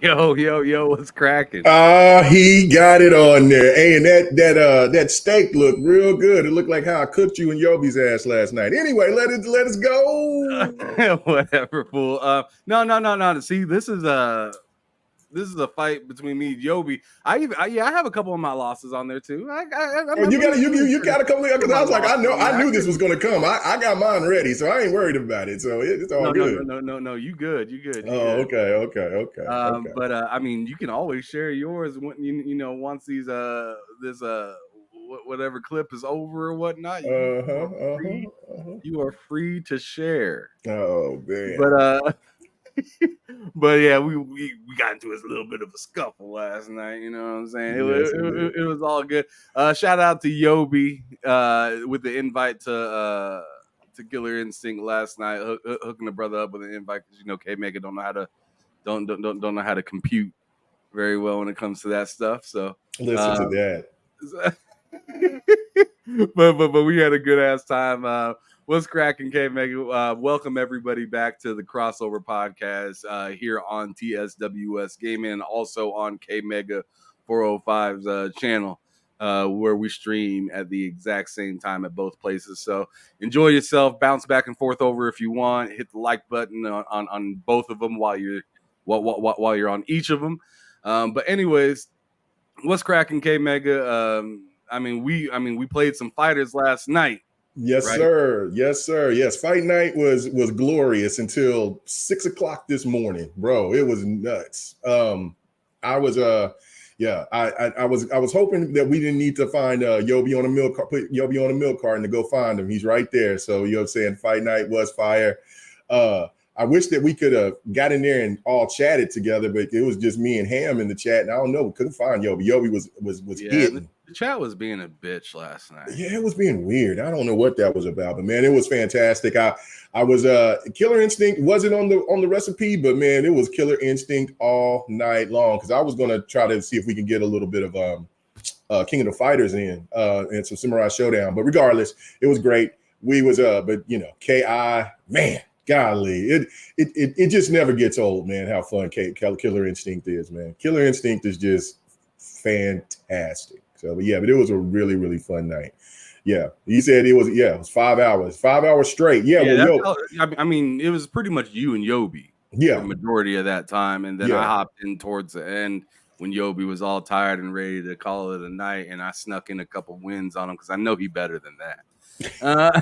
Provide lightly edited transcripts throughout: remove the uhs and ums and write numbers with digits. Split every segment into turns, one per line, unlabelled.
Yo, what's cracking?
He got it on there. Hey, and that steak looked real good. It looked like how I cooked you and Yobi's ass last night. Anyway, let us go.
Whatever, fool. No. See, this is a fight between me and Yobi. I have a couple of my losses on there too.
Oh, you got you got a couple of because I was like, I knew this was gonna come. I got mine ready, so I ain't worried about it. So it's all good.
No. You good.
Oh, okay.
I mean, you can always share yours when once this whatever clip is over or whatnot. You are free to share.
Oh man.
But yeah, we got into a little bit of a scuffle last night. You know what I'm saying? It was all good. Shout out to Yobi with the invite to Killer Instinct last night, hooking the brother up with an invite because K Mega don't know how to compute very well when it comes to that stuff. So
listen to that.
but we had a good ass time. What's cracking, K Mega? Welcome everybody back to the Crossover Podcast here on TSWS Gaming and also on K Mega 405's channel, where we stream at the exact same time at both places. So enjoy yourself, bounce back and forth over if you want. Hit the like button on both of them while you're on each of them. But anyways, what's cracking, K Mega? We played some fighters last night.
Yes, right? Sir. Yes, fight night was glorious until 6 o'clock this morning, bro. It was nuts. I was hoping that we didn't need to find Yobi on a milk cart, put Yobi on a milk cart and to go find him. He's right there. So you know what I'm saying? Fight night was fire. I wish that we could have got in there and all chatted together, but it was just me and Ham in the chat, and I don't know, we couldn't find Yobi. Yobi was hidden.
The chat was being a bitch last night.
Yeah, it was being weird. I don't know what that was about, but man, it was fantastic. I was Killer Instinct wasn't on the recipe, but man, it was Killer Instinct all night long because I was gonna try to see if we can get a little bit of King of the Fighters in and some Samurai Showdown. But regardless, it was great. We was but KI, man. Golly, it just never gets old, man. How fun Killer Instinct is, man. Killer Instinct is just fantastic. So, but it was a really, really fun night. Yeah, he said it was 5 hours straight.
It was pretty much you and Yobi.
Yeah,
the majority of that time, and then I hopped in towards the end when Yobi was all tired and ready to call it a night, and I snuck in a couple wins on him because I know he better than that.
I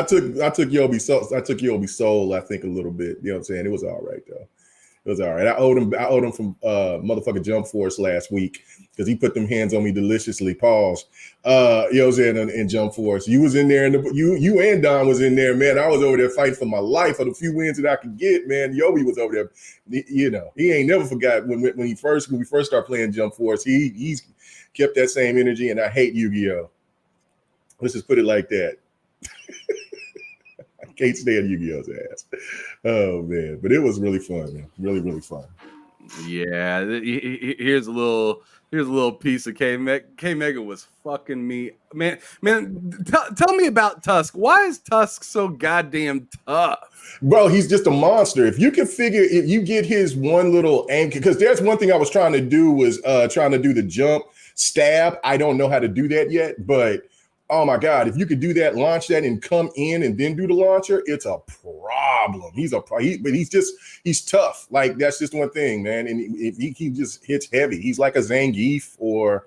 took Yobi's soul, I think, a little bit. You know what I'm saying? It was all right though. It was all right. I owed him from motherfucking Jump Force last week because he put them hands on me deliciously. Pause. You know what I'm saying? In Jump Force, you was in there, and you and Don was in there, man. I was over there fighting for my life for the few wins that I could get, man. Yobi was over there. He ain't never forgot when we first started playing Jump Force. He's kept that same energy, and I hate Yu-Gi-Oh. Let's just put it like that. I can't stand Yu-Gi-Oh's ass. Oh man, but it was really fun, man. Really, really fun.
Yeah, here's a little piece of K Mega was fucking me, man. Tell me about Tusk. Why is Tusk so goddamn tough?
Bro, he's just a monster. If you can figure, if you get his one little anchor, because there's one thing I was trying to do was trying to do the jump stab. I don't know how to do that yet, but oh my God, if you could do that, launch that and come in and then do the launcher, it's a problem. He's tough. Like, that's just one thing, man. And he just hits heavy. He's like a Zangief or,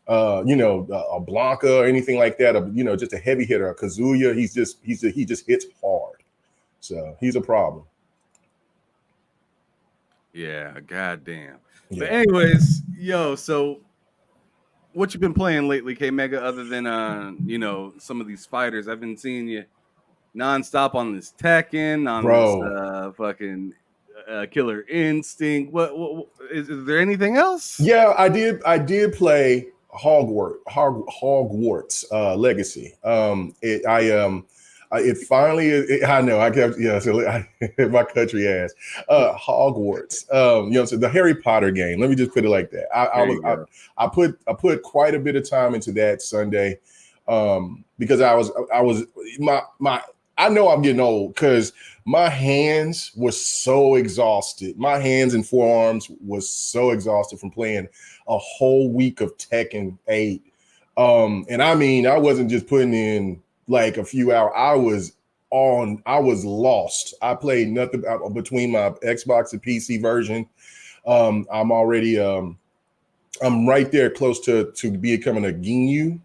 a Blanca or anything like that. Or, just a heavy hitter, a Kazuya. He just hits hard. So he's a problem.
Yeah, goddamn. Yeah. But anyways, so what you been playing lately, K Mega, other than some of these fighters? I've been seeing you nonstop on this Tekken, on this fucking Killer Instinct. What is there anything else?
Yeah, I did play Hogwarts Legacy. It finally, I know, I kept, my country ass, Hogwarts, so the Harry Potter game, let me just put it like that. I put quite a bit of time into that Sunday, because I was I know I'm getting old because my hands were so exhausted. My hands and forearms was so exhausted from playing a whole week of Tekken 8. And I mean, I wasn't just putting in like a few hours. I was lost. I played nothing between my Xbox and PC version. I'm already I'm right there close to becoming a Ginyu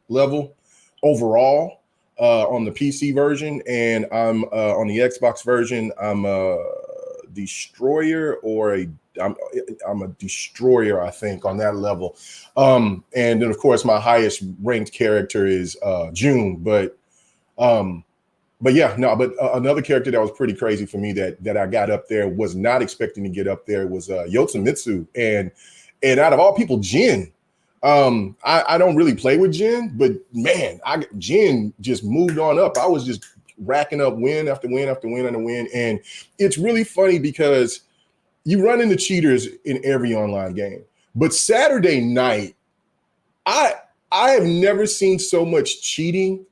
level overall on the PC version, and I'm on the Xbox version. I'm a destroyer I'm a destroyer, I think, on that level. And then of course my highest ranked character is June, but yeah, no, but another character that was pretty crazy for me that I got up there, was not expecting to get up there, was Yotsumitsu, and out of all people, Jin. I don't really play with Jin, but man, Jin just moved on up. I was just racking up win after win after win after win, and it's really funny because you run into cheaters in every online game, but Saturday night, I have never seen so much cheating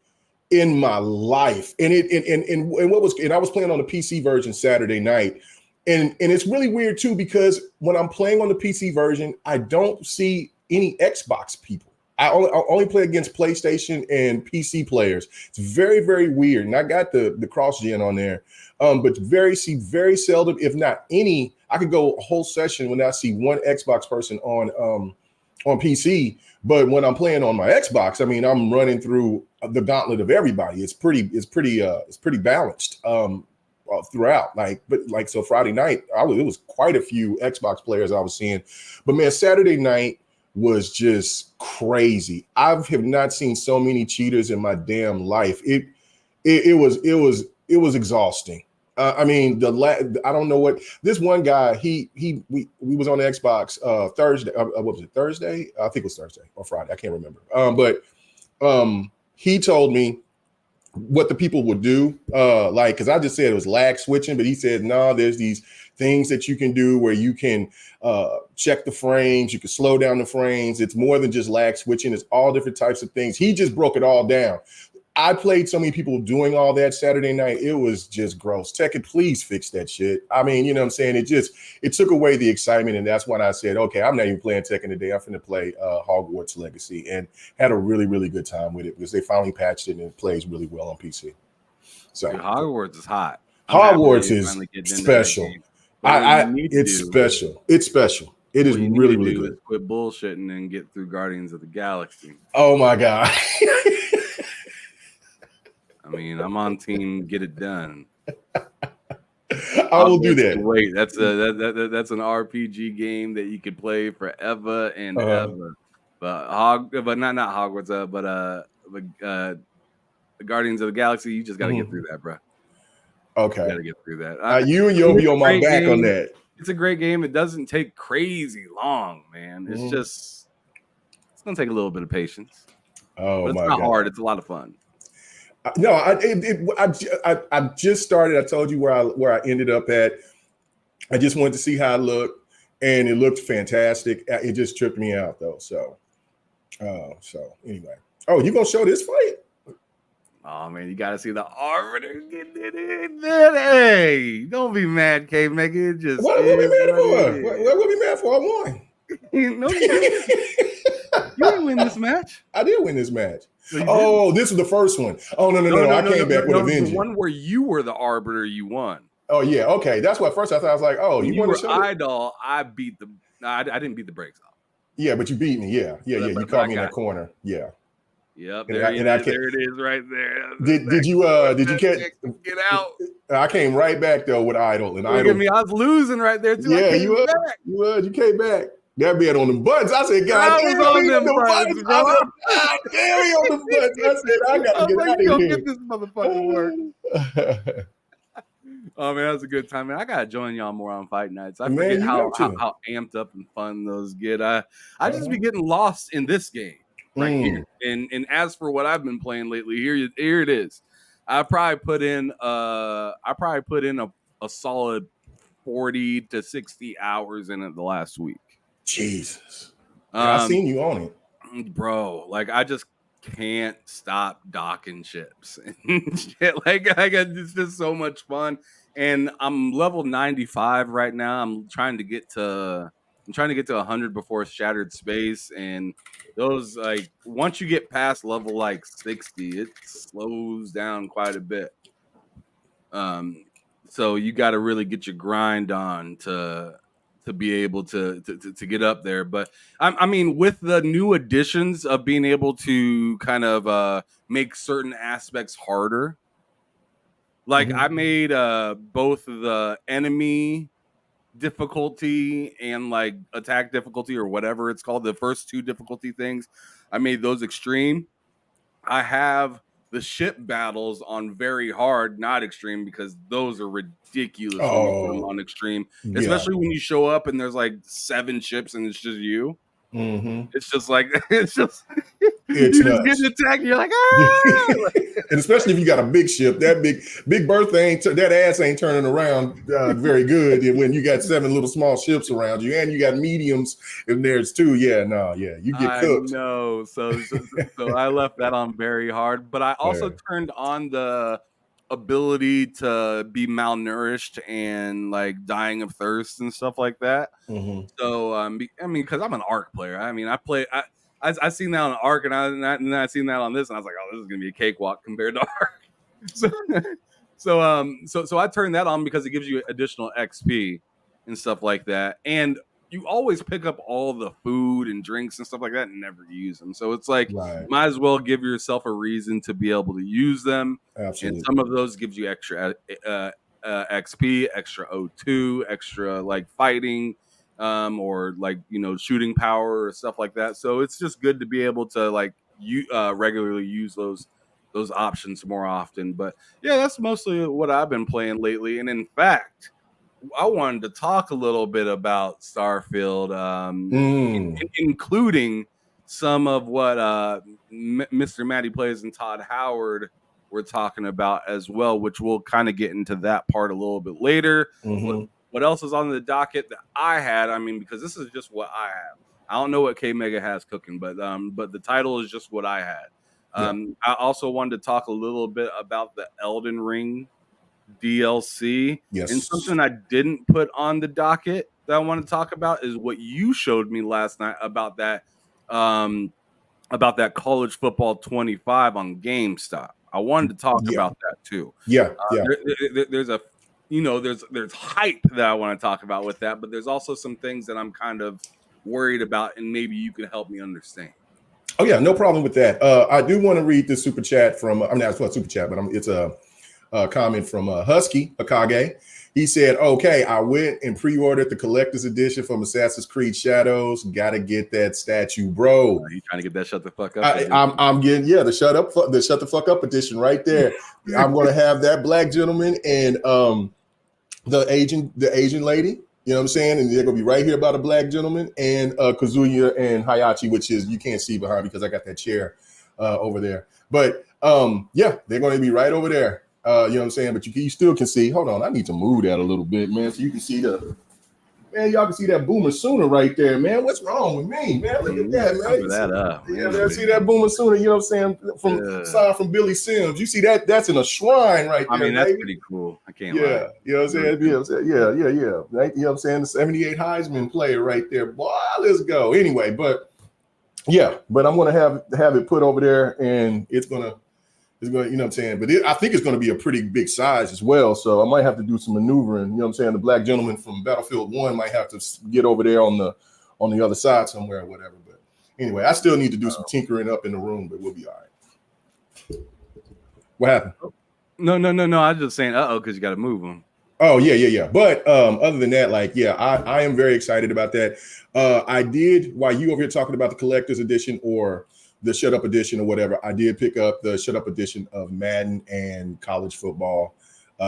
in my life. And I was playing on the PC version Saturday night. And it's really weird too, because when I'm playing on the PC version, I don't see any Xbox people. I only play against PlayStation and PC players. It's very, very weird. And I got the cross gen on there. But very seldom, if not any. I could go a whole session when I see one Xbox person on PC. But when I'm playing on my Xbox, I mean, I'm running through the gauntlet of everybody. It's pretty balanced throughout. So Friday night, it was quite a few Xbox players I was seeing. But man, Saturday night was just crazy. I have not seen so many cheaters in my damn life. It was exhausting. I mean, I don't know what this one guy. We was on the Xbox Thursday. What was it? Thursday? I think it was Thursday or Friday. I can't remember. But he told me what the people would do. Because I just said it was lag switching, but he said no. There's these things that you can do where you can check the frames. You can slow down the frames. It's more than just lag switching. It's all different types of things. He just broke it all down. I played so many people doing all that Saturday night. It was just gross. Tekken, please fix that shit. I mean, you know what I'm saying? It took away the excitement. And that's when I said, okay, I'm not even playing Tekken today. I'm going to play Hogwarts Legacy, and had a really, really good time with it because they finally patched it and it plays really well on PC. So
dude, Hogwarts is hot.
Hogwarts is special. It's special. It's special. It is really, really good.
Quit bullshitting and get through Guardians of the Galaxy.
Oh my God.
I mean, I'm on team get it done.
I will do that.
Wait, that's an RPG game that you could play forever and ever. But not Hogwarts, but Guardians of the Galaxy, you just got to get through that, bro.
Okay,
you got to get through that.
You and you'll be on my back on that.
It's a great game. It doesn't take crazy long, man. It's gonna take a little bit of patience.
Oh,
but it's not hard. It's a lot of fun.
No, I just started. I told you where I ended up at. I just wanted to see how it looked, and it looked fantastic. It just tripped me out though. So anyway. Oh, you gonna show this fight?
Oh man, you gotta see the arbiter getting it in. Hey, don't be mad, K Mega. Just
what be mad for? What be mad for? I won.
No, you didn't. You didn't win this match.
I did win this match. No, this was the first one. Oh no! I came back with a vengeance.
The one where you were the arbiter, you won.
Oh yeah, okay. That's what first I thought. I was like, oh, you won the show.
Idol. I beat the. I didn't beat the brakes off.
Yeah, but you beat me. Yeah. You caught me in that corner. Yeah.
Yep. There it is, right there.
Did you catch?
Get out.
I came right back though with Idol and
Look at me. I was losing right there too.
Yeah, you was. You came back. That man on the buttons. I said, God damn,
on them buttons, bro.
God damn, he on the buttons. I said, I got to get out of here.
Get this motherfucking work. Oh man, that was a good time, man. I gotta join y'all more on fight nights. I forget how amped up and fun those get. I just be getting lost in this game right here. And as for what I've been playing lately, here it is. I probably put in a solid 40 to 60 hours in it the last week.
Jesus. I seen you on it.
Bro. Like I just can't stop docking ships and shit. It's just so much fun. And I'm level 95 right now. I'm trying to get to 100 before Shattered Space, and those, like, once you get past level like 60, it slows down quite a bit. So you got to really get your grind on to be able to get up there. But I mean, with the new additions of being able to kind of make certain aspects harder, like I made both the enemy difficulty and like attack difficulty or whatever it's called, the first two difficulty things, I made those extreme. I have the ship battles on very hard, not extreme, because those are ridiculous when you put them on extreme, especially when you show up and there's like 7 ships and it's just you. It's just like it's just you just get attacked and you're like, ah!
And especially if you got a big ship, that big Bertha that ass ain't turning around very good when you got 7 little small ships around you, and you got mediums and there's 2. You get cooked.
I know. So I left that on very hard, but I also turned on the ability to be malnourished and like dying of thirst and stuff like that. So I mean, because I'm an Arc player. I mean, I seen that on Arc, and I seen that on this, and I was like, oh, this is gonna be a cakewalk compared to Arc. So I turned that on because it gives you additional XP and stuff like that, and you always pick up all the food and drinks and stuff like that and never use them. So it's like, might as well give yourself a reason to be able to use them.
Absolutely.
And some of those gives you extra XP, extra O2, extra like fighting, or like, shooting power or stuff like that. So it's just good to be able to like regularly use those options more often. But yeah, that's mostly what I've been playing lately. And in fact, I wanted to talk a little bit about Starfield, including some of what MrMattyPlays and Todd Howard were talking about as well, which we'll kind of get into that part a little bit later. What else is on the docket that I had? I mean, because this is just what I have. I don't know what K Mega has cooking, but the title is just what I had. I also wanted to talk a little bit about the Elden Ring DLC.
Yes.
And something I didn't put on the docket that I want to talk about is what you showed me last night about that College Football 25 on GameStop. I wanted to talk about that too. There's a there's hype that I want to talk about with that, but there's also some things that I'm kind of worried about, and maybe you can help me understand.
Oh yeah, no problem with that. I do want to read the super chat from it's not super chat, but it's a comment from Husky Akage. He said, okay, I went and pre-ordered the collector's edition from Assassin's Creed Shadows. Gotta get that statue, bro.
Are you trying to get that shut the fuck up?
I'm getting the shut the fuck up edition right there. I'm gonna have that black gentleman and the Asian lady. You know what I'm saying? And they're gonna be right here about a black gentleman and Kazuya and Hayachi, which is you can't see behind because I got that chair over there. But they're gonna be right over there. You know what I'm saying? But you still can see. Hold on, I need to move that a little bit, man, so you can see y'all can see that Boomer Sooner right there, man. What's wrong with me, man? Look at that, man.
That up.
Man, see that Boomer Sooner, you know what I'm saying? From Billy Sims. You see that? That's in a shrine right there.
I mean, that's pretty cool. I can't lie.
You know what I'm saying? You know what I'm saying? The 78 Heisman player right there. Boy, let's go. Anyway, but I'm gonna have it put over there, and it's gonna, you know what I'm saying? But I think it's going to be a pretty big size as well. So I might have to do some maneuvering. You know what I'm saying? The black gentleman from Battlefield 1 might have to get over there on the other side somewhere or whatever. But anyway, I still need to do some tinkering up in the room, but we'll be all right. What happened?
No. I was just saying, because you got to move them.
Oh, yeah. But other than that, I am very excited about that. I did, while you over here talking about the collector's edition or the Shut Up edition or whatever, I did pick up the Shut Up edition of Madden and college football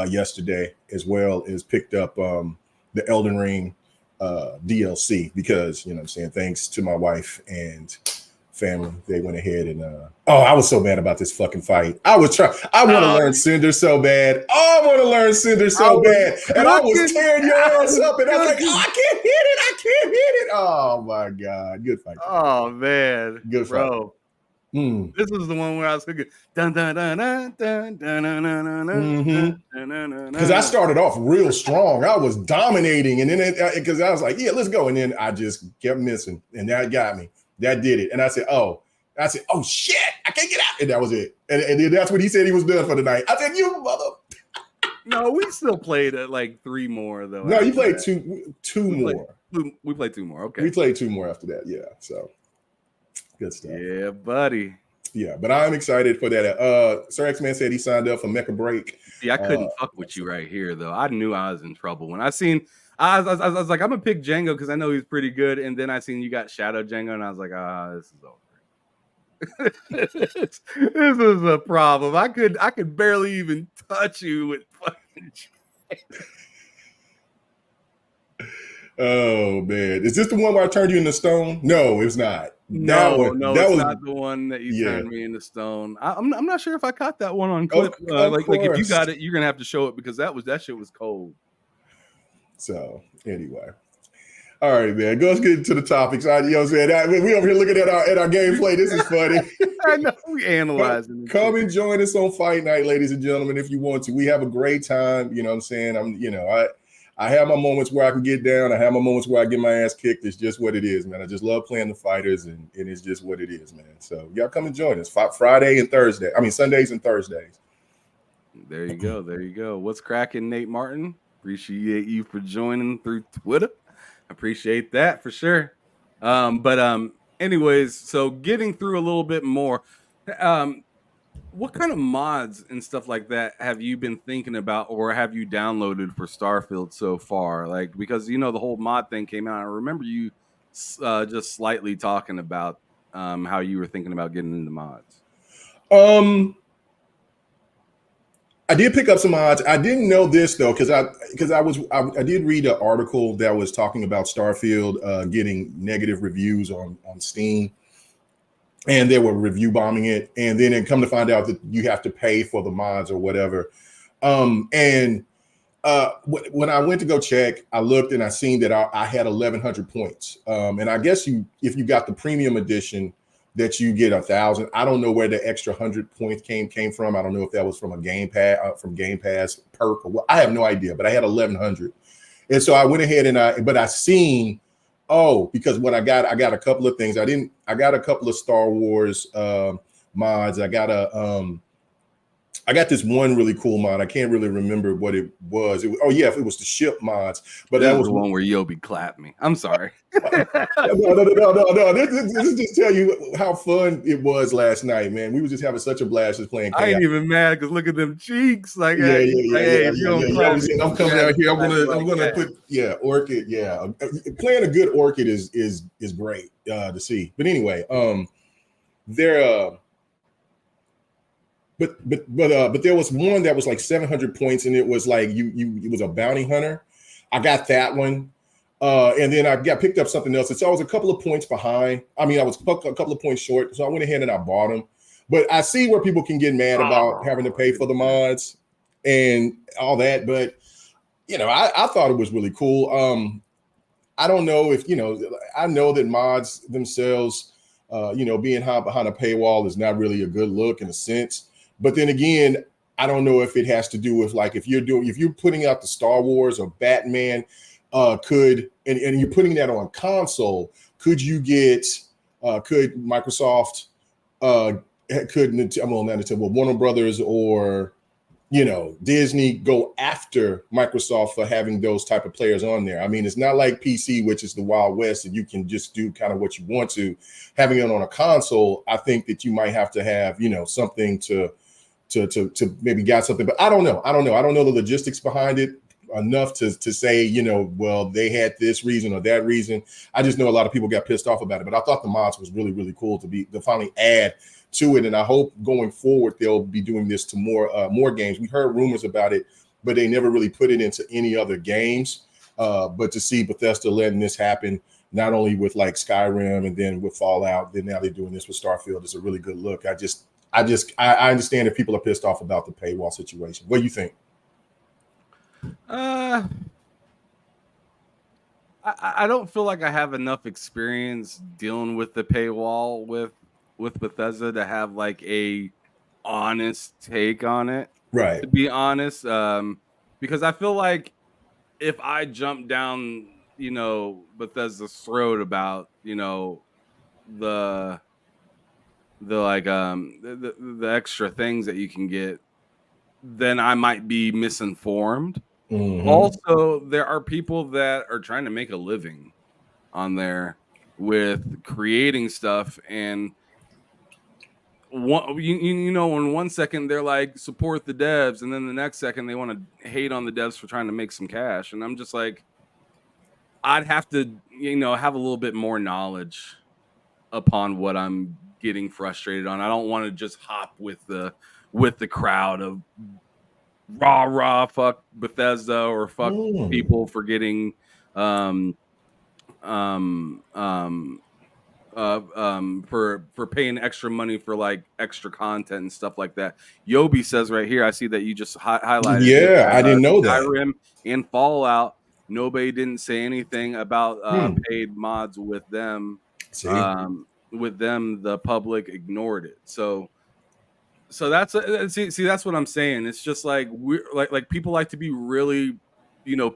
yesterday, as well as picked up the Elden Ring DLC because, you know what I'm saying, thanks to my wife and family, they went ahead and I was so mad about this fucking fight. I want to learn Cinder so bad. I want to learn Cinder so bad. And I was tearing your ass up and I was like, I can't hit it. Oh my God. Good fight.
Oh man.
Good fight.
Bro. This is the one where I was thinking, dun dun dun dun dun dun dun dun dun.
Because I started off real strong. I was dominating, and then because I was like, yeah, let's go, and then I just kept missing, and that got me. That did it, and I said, oh shit, I can't get out, and that was it. And then that's when he said he was done for the night. I said, you mother.
No, we still played like 3 more though.
No, you played two more.
We played 2 more. Okay,
we played 2 more after that. Yeah, so good stuff.
Yeah, buddy.
Yeah, but I'm excited for that. Sir X-Man said he signed up for Mecha Break.
See, I couldn't fuck with you right here though. I knew I was in trouble when I seen. I was like, I'm gonna pick Django because I know he's pretty good, and then I seen you got Shadow Django, and I was like, this is over. This is a problem. I could barely even touch you with fucking.
Oh man, is this the one where I turned you into stone? No, it's not.
No, it's not the one that you turned me into stone. I'm not sure if I caught that one on clip. Like if you got it, you're gonna have to show it because that shit was cold.
So anyway. All right, man. Let's get into the topics. You know what I'm saying? We over here looking at our gameplay. This is funny.
I know we analyzing.
Come and join us on Fight Night, ladies and gentlemen, if you want to. We have a great time. You know what I'm saying? I have my moments where I can get down. I have my moments where I get my ass kicked. It's just what it is, man. I just love playing the fighters, and it's just what it is, man. So y'all come and join us. Friday and Thursday. I mean, Sundays and Thursdays.
There you go. There you go. What's cracking, Nate Martin? Appreciate you for joining through Twitter. Appreciate that for sure. Anyways, so getting through a little bit more, what kind of mods and stuff like that have you been thinking about or have you downloaded for Starfield so far? Like, because, the whole mod thing came out. I remember you just slightly talking about how you were thinking about getting into mods.
I did pick up some mods. I didn't know this though, because I did read an article that was talking about Starfield getting negative reviews on Steam, and they were review bombing it, and then it come to find out that you have to pay for the mods or whatever. When I went to go check, I looked and I seen that I had 1,100 points, and I guess if you got the premium edition, that you get 1,000. I don't know where the extra 100 points came from. I don't know if that was from a Game Pass perk or what. I have no idea, but I had 1,100, and so I went ahead and I seen because what I got a couple of things. I got a couple of Star Wars mods. I got this one really cool mod. I can't really remember what it was. It was the ship mods. But that was
the one where Yobi clapped me. I'm sorry.
No. This just tell you how fun it was last night, man. We was just having such a blast just playing Chaos.
I ain't even mad because look at them cheeks. Like,
I'm coming out here. I'm gonna put Orchid. Yeah, playing a good Orchid is great to see. But anyway, But there was one that was like 700 points, and it was like it was a bounty hunter. I got that one, and then I picked up something else. And so I was a couple of points behind. I mean, I was a couple of points short, so I went ahead and I bought them. But I see where people can get mad about having to pay for the mods and all that. But I thought it was really cool. I don't know if I know that mods themselves, being behind a paywall is not really a good look in a sense. But then again, I don't know if it has to do with like if you're putting out the Star Wars or Batman, and you're putting that on console, could Microsoft Warner Brothers or Disney go after Microsoft for having those type of players on there? I mean, it's not like PC, which is the Wild West, and you can just do kind of what you want to. Having it on a console, I think that you might have to have something to maybe got something, but I don't know. I don't know the logistics behind it enough to say, well, they had this reason or that reason. I just know a lot of people got pissed off about it, but I thought the mods was really, really cool to finally add to it. And I hope going forward, they'll be doing this to more games. We heard rumors about it, but they never really put it into any other games. But to see Bethesda letting this happen, not only with like Skyrim and then with Fallout, then now they're doing this with Starfield, is a really good look. I understand if people are pissed off about the paywall situation. What do you think?
I don't feel like I have enough experience dealing with the paywall with with Bethesda to have like a honest take on it.
Right.
To be honest, because I feel like if I jump down, Bethesda's throat about, the like the extra things that you can get, then I might be misinformed.
Mm-hmm.
Also, there are people that are trying to make a living on there with creating stuff, and in 1 second they're like support the devs, and then the next second they want to hate on the devs for trying to make some cash, and I'm just like, I'd have to have a little bit more knowledge upon what I'm getting frustrated on. I don't want to just hop with the crowd of rah fuck Bethesda or fuck people for getting for paying extra money for like extra content and stuff like that. Yobi says right here, I see that you just highlighted.
Yeah, I didn't know that.
Skyrim and Fallout, nobody didn't say anything about paid mods with them. With them, the public ignored it. So that's see that's what I'm saying. It's just like we're like people like to be really,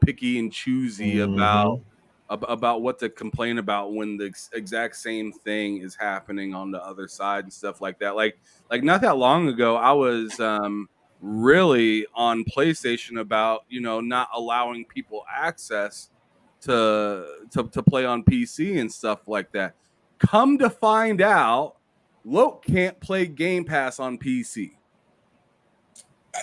picky and choosy about what to complain about when the exact same thing is happening on the other side and stuff like that. Like not that long ago, I was really on PlayStation about not allowing people access to play on PC and stuff like that. Come to find out, Loke can't play Game Pass on PC.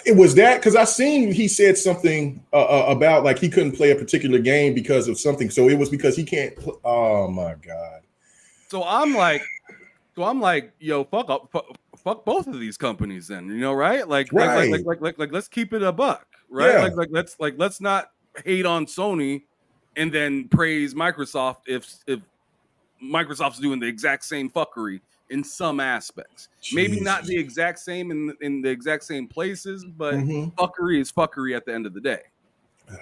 It was that because I seen he said something about like he couldn't play a particular game because of something. So it was because he can't. Oh my god!
So I'm like, yo, fuck both of these companies, then, right? Like let's keep it a buck, right?
Yeah.
Let's not hate on Sony and then praise Microsoft if Microsoft's doing the exact same fuckery in some aspects. Jesus. Maybe not the exact same in the exact same places, but fuckery is fuckery at the end of the day. Oh,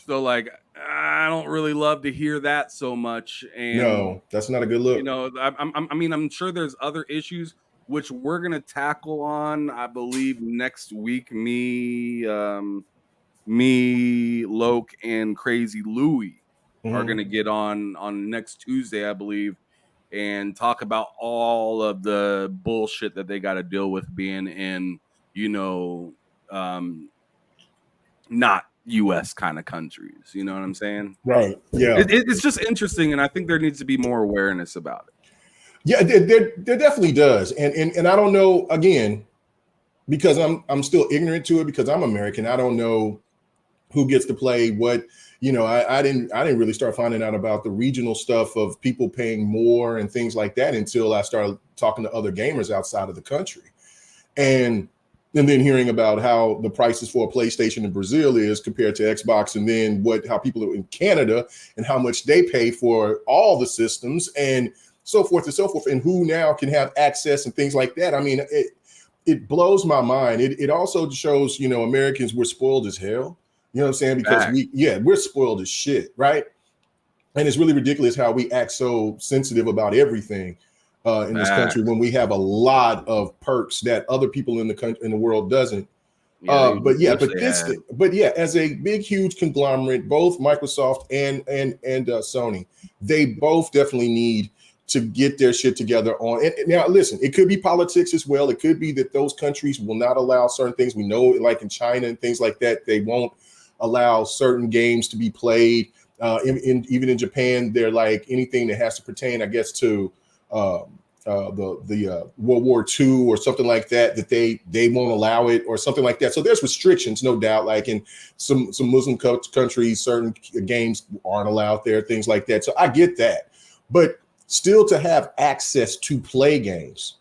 so like, I don't really love to hear that so much. And
no, that's not a good look.
I'm sure there's other issues which we're gonna tackle on, I believe, next week. Me, Loke, and Crazy Louie are gonna get on next Tuesday, I believe, and talk about all of the bullshit that they got to deal with being in, not U.S. kind of countries. You know what I'm saying?
Right. Yeah.
It's just interesting, and I think there needs to be more awareness about it.
Yeah, there definitely does, and I don't know, again, because I'm still ignorant to it because I'm American. I don't know who gets to play what. I didn't really start finding out about the regional stuff of people paying more and things like that until I started talking to other gamers outside of the country, and then hearing about how the prices for a PlayStation in Brazil is compared to Xbox, and then how people in Canada and how much they pay for all the systems and so forth and so forth, and who now can have access and things like that. I mean, it blows my mind. It also shows, Americans, we're spoiled as hell. You know what I'm saying? Because we're spoiled as shit, right? And it's really ridiculous how we act so sensitive about everything in this country when we have a lot of perks that other people in the country, in the world doesn't. But as a big, huge conglomerate, both Microsoft and Sony, they both definitely need to get their shit together on. And now, listen, it could be politics as well. It could be that those countries will not allow certain things. We know, like in China and things like that, they won't allow certain games to be played. Even in Japan, they're like anything that has to pertain, I guess, to the World War II or something like that, that they won't allow it or something like that. So there's restrictions, no doubt. Like in some Muslim countries, certain games aren't allowed there, things like that. So I get that, but still to have access to play games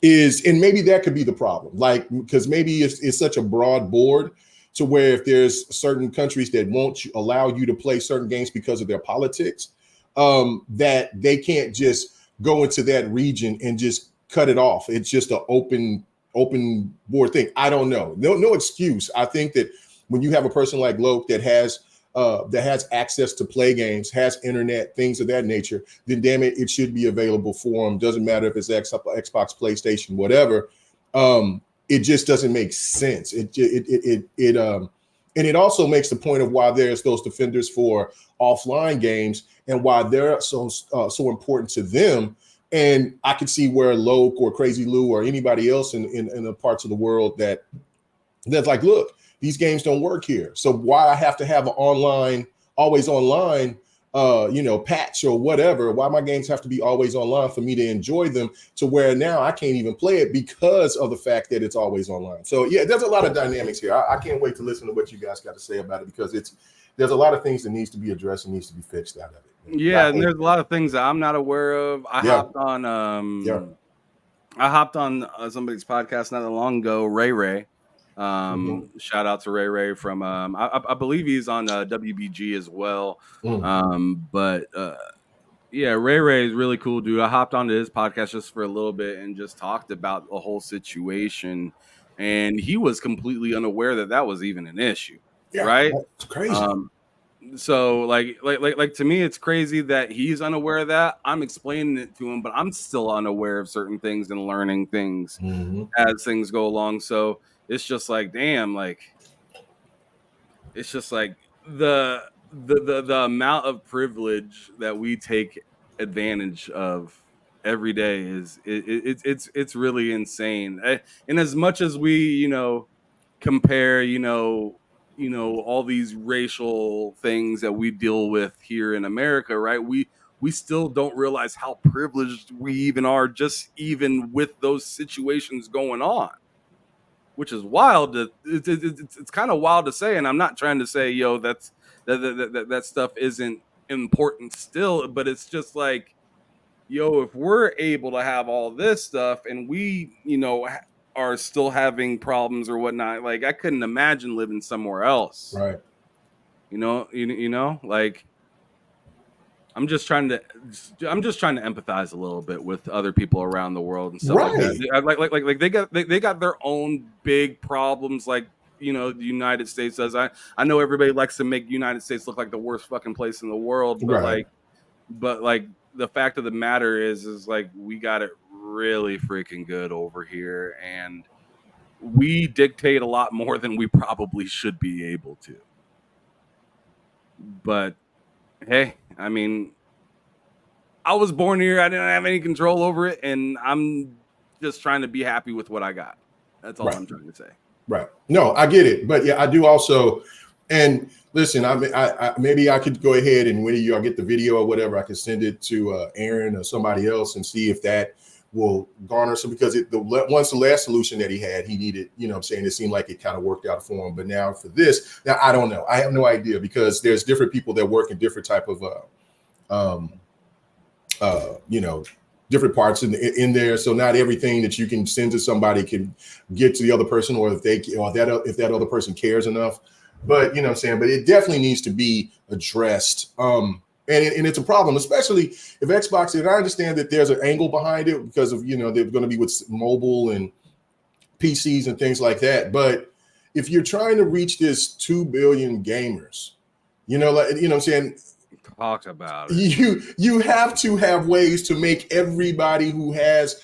and maybe that could be the problem. Like, because maybe it's such a broad board to where if there's certain countries that won't allow you to play certain games because of their politics, that they can't just go into that region and just cut it off. It's just an open board thing. I don't know. No excuse. I think that when you have a person like Loke that has that has access to play games, has internet, things of that nature, then damn it, it should be available for them. Doesn't matter if it's Xbox, PlayStation, whatever. It just doesn't make sense. And it also makes the point of why there's those defenders for offline games and why they're so important to them. And I can see where Loke or Crazy Lou or anybody else in the parts of the world that's like, look, these games don't work here. So why I have to have an online, always online, patch or whatever, why my games have to be always online for me to enjoy them, to where now I can't even play it because of the fact that it's always online. So yeah, there's a lot of dynamics here. I can't wait to listen to what you guys got to say about it, because there's a lot of things that needs to be addressed and needs to be fixed out of it.
Yeah, and there's a lot of things that I'm not aware of. I hopped on somebody's podcast not that long ago, Ray. Shout out to Ray from I believe he's on WBG as well. Yeah, Ray is really cool, dude. I hopped onto his podcast just for a little bit and just talked about the whole situation, and he was completely unaware that was even an issue. Yeah, right?
It's crazy.
So like to me, it's crazy that he's unaware of that. I'm explaining it to him, but I'm still unaware of certain things and learning things as things go along. So it's just like, damn, like it's just like the amount of privilege that we take advantage of every day it's really insane. And as much as we, compare, all these racial things that we deal with here in America, right? We still don't realize how privileged we even are, just even with those situations going on, which is wild. It's kind of wild to say, and I'm not trying to say, that stuff isn't important still, but it's just like, if we're able to have all this stuff and we, are still having problems or whatnot, like I couldn't imagine living somewhere else.
Right.
Like I'm just trying to empathize a little bit with other people around the world and stuff like that. Like they got their own big problems, like, the United States does. I know everybody likes to make the United States look like the worst fucking place in the world, but like the fact of the matter is like we got it really freaking good over here, and we dictate a lot more than we probably should be able to. But hey, I mean, I was born here. I didn't have any control over it, and I'm just trying to be happy with what I got. That's all I'm trying to say.
Right. No, I get it. But yeah, I do also. And listen, I maybe I could go ahead and when y'all get the video or whatever, I could send it to Aaron or somebody else and see if that will garner some, because once the last solution that he had, he needed, it seemed like it kind of worked out for him. But now for this, now I don't know. I have no idea, because there's different people that work in different type of different parts in there. So not everything that you can send to somebody can get to the other person, or if that other person cares enough. But but it definitely needs to be addressed. And it's a problem, especially if Xbox, and I understand that there's an angle behind it because of, they're going to be with mobile and PCs and things like that. But if you're trying to reach this 2 billion gamers,
talk about it.
You have to have ways to make everybody Phil's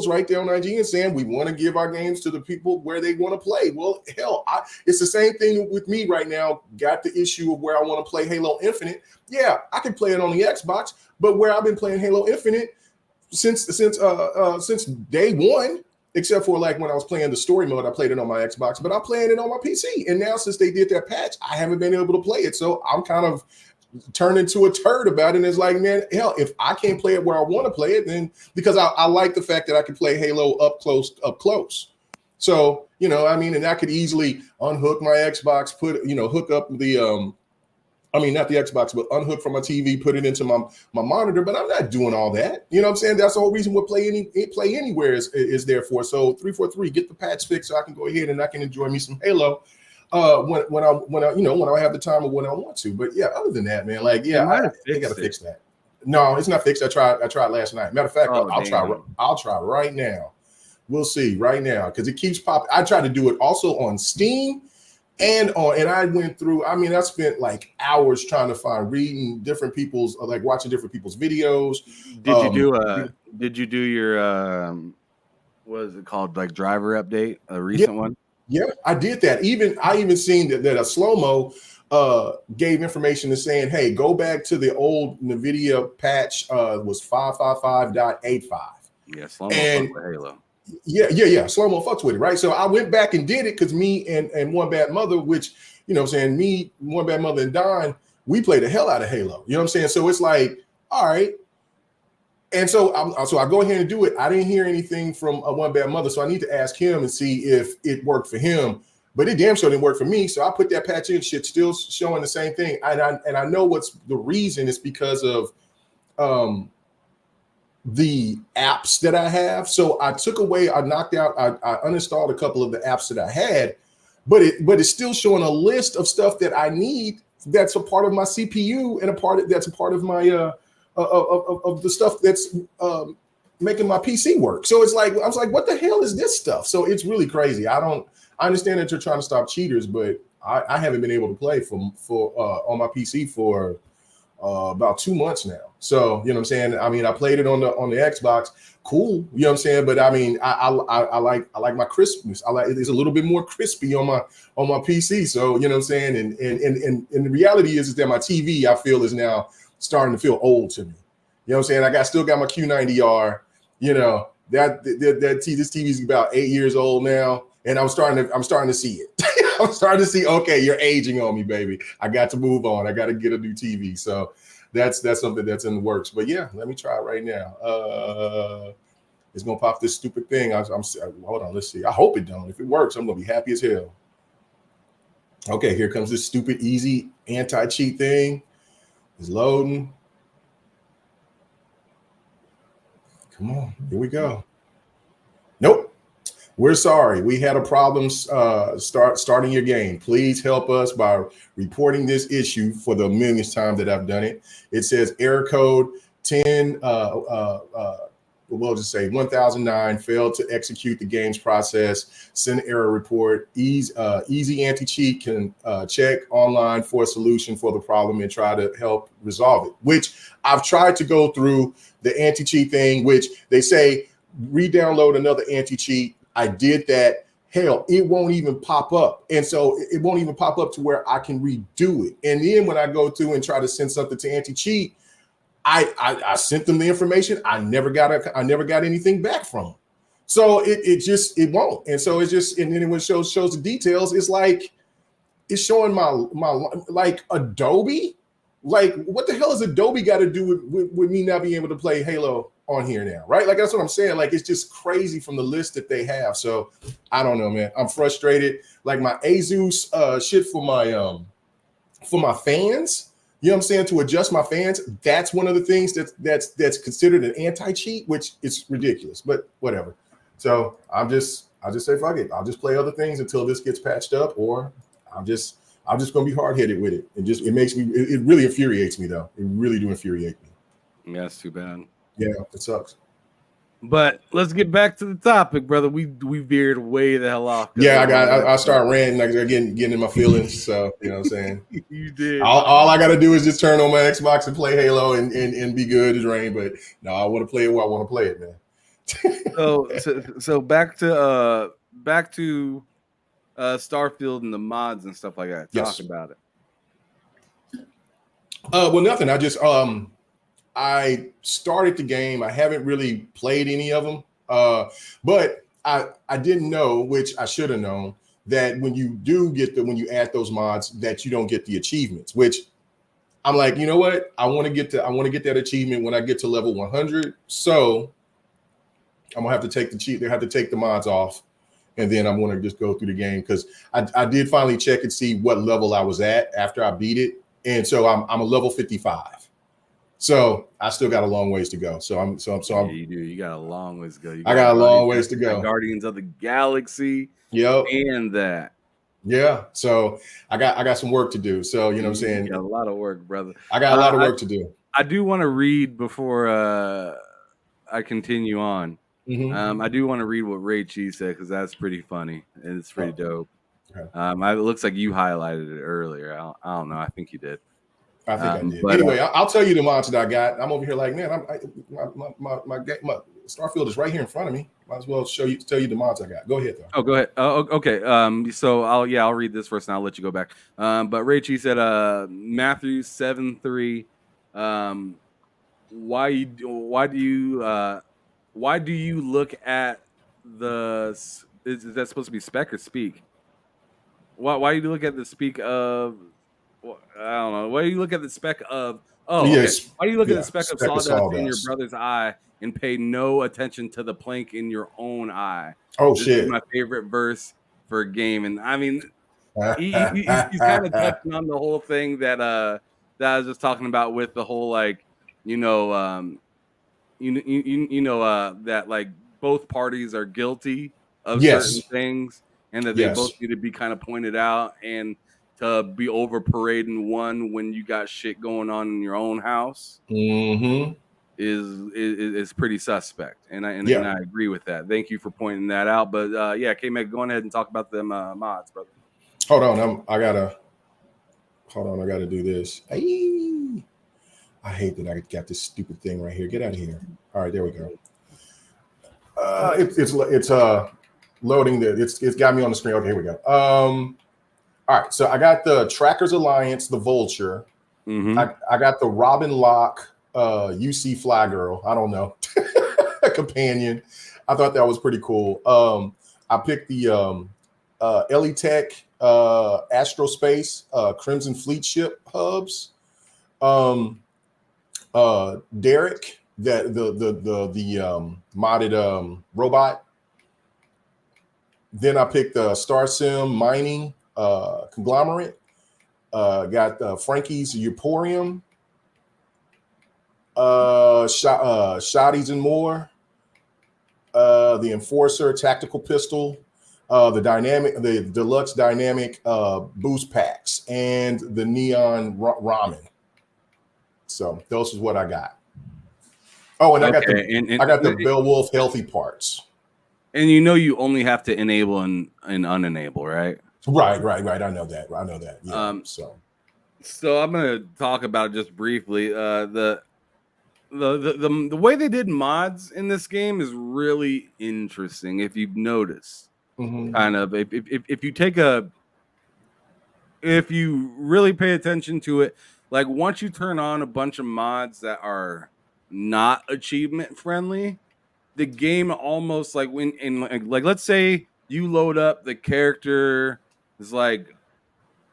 right there on IG and saying we want to give our games to the people where they want to play. Well, hell, it's the same thing with me right now. Got the issue of where I want to play Halo Infinite. Yeah, I can play it on the Xbox, but where I've been playing Halo Infinite since day one, except for like when I was playing the story mode, I played it on my Xbox, but I'm playing it on my PC. And now since they did that patch, I haven't been able to play it. So I'm kind of turned into a turd about it. And it's like, man, hell, if I can't play it where I want to play it, then because I like the fact that I can play Halo up close. So, and I could easily unhook my Xbox, hook up the, not the Xbox, but unhook from my TV, put it into my monitor, but I'm not doing all that. You know what I'm saying? That's the whole reason what Play Anywhere is there for. So 343, get the patch fixed so I can go ahead and I can enjoy me some Halo when I have the time or when I want to. But yeah, other than that, man, like, yeah, they got to fix that. No, it's not fixed. I tried last night. Matter of fact, I'll try right now. We'll see right now, because it keeps popping. I tried to do it also on Steam. And I went through, I mean, I spent like hours trying to reading different people's, like watching different people's videos.
Did you do your what is it called, like driver update, a
Yeah,
recent one?
yeah, I did that. I even seen that a slow-mo gave information to saying, hey, go back to the old NVIDIA patch, was 555.85.
Yeah, slow-mo fuck
And
with Halo.
yeah. Slow-mo fucks with it, right? So I went back and did it because me and One Bad Mother, which, you know what I'm saying, me, One Bad Mother, and Don, we play the hell out of Halo. You know what I'm saying? So it's like, all right. And so I go ahead and do it. I didn't hear anything from One Bad Mother, so I need to ask him and see if it worked for him. But it damn sure didn't work for me. So I put that patch in, shit still showing the same thing. And I know what's the reason is because of the apps that I have. So I took away, I knocked out, I uninstalled a couple of the apps that I had, but it's still showing a list of stuff that I need that's a part of my CPU and that's a part of my of the stuff that's making my PC work. So it's like I was like, what the hell is this stuff? So it's really crazy. I understand that you're trying to stop cheaters, but I haven't been able to play for on my PC for about 2 months now. So, you know what I'm saying? I mean, I played it on the Xbox. Cool. You know what I'm saying? But I mean, I like my crispness. I like it's a little bit more crispy on my PC. So, you know what I'm saying? And the reality is that my TV, I feel, is now starting to feel old to me. You know what I'm saying? Still got my Q90R, you know, this TV is about 8 years old now. And I'm starting to see it. I'm starting to see, okay, you're aging on me, baby. I got to move on. I got to get a new TV. So that's something that's in the works. But yeah, let me try it right now. It's gonna pop this stupid thing. Hold on, let's see. I hope it don't. If it works, I'm gonna be happy as hell. Okay, here comes this stupid easy anti-cheat thing. It's loading. Come on, here we go. Nope. We're sorry. We had a problem starting your game. Please help us by reporting this issue for the millionth time that I've done it. It says error code 10, we'll just say 1009, failed to execute the game's process, send error report. Easy anti-cheat can check online for a solution for the problem and try to help resolve it, which I've tried to go through the anti-cheat thing, which they say re-download another anti-cheat. I did that. Hell, it won't even pop up. And so it won't even pop up to where I can redo it. And then when I go through and try to send something to anti-cheat, I sent them the information. I never got anything back from them. So it won't. And so it's just, and then when it shows the details, it's like it's showing my like Adobe. Like, what the hell has Adobe got to do with me not being able to play Halo on here now, right? Like, that's what I'm saying. Like, it's just crazy from the list that they have. So I don't know, man. I'm frustrated. Like my Asus shit for my fans, you know what I'm saying, to adjust my fans, that's one of the things that's considered an anti-cheat, which is ridiculous, but whatever. So I just say fuck it. I'll just play other things until this gets patched up, or I'm just gonna be hard-headed with it. It really infuriates me, though. It really do infuriate me.
Yeah, that's too bad.
Yeah, it sucks.
But let's get back to the topic, brother. We veered way the hell off.
Yeah, I start ranting, like getting in my feelings. So you know what I'm saying.
You did.
All I got to do is just turn on my Xbox and play Halo and be good as rain. But no, I want to play it where I want to play it, man.
so back to Starfield and the mods and stuff like that.
Yes.
Talk about it.
Well, nothing. I started the game. I haven't really played any of them, but I didn't know, which I should have known, that when you add those mods, that you don't get the achievements. Which I'm like, you know what? I want to get that achievement when I get to level 100. So I'm gonna have to take They have to take the mods off, and then I'm gonna just go through the game, because I did finally check and see what level I was at after I beat it, and so I'm a level 55. So I still got a long ways to go. Yeah,
you do. You got a long ways to go.
I got a long ways to go.
Guardians of the Galaxy.
Yep.
And that.
Yeah. So I got some work to do. So you know what I'm saying?
You got a lot of work, brother.
I got a lot of work to do.
I do want to read before I continue on.
Mm-hmm.
I do want to read what Ray Cheese said, because that's pretty funny and it's pretty dope. It looks like you highlighted it earlier. I don't know. I think you did.
I think I did.
But,
anyway, I'll tell you the mods that I got. I'm over here like, man, my Starfield is right here in front of me. Might as well tell you the mods I got. Go ahead, though.
Oh, go ahead. Okay. So I'll read this first, and I'll let you go back. But Rachie said, Matthew 7:3. Why do you look at the? Is that supposed to be spec or speak? Why do you look at the speak of? I don't know. Why do you look at the speck of? Oh, okay.
Yes.
Why do you look at the speck of
speck
sawdust in your brother's eye and pay no attention to the plank in your own eye?
Oh,
this
shit.
is my favorite verse for a game, and I mean, he's kind of touching on the whole thing that I was just talking about with the whole like, that like both parties are guilty of certain things, and that they both need to be kind of pointed out, and to be over parading one when you got shit going on in your own house is pretty suspect, and I agree with that. Thank you for pointing that out. But K-Meg, go ahead and talk about them mods, brother.
Hold on, I gotta do this. I hate that I got this stupid thing right here. Get out of here. All right, there we go. It's loading. It's got me on the screen. Okay, here we go. All right, so I got the Trackers Alliance, the Vulture. I got the Robin Locke, UC Fly Girl. I don't know, companion. I thought that was pretty cool. I picked the Elitech Astrospace Crimson Fleet ship hubs. Derek, the modded robot. Then I picked the Star Sim Mining Conglomerate. Got Frankie's Euporium, Shotties and More, the Enforcer Tactical Pistol, the Deluxe Dynamic Boost Packs, and the Neon Ramen. So those is what I got. Oh, and I got the Beowulf Healthy Parts.
And you only have to enable and unenable, right?
Right. I know that. Yeah.
So I'm gonna talk about it just briefly. The way they did mods in this game is really interesting. If you've noticed, kind of, if you really pay attention to it, like once you turn on a bunch of mods that are not achievement friendly, the game almost like let's say you load up the character is like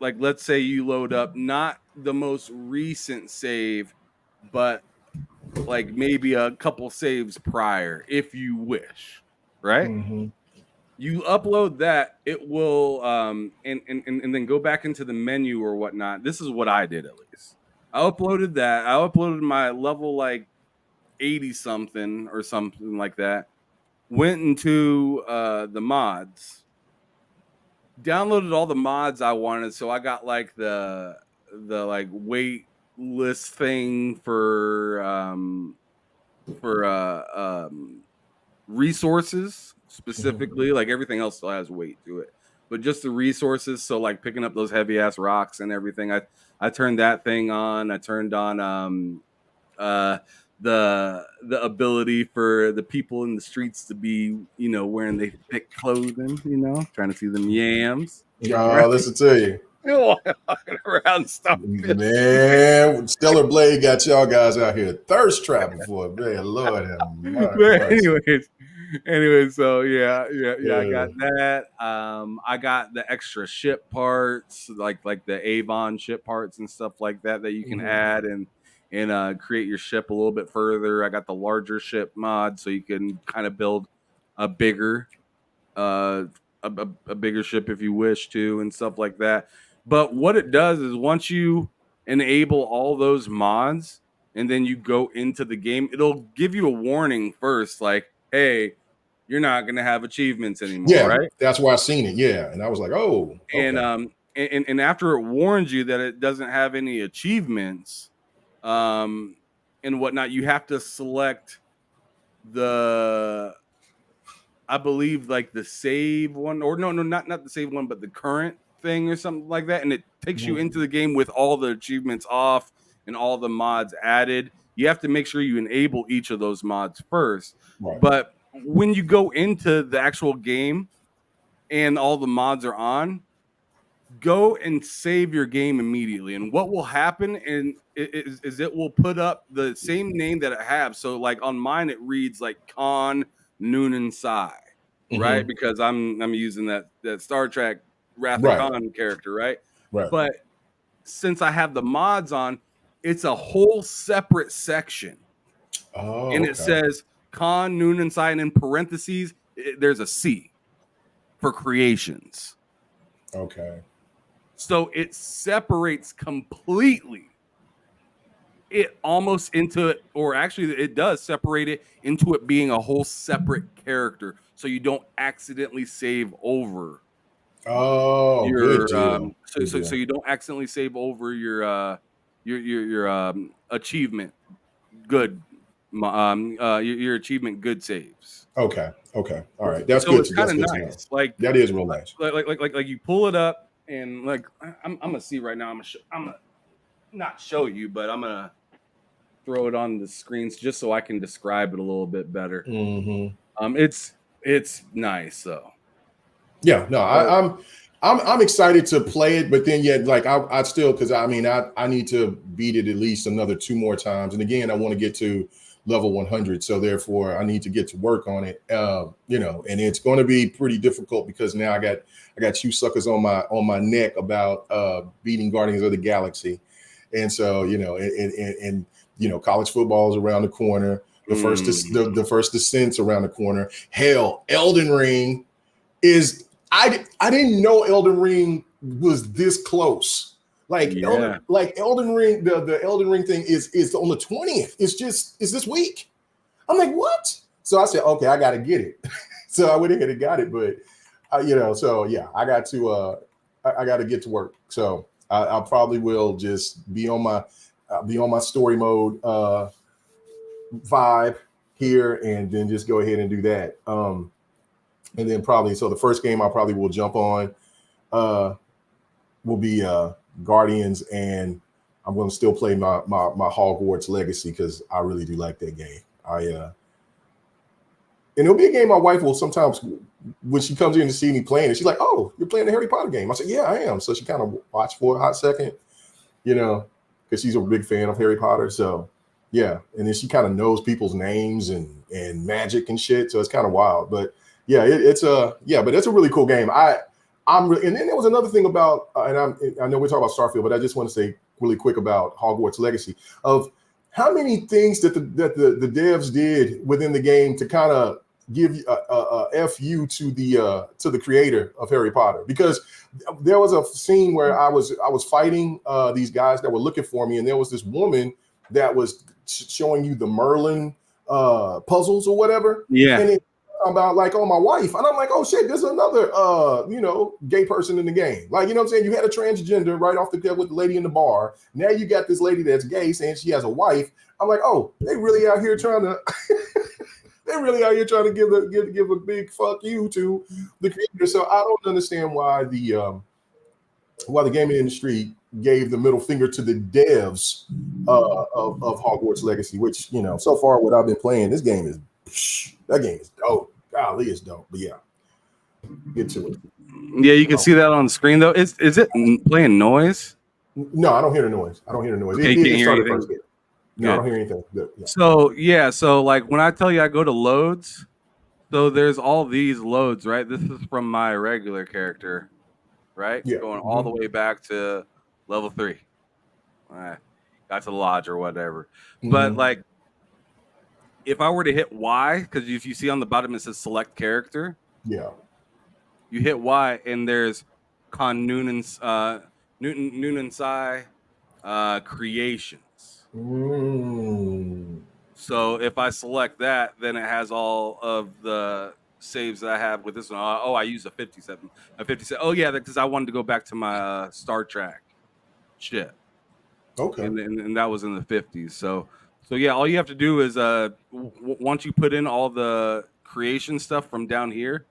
let's say you load up not the most recent save, but like maybe a couple saves prior, if you wish, right? You upload that, it will and then go back into the menu or whatnot. This is what I did, at least. I uploaded my level like 80 something or something like that. Went into the mods, downloaded all the mods I wanted. So I got like the like wait list thing for resources specifically. Like everything else still has weight to it, but just the resources. So like picking up those heavy ass rocks and everything. I turned that thing on. I turned on the ability for the people in the streets to be, wearing their thick clothing, trying to see them yams.
Right? Listen to you.
Walking around stuff.
Man, Stellar Blade got y'all guys out here thirst trapping for it. Man, Lord have mercy.
Anyways, so yeah, I got that. I got the extra ship parts, like the Avon ship parts and stuff like that you can add and create your ship a little bit further. I got the larger ship mod, so you can kind of build a bigger a bigger ship if you wish to, and stuff like that. But what it does is once you enable all those mods and then you go into the game, it'll give you a warning first, like, hey, you're not going to have achievements anymore, right?
That's why I seen it. Yeah. And I was like, oh, okay.
And after it warns you that it doesn't have any achievements and whatnot, you have to select the I believe like the save one, or no, not the save one, but the current thing or something like that, and it takes you into the game with all the achievements off and all the mods added. You have to make sure you enable each of those mods first.
Right.
But when you go into the actual game and all the mods are on, go and save your game immediately. And what will happen is it will put up the same name that it has. So like on mine, it reads like Khan Noonan Sai, right? Because I'm using that Star Trek Wrath of Khan character, right?
Right.
But since I have the mods on, it's a whole separate section.
Oh,
and it says Khan Noonan Sai, and in parentheses, there's a C for creations.
Okay.
So it separates completely it almost into it, or actually it does separate it into it being a whole separate character. So you don't accidentally save over.
Oh,
your,
good deal.
So you don't accidentally save over your achievement good, your achievement good saves.
Okay. Okay. All right. That's
so
good.
it's
That's
kind
good
of
to know.
nice. Like
that is real nice.
Like you pull it up and like I'm gonna see right now. I'm gonna not show you, but I'm gonna throw it on the screens just so I can describe it a little bit better. It's nice though.
Yeah, no, I'm excited to play it, but then yet like I still, because I mean I need to beat it at least another 2 more times, and again I want to get to level 100, so therefore I need to get to work on it. You know, and it's going to be pretty difficult because now I got you suckers on my neck about beating Guardians of the Galaxy, and so you know, and you know, college football is around the corner. The first descent's around the corner. Hell, Elden Ring is. I didn't know Elden Ring was this close. Like Elden Ring, the Elden Ring thing is on the 20th. It's this week. I'm like, what? So I said, okay, I got to get it. So I went ahead and got it, but you know, so yeah, I got to get to work. So I probably will just be on my story mode vibe here, and then just go ahead and do that. And then probably, so the first game I probably will jump on will be Guardians, and I'm going to still play my Hogwarts Legacy because I really do like that game. And it'll be a game my wife will sometimes, when she comes in to see me playing it, she's like, "Oh, you're playing the Harry Potter game." I said, "Yeah, I am." So she kind of watched for a hot second, you know, because she's a big fan of Harry Potter. So yeah, and then she kind of knows people's names and magic and shit. So it's kind of wild, but. Yeah, but it's a really cool game. And then there was another thing about, and I know we're talking about Starfield, but I just want to say really quick about Hogwarts Legacy of how many things that the devs did within the game to kind of give a fu to the creator of Harry Potter, because there was a scene where I was fighting these guys that were looking for me, and there was this woman that was showing you the Merlin puzzles or whatever.
Yeah.
And about like, oh, my wife, and I'm like, oh shit, there's another you know, gay person in the game. Like, you know what I'm saying? You had a transgender right off the gut with the lady in the bar. Now you got this lady that's gay saying she has a wife. I'm like, oh, they really out here trying to give a big fuck you to the creator. So I don't understand why the gaming industry gave the middle finger to the devs of Hogwarts Legacy, which, you know, so far what I've been playing, that game is dope. Golly, it's dope. But yeah, get to it.
Yeah, you can see that on the screen though. Is it playing noise?
No, I don't hear the noise.
Okay, you can't hear anything.
No, I don't hear anything. Good.
Yeah. So like when I tell you I go to loads, so there's all these loads, right? This is from my regular character, right?
Yeah.
Going all the way back to level 3. Got to the lodge or whatever. But like, if I were to hit Y, because if you see on the bottom it says select character.
Yeah.
You hit Y and there's Khan Noonan Sai creations. So if I select that, then it has all of the saves that I have with this one. Oh, I use a 57. Oh yeah, because I wanted to go back to my Star Trek shit.
Okay.
And that was in the 50s. So yeah, all you have to do is once you put in all the creation stuff from down here,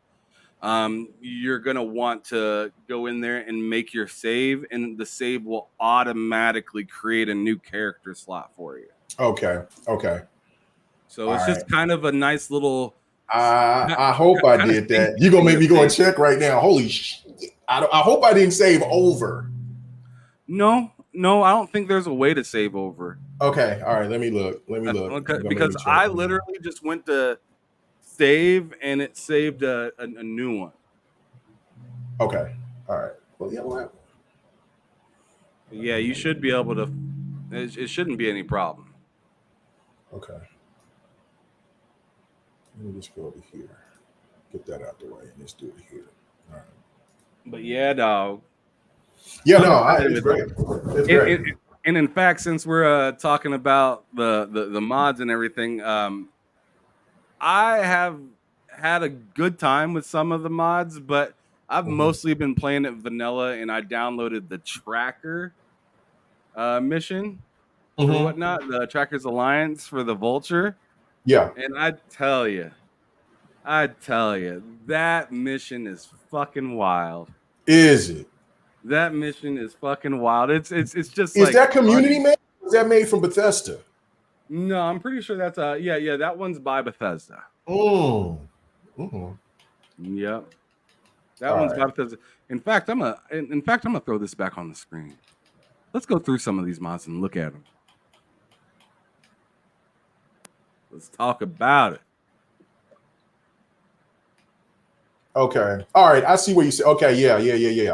you're gonna want to go in there and make your save, and the save will automatically create a new character slot for you.
Okay.
So
All
it's just
right.
kind of a nice little.
I hope I did that. You're gonna make me go and check right now. Holy shit. I hope I didn't save over.
No, I don't think there's a way to save over.
Okay. All right. Let me look.
Because I literally just went to save and it saved a new one.
Okay. All right. Well, yeah. Well,
yeah, you should be able to. It shouldn't be any problem.
Okay. Let me just go over here. Get that out the way and let's do it here. All right.
But yeah, dog.
Yeah, no, it's great. It's great.
And in fact, since we're talking about the mods and everything, I have had a good time with some of the mods, but I've mostly been playing it vanilla, and I downloaded the tracker mission or whatnot, the Trackers Alliance for the Vulture.
Yeah.
And I tell you, that mission is fucking wild.
Is it?
That mission is fucking wild. It's just
is
like
that community made? Is that made from Bethesda?
No, I'm pretty sure that's yeah. That one's by Bethesda.
Yep.
That one's by Bethesda. In fact, I'm gonna throw this back on the screen. Let's go through some of these mods and look at them. Let's talk about it.
Okay. All right. I see what you say. Okay. Yeah.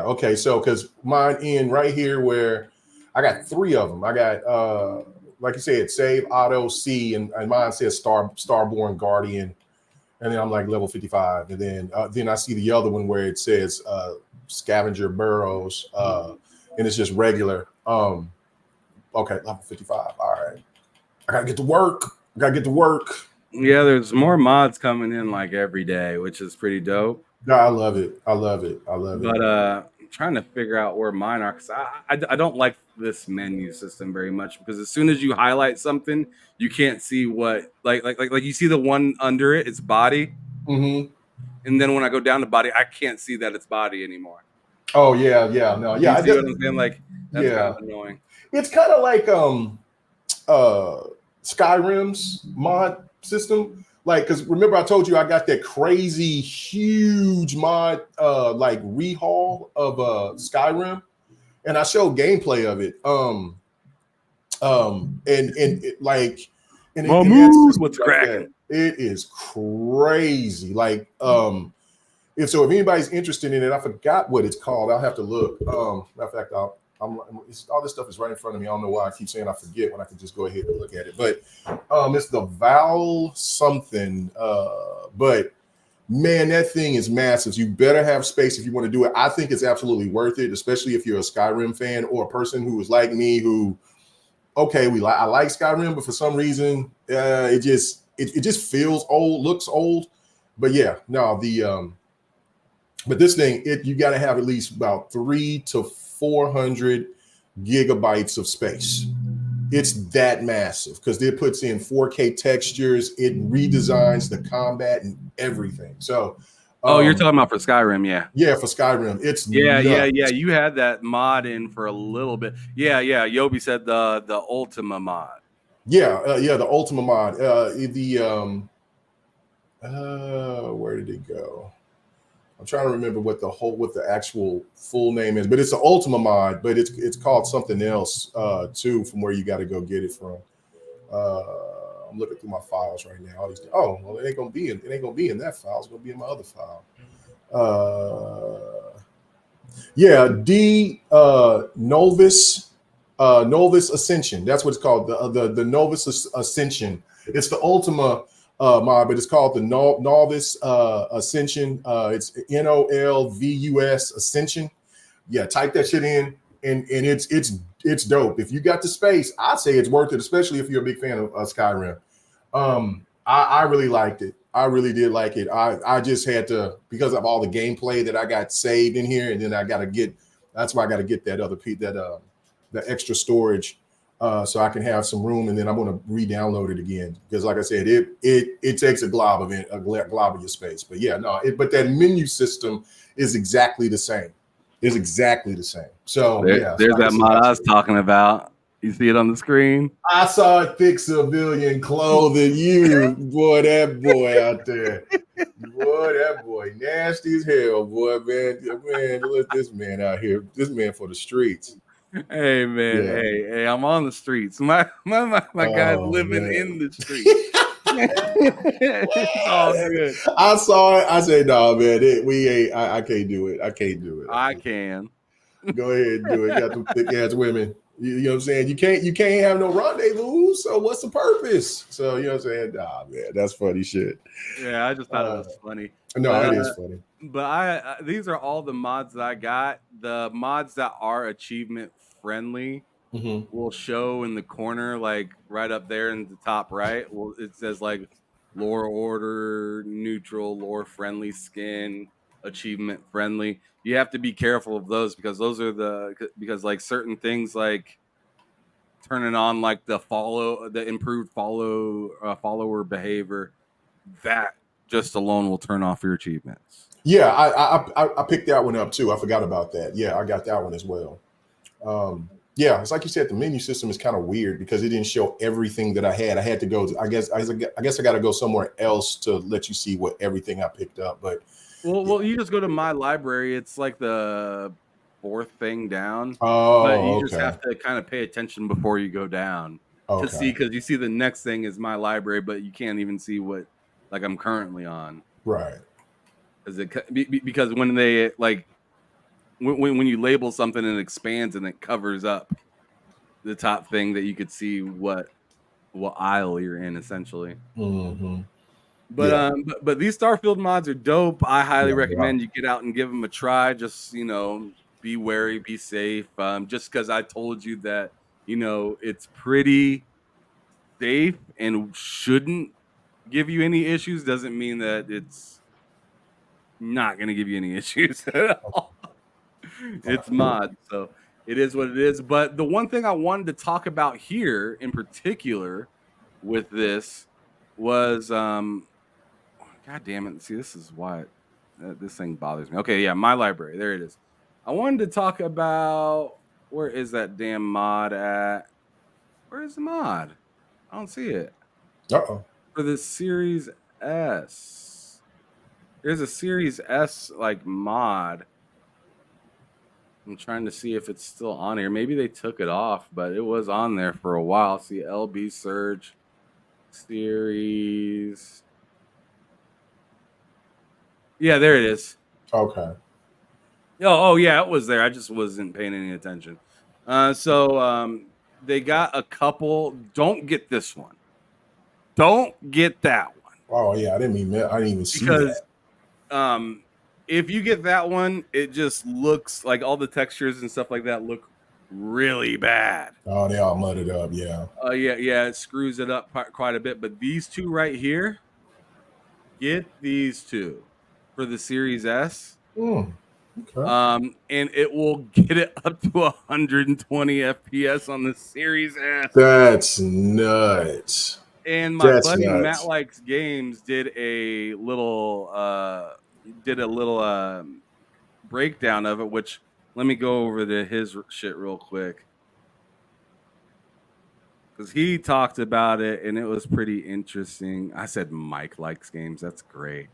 Okay. So, because mine in right here where I got 3 of them. I got, like you said, Save, Auto, C, and mine says Starborn Guardian. And then I'm like level 55. And then I see the other one where it says Scavenger Burrows. And it's just regular. Okay. Level 55. All right. I got to get to work.
Yeah, there's more mods coming in like every day, which is pretty dope.
No, I love it.
But I'm trying to figure out where mine are, because I don't like this menu system very much, because as soon as you highlight something, you can't see what like you see the one under it, it's body. And then when I go down to body, I can't see that it's body anymore.
Oh yeah, no, yeah.
You see what I'm saying? Like, that's kind of annoying.
It's kind of like Skyrim's mod system, like, because remember I told you I got that crazy huge mod like rehaul of Skyrim, and I showed gameplay of it.
What's cracking?
It is crazy. Like, if anybody's interested in it, I forgot what it's called. I'll have to look. Matter of fact, all this stuff is right in front of me. I don't know why I keep saying I forget when I can just go ahead and look at it. But it's the Val something. But man, that thing is massive. You better have space if you want to do it. I think it's absolutely worth it, especially if you're a Skyrim fan or a person who is like me, who, okay, I like Skyrim, but for some reason, it just feels old, looks old. But yeah, no, but this thing, you got to have at least about 300 to 400 gigabytes of space. It's that massive because it puts in 4K textures. It redesigns the combat and everything. So,
you're talking about for Skyrim, yeah.
Yeah, for Skyrim, it's
yeah. You had that mod in for a little bit. Yeah. Yobi said the Ultima mod.
Yeah, the Ultima mod. Where did it go? I'm trying to remember what the actual full name is, but it's an Ultima mod, but it's called something else too, from where you got to go get it from. I'm looking through my files right now. It ain't gonna be in that file. It's gonna be in my other file. Novus Ascension. That's what it's called. The Novus Ascension. It's the Ultima mod, but it's called the Novus Ascension. It's NOLVUS Ascension. Yeah, type that shit in, and it's dope. If you got the space, I'd say it's worth it, especially if you're a big fan of Skyrim. I really liked it. I really did like it. I just had to, because of all the gameplay that I got saved in here, and then that's why I got to get that other piece, the extra storage so I can have some room, and then I'm going to re-download it again because, like I said, it takes a glob of your space. But yeah, no, but that menu system is exactly the same. It's exactly the same. So yeah,
there's
so
that mod I was talking about. You see it on the screen?
I saw it. Thick civilian clothing. You boy, that boy out there. Boy, that boy nasty as hell, boy, man. Look this man out here. This man for the streets.
Hey man,
Yeah.
hey, I'm on the streets. My guy's living in the streets. It's all good.
I saw it. I said, "No, man, we ain't. I can't do it. I can't do it.
I can.
Go ahead and do it. You got them thick ass women. You know what I'm saying? You can't have no rendezvous. So what's the purpose? So you know what I'm saying? Nah, man, that's funny shit.
Yeah, I just thought it was funny.
No, it is funny.
But I these are all the mods that I got. The mods that are achievement friendly will show in the corner, like right up there in the top right. Well, it says like lore order, neutral, lore friendly skin, achievement friendly. You have to be careful of those because those are because like certain things like turning on like the improved follower behavior, that just alone will turn off your achievements.
Yeah, I picked that one up too. I forgot about that. Yeah, I got that one as well. Yeah, it's like you said, the menu system is kind of weird because it didn't show everything that I had. I had to go. I guess I got to go somewhere else to let you see what everything I picked up. But
well, you just go to my library. It's like the fourth thing down.
Oh,
but you just have to kind of pay attention before you go down to see, because you see the next thing is my library, but you can't even see what like I'm currently on.
Right.
Because when they like when you label something and it expands and it covers up the top thing that you could see what aisle you're in essentially. But
Yeah.
But these Starfield mods are dope. I highly recommend you get out and give them a try. Just be wary, be safe. Just because I told you that it's pretty safe and shouldn't give you any issues doesn't mean that it's not going to give you any issues at all. It's mod, so it is what it is. But the one thing I wanted to talk about here in particular with this was God damn it. See, this is why this thing bothers me. Okay, yeah, my library. There it is. I wanted to talk about, where is that damn mod at? Where is the mod? I don't see it. For the Series S. There's a Series S like mod. I'm trying to see if it's still on here. Maybe they took it off, but it was on there for a while. See, LB Surge Series. Yeah, there it is.
Okay.
Oh yeah, it was there. I just wasn't paying any attention. So they got a couple. Don't get this one. Don't get that one.
Oh yeah, I didn't even see that.
Because if you get that one, it just looks like all the textures and stuff like that look really bad.
Oh, they all mudded up. Yeah.
Yeah, it screws it up quite a bit. But these two right here, get these two for the Series S.
Okay.
And it will get it up to 120 FPS on the Series S.
That's nuts.
And my buddy Matt Likes Games did a little breakdown of it, which let me go over to his shit real quick, because he talked about it and it was pretty interesting. I said Mike Likes Games. That's great.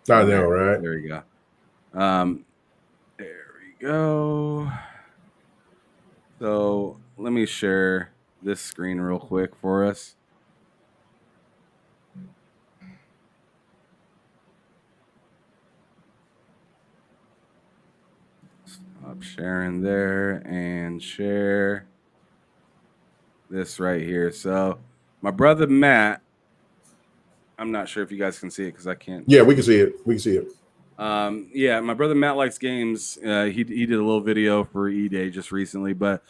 I know, right?
There you go. There we go. So let me share this screen real quick for us. Stop sharing there and share this right here. So my brother Matt, I'm not sure if you guys can see it because I can't.
Yeah, we can see it.
Yeah, my brother Matt Likes Games. He did a little video for E-Day just recently, but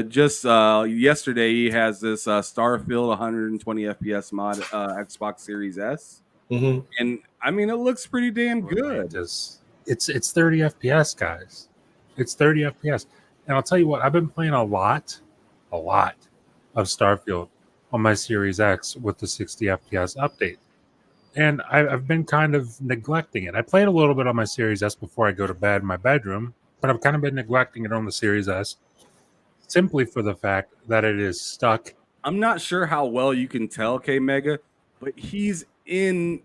just yesterday he has this Starfield 120 FPS mod Xbox Series S, and I mean it looks pretty damn good.
It's 30 FPS, guys. It's 30 FPS, and I'll tell you what, I've been playing a lot, of Starfield on my Series X with the 60 FPS update. And I've been kind of neglecting it. I played a little bit on my Series S before I go to bed in my bedroom, but I've kind of been neglecting it on the Series S simply for the fact that it is stuck.
I'm not sure how well you can tell K Mega, but he's in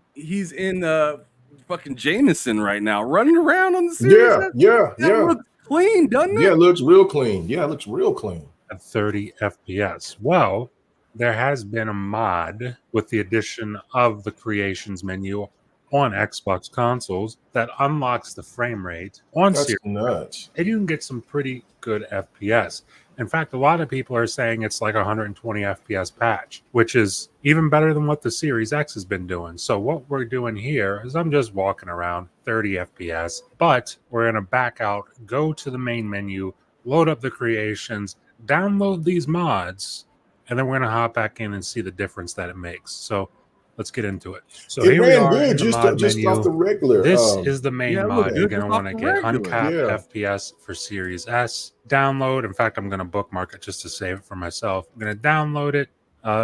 fucking Jameson right now, running around on the series. That looks clean, doesn't it?
Yeah, it looks real clean. Yeah, it looks real clean.
At 30 FPS. Well, there has been a mod with the addition of the creations menu on Xbox consoles that unlocks the frame rate on
That's
Series,
nuts.
and you can get some pretty good FPS. In fact, a lot of people are saying it's like a 120 FPS patch, which is even better than what the Series X has been doing. So what we're doing here is I'm just walking around 30 FPS, but we're going to back out, go to the main menu, load up the creations, download these mods, and then we're going to hop back in and see the difference that it makes. So let's get into it. So
it
here we
ran
are
good
in the
just
mod
just
menu.
off the regular.
This is the main mod. You're going to want to get
regular.
uncapped
Yeah.
FPS for Series S. Download. In fact, I'm going to bookmark it just to save it for myself. I'm going to download it.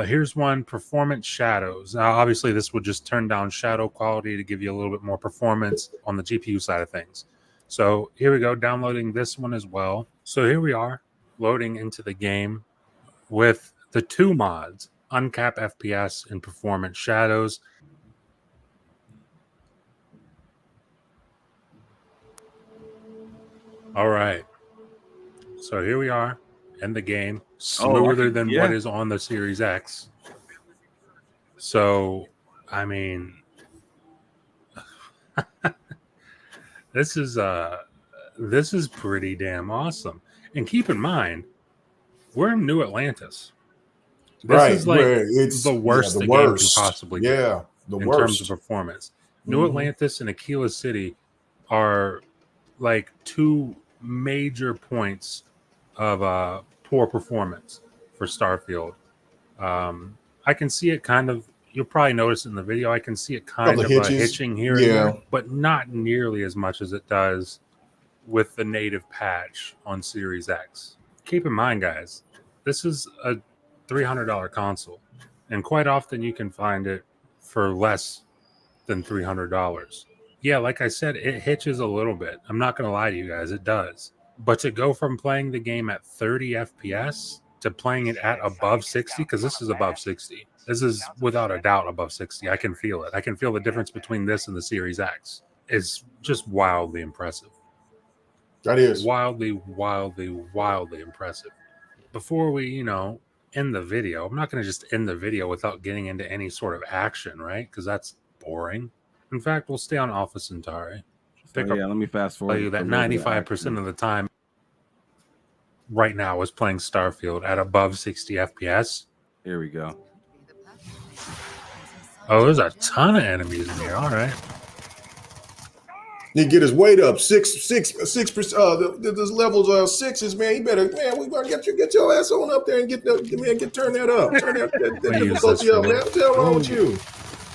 Here's one, Performance Shadows. Now, obviously, this would just turn down shadow quality to give you a little bit more performance on the GPU side of things. So here we go, downloading this one as well. So here we are, loading into the game with the two mods, Uncap FPS and Performance Shadows. All right. So here we are in the game, smoother than what is on the Series X. So, I mean, this is pretty damn awesome. And keep in mind, we're in New Atlantis. This is like the worst the game can possibly get in terms of performance. New Atlantis and Aquila City are like two major points of poor performance for Starfield. I can see it kind of, you'll probably notice in the video, I can see it kind of hitching here and there, but not nearly as much as it does with the native patch on Series X. Keep in mind, guys, this is a $300 console, and quite often you can find it for less than $300. Yeah, like I said, it hitches a little bit. I'm not going to lie to you guys, it does. But to go from playing the game at 30 FPS to playing it at above 60, because this is above 60. This is without a doubt above 60. I can feel it. I can feel the difference between this and the Series X. It's just wildly impressive.
That is
wildly impressive. Before we, end the video, I'm not going to just end the video without getting into any sort of action, right? Because that's boring. In fact, we'll stay on Alpha Centauri.
Let me fast forward.
Tell you that 95% of the time right now is playing Starfield at above 60 FPS.
Here we go.
Oh, there's a ton of enemies in here. All right.
He get his weight up 6%. There's levels 6s, man. You better, man. We gotta get your ass on up there and turn that up. Turn that difficulty up, man. What's wrong with you?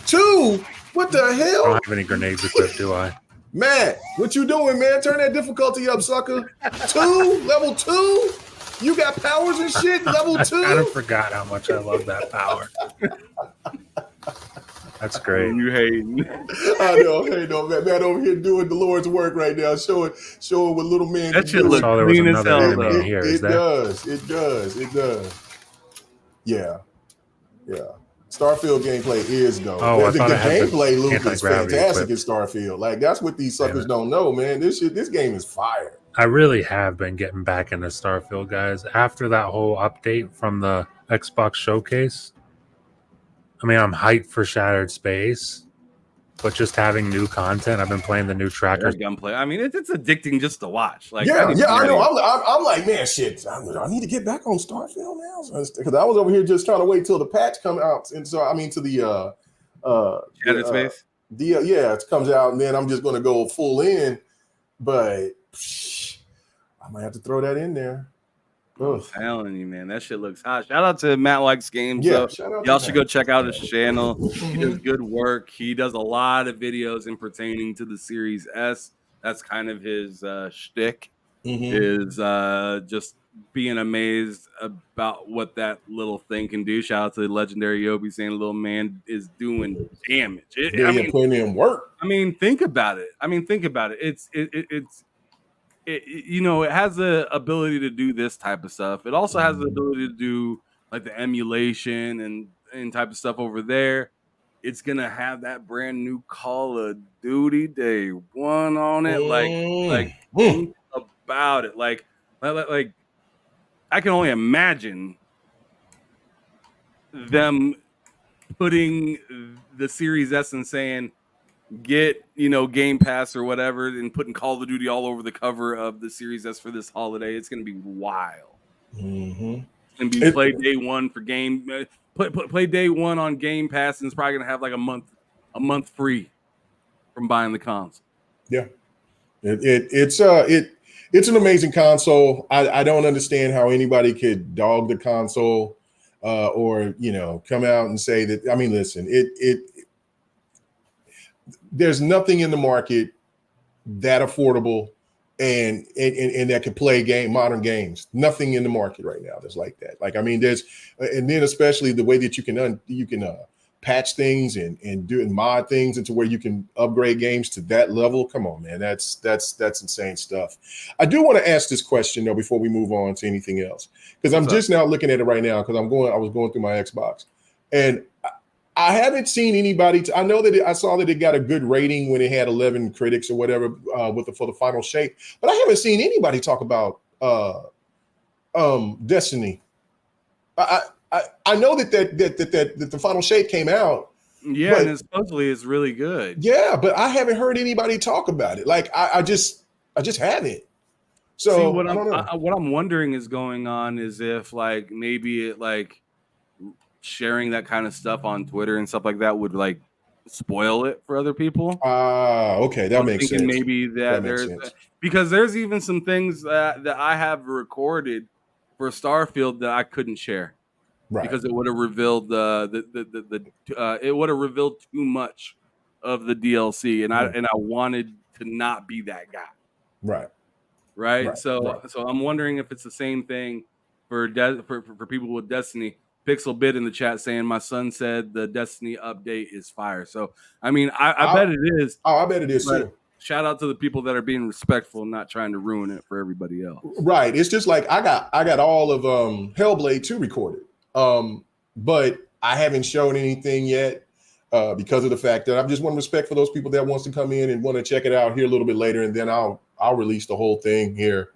2? What the hell?
I don't have any grenades equipped, do I?
Matt, what you doing, man? Turn that difficulty up, sucker. 2? Level 2? You got powers and shit? Level 2?
I kind of forgot how much I love that power. That's great.
You hating?
I know. Hey, no, man over here doing the Lord's work right now, showing what little man.
That shit looks clean as hell, though.
It does. Yeah. Starfield gameplay is though.
Oh,
the gameplay loop is fantastic in Starfield. Like that's what these suckers don't know, man. This game is fire.
I really have been getting back into Starfield, guys. After that whole update from the Xbox showcase, I mean, I'm hyped for Shattered Space, but just having new content, I've been playing the new trackers.
Gunplay. I mean, it's addicting just to watch. Like,
I know. I'm like, man, shit. I need to get back on Starfield now because I was over here just trying to wait till the patch come out, and so I mean to the
Shattered Space.
It comes out, and then I'm just going to go full in, but I might have to throw that in there.
I'm telling you, man, that shit looks hot. Shout out to Matt Likes Games.
Yeah,
y'all should go check out his channel. He does good work. He does a lot of videos in pertaining to the Series S. That's kind of his shtick. is just being amazed about what that little thing can do. Shout out to the legendary Yobi saying little man is doing damage.
Putting in work.
I mean, think about it. It has the ability to do this type of stuff. It also has the ability to do like the emulation and type of stuff over there. It's gonna have that brand new Call of Duty Day One on it. Like think about it. Like I can only imagine them putting the Series S and saying, get Game Pass or whatever, and putting Call of Duty all over the cover of the Series S for this holiday. It's gonna be wild. It's gonna be play day one for play day one on Game Pass, and it's probably gonna have like a month free from buying the console.
Yeah, it's an amazing console. I don't understand how anybody could dog the console or come out and say that. I mean, listen, there's nothing in the market that affordable and that can play modern games. Nothing in the market right now that's like that. Like, I mean, and then especially the way that you can patch things and do and mod things into where you can upgrade games to that level. Come on, man, that's insane stuff. I do want to ask this question though before we move on to anything else, because I'm just now looking at it right now because I was going through my Xbox and I haven't seen anybody. I know that I saw that it got a good rating when it had 11 critics or whatever for the final shape, but I haven't seen anybody talk about Destiny. I know that the final shape came out.
Yeah, and supposedly it's really good.
Yeah, but I haven't heard anybody talk about it. Like I just haven't. So
see, what I'm wondering is going on is if like maybe it like sharing that kind of stuff on Twitter and stuff like that would like spoil it for other people.
Okay, that makes sense.
Maybe because there's even some things that I have recorded for Starfield that I couldn't share, right? Because it would have revealed it would have revealed too much of the DLC, and I wanted to not be that guy, right. So I'm wondering if it's the same thing for people with Destiny. Pixel Bit in the chat saying my son said the Destiny update is fire. So I mean, I bet it is.
Oh, I bet it is too.
Shout out to the people that are being respectful and not trying to ruin it for everybody else.
Right. It's just like I got all of Hellblade 2 recorded, but I haven't shown anything yet because of the fact that I just want respect for those people that wants to come in and want to check it out here a little bit later, and then I'll release the whole thing here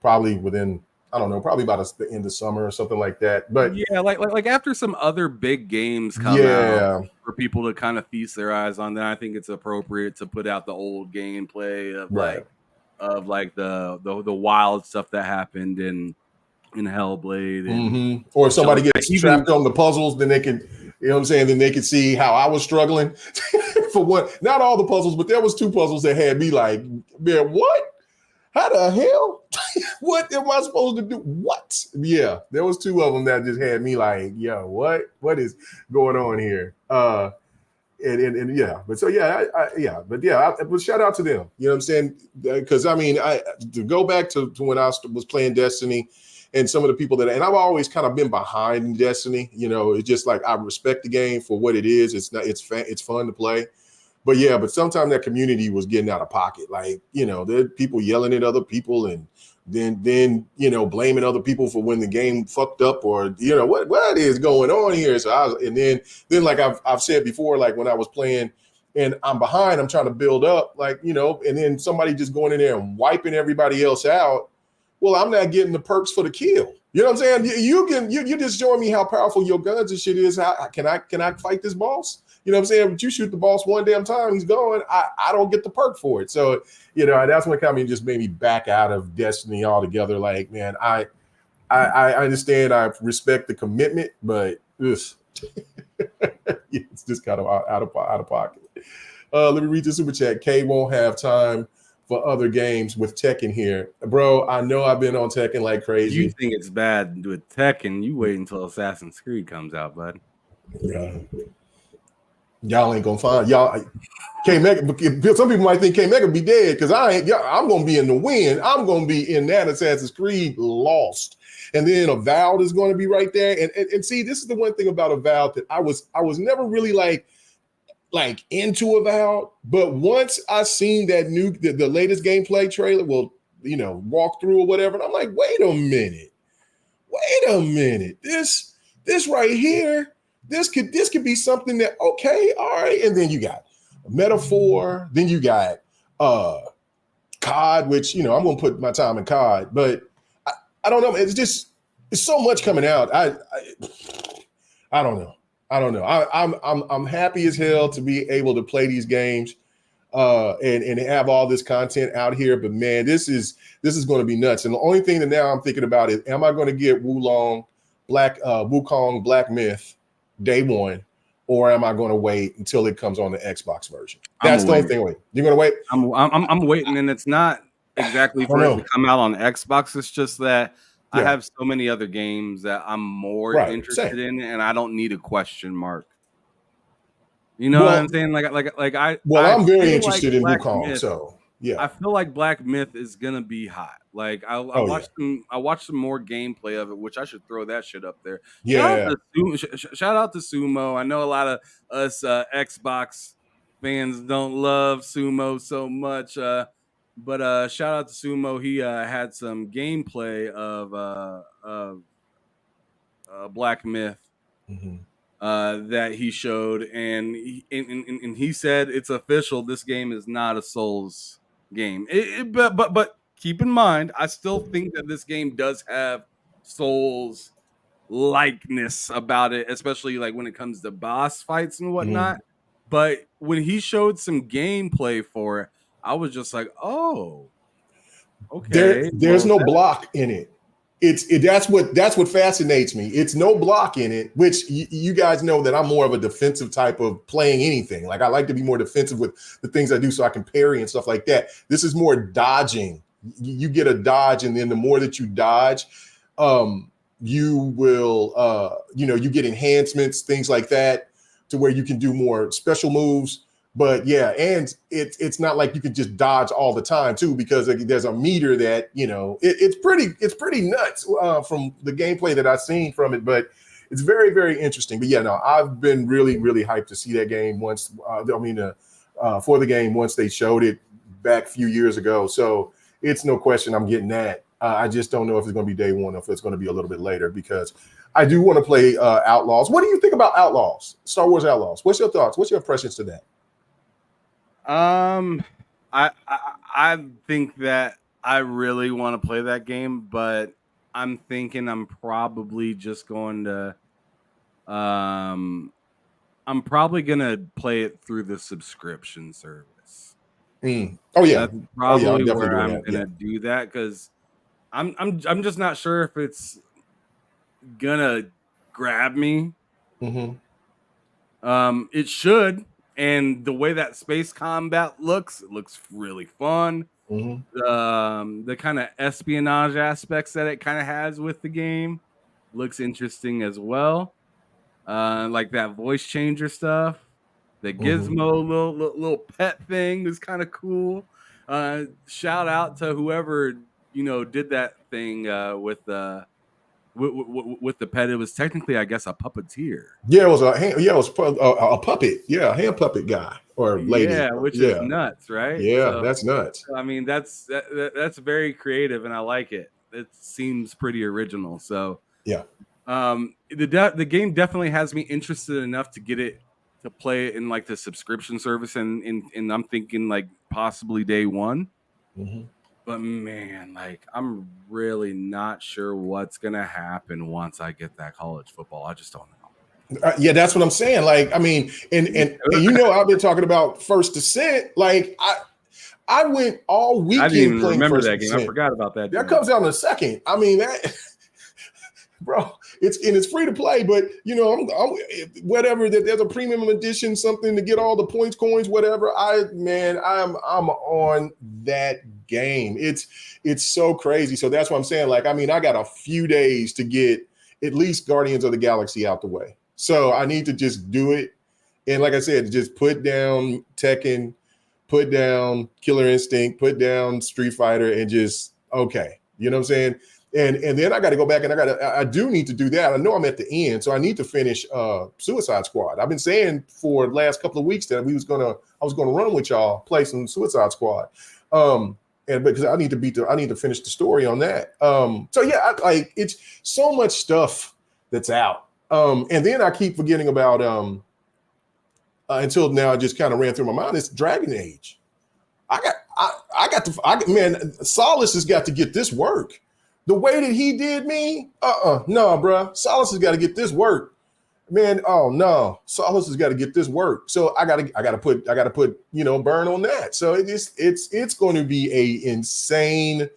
probably within. I don't know, probably about the end of summer or something like that. But
yeah, like after some other big games come out for people to kind of feast their eyes on, then I think it's appropriate to put out the old gameplay of the wild stuff that happened in Hellblade. And
or if somebody gets trapped on the puzzles, then they can, then they can see how I was struggling for what. Not all the puzzles, but there was 2 puzzles that had me like, man, what? How the hell? What am I supposed to do? What? Yeah, there was 2 of them that just had me like, yo, what is going on here? And yeah, but so yeah, but shout out to them. You know what I'm saying? Because I mean, to go back to when I was playing Destiny, and some of the people and I've always kind of been behind Destiny. It's just like I respect the game for what it is. It's fun to play. But sometimes that community was getting out of pocket. Like, there are people yelling at other people and then blaming other people for when the game fucked up or, what is going on here? So then like I've said before, like when I was playing and I'm behind, I'm trying to build up, like, and then somebody just going in there and wiping everybody else out. Well, I'm not getting the perks for the kill. You know what I'm saying? You're just showing me how powerful your guns and shit is. Can I fight this boss? You know what I'm saying? But you shoot the boss one damn time, he's gone. I don't get the perk for it. So, that's when kind of just made me back out of Destiny altogether. Like, man, I understand, I respect the commitment, but it's just kind of out of pocket. Let me read the super chat. Kay won't have time for other games with Tekken here. Bro, I know I've been on Tekken like crazy.
You think it's bad with Tekken, you wait until Assassin's Creed comes out, bud.
Yeah. Y'all ain't gonna find y'all. K-Mega, some people might think K-Mega be dead because I'm gonna be in the wind. I'm gonna be in that Assassin's Creed Lost. And then Avowed is going to be right there. And see, this is the one thing about Avowed that I was never really like into Avowed, but once I seen that the latest gameplay trailer, walk through or whatever, and I'm like, wait a minute, this right here, this could be something that, okay, all right. And then you got Metaphor, then you got COD, which I'm gonna put my time in COD, but I don't know. It's so much coming out. I don't know. I'm happy as hell to be able to play these games and have all this content out here. But man, this is going to be nuts. And the only thing that now I'm thinking about is, am I going to get Wukong Black Myth day one, or am I going to wait until it comes on the Xbox version? That's the only thing. You're going to wait?
I'm waiting, and it's not exactly for it to come out on Xbox. It's just that I have so many other games that I'm more interested in, and I don't need a question mark. You know what I'm saying?
I'm very interested in Wukong, so yeah.
I feel like Black Myth is gonna be hot. Like I watched some more gameplay of it, which I should throw that shit up there.
Yeah.
Shout out to Sumo. I know a lot of us Xbox fans don't love Sumo so much. But shout out to Sumo. He had some gameplay of Black Myth that he showed, and he said it's official. This game is not a Souls game. But keep in mind, I still think that this game does have Souls likeness about it, especially like when it comes to boss fights and whatnot. But when he showed some gameplay for it, I was just like, oh, okay.
There's no block in it. That's what fascinates me. It's no block in it, which you guys know that I'm more of a defensive type of playing anything. Like I like to be more defensive with the things I do so I can parry and stuff like that. This is more dodging. You get a dodge, and then the more that you dodge, you will, you get enhancements, things like that, to where you can do more special moves. But yeah, and it's not like you can just dodge all the time too, because there's a meter that it's pretty nuts from the gameplay that I've seen from it. But it's very, very interesting. But yeah, no, I've been really, really hyped to see that game once. For the game once they showed it back a few years ago. So it's no question I'm getting that. I just don't know if it's going to be day one or if it's going to be a little bit later, because I do want to play Outlaws. What do you think about Outlaws? Star Wars Outlaws. What's your thoughts? What's your impressions to that?
I think that I really want to play that game, but I'm thinking I'm probably just going to I'm probably gonna play it through the subscription service.
Oh yeah,
that's probably where I'm gonna do that, because I'm just not sure if it's gonna grab me. It should. And the way that space combat looks, it looks really fun. The kind of espionage aspects that it kind of has with the game looks interesting as well. Like that voice changer stuff, the Gizmo little pet thing is kind of cool. Shout out to whoever did that thing with the pet. It was technically, I guess, a puppeteer.
Yeah, it was a puppet. Yeah, a hand puppet guy or lady.
Yeah, which is nuts, right?
Yeah, so, that's nuts.
I mean, that's very creative, and I like it. It seems pretty original. So
yeah,
the game definitely has me interested enough to get it to play it in like the subscription service, and I'm thinking like possibly day one. But man, like I'm really not sure what's gonna happen once I get that college football. I just don't know.
Yeah, that's what I'm saying. Like, I mean, and I've been talking about First Descent. Like, I went all weekend.
I didn't even
playing
remember
First
that game.
Descent.
I forgot about that.
That comes out in a second. I mean, that bro, it's free to play, but I'm whatever. That there's a premium edition, something to get all the points, coins, whatever. I'm on that game. It's so crazy. So that's what I'm saying. Like, I mean, I got a few days to get at least Guardians of the Galaxy out the way. So I need to just do it And like I said, just put down Tekken, put down Killer Instinct, put down Street Fighter, and just okay. You know what I'm saying? And then I got to go back and I do need to do that. I know I'm at the end, so I need to finish Suicide Squad. I've been saying for the last couple of weeks that I was gonna run with y'all, play some Suicide Squad. And because I need to finish the story on that. So yeah, it's so much stuff that's out. And then I keep forgetting about until now, I just kind of ran through my mind. It's Dragon Age. Man, Solace has got to get this work. The way that he did me, no, bro. Solace has got to get this work, man. Oh no, Solace has got to get this work. So I gotta put burn on that. So it's going to be a insane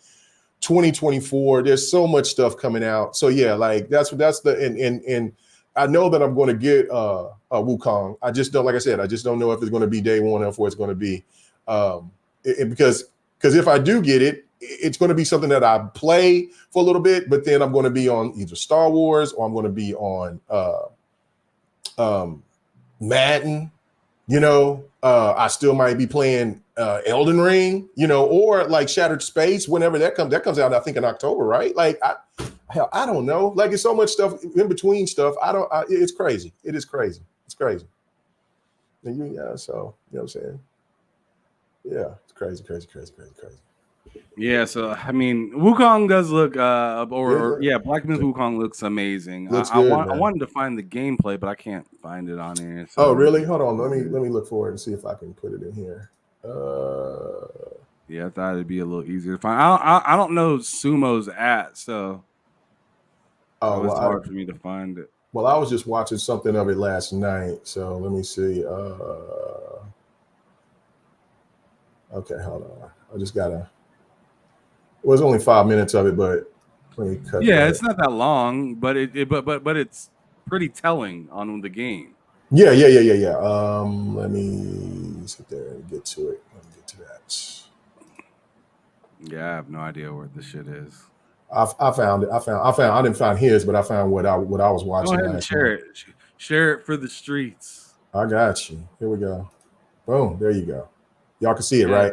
2024. There's so much stuff coming out. So yeah, like that's and I know that I'm going to get Wukong. I just don't, like I said, I just don't know if it's going to be day one or if it's going to be because if I do get it, it's going to be something that I play for a little bit, but then I'm going to be on either Star Wars or I'm going to be on Madden. I still might be playing Elden Ring, or like Shattered Space whenever that comes out. I think in October, right? Like I don't know. Like it's so much stuff in between stuff. It's crazy. It is crazy. It's crazy. And so you know what I'm saying? Yeah, it's crazy.
Yeah, so I mean, Wukong does look, Black Myth Wukong looks amazing. I wanted to find the gameplay, but I can't find it on here. So.
Oh, really? Hold on, let me look for it and see if I can put it in here.
Yeah, I thought it'd be a little easier to find. I don't know Sumo's at, so it's hard for me to find it.
Well, I was just watching something of it last night, so let me see. Okay, hold on. I just gotta. It was only 5 minutes of it, but let me cut.
Yeah, it's not that long, but it's pretty telling on the game.
Yeah. Let me sit there and get to it. Let me get to that.
Yeah, I have no idea where this shit is.
I found it. I didn't find his, but I found what I was watching.
Go ahead and share it. Share it for the streets.
I got you. Here we go. Boom. There you go. Y'all can see it, right?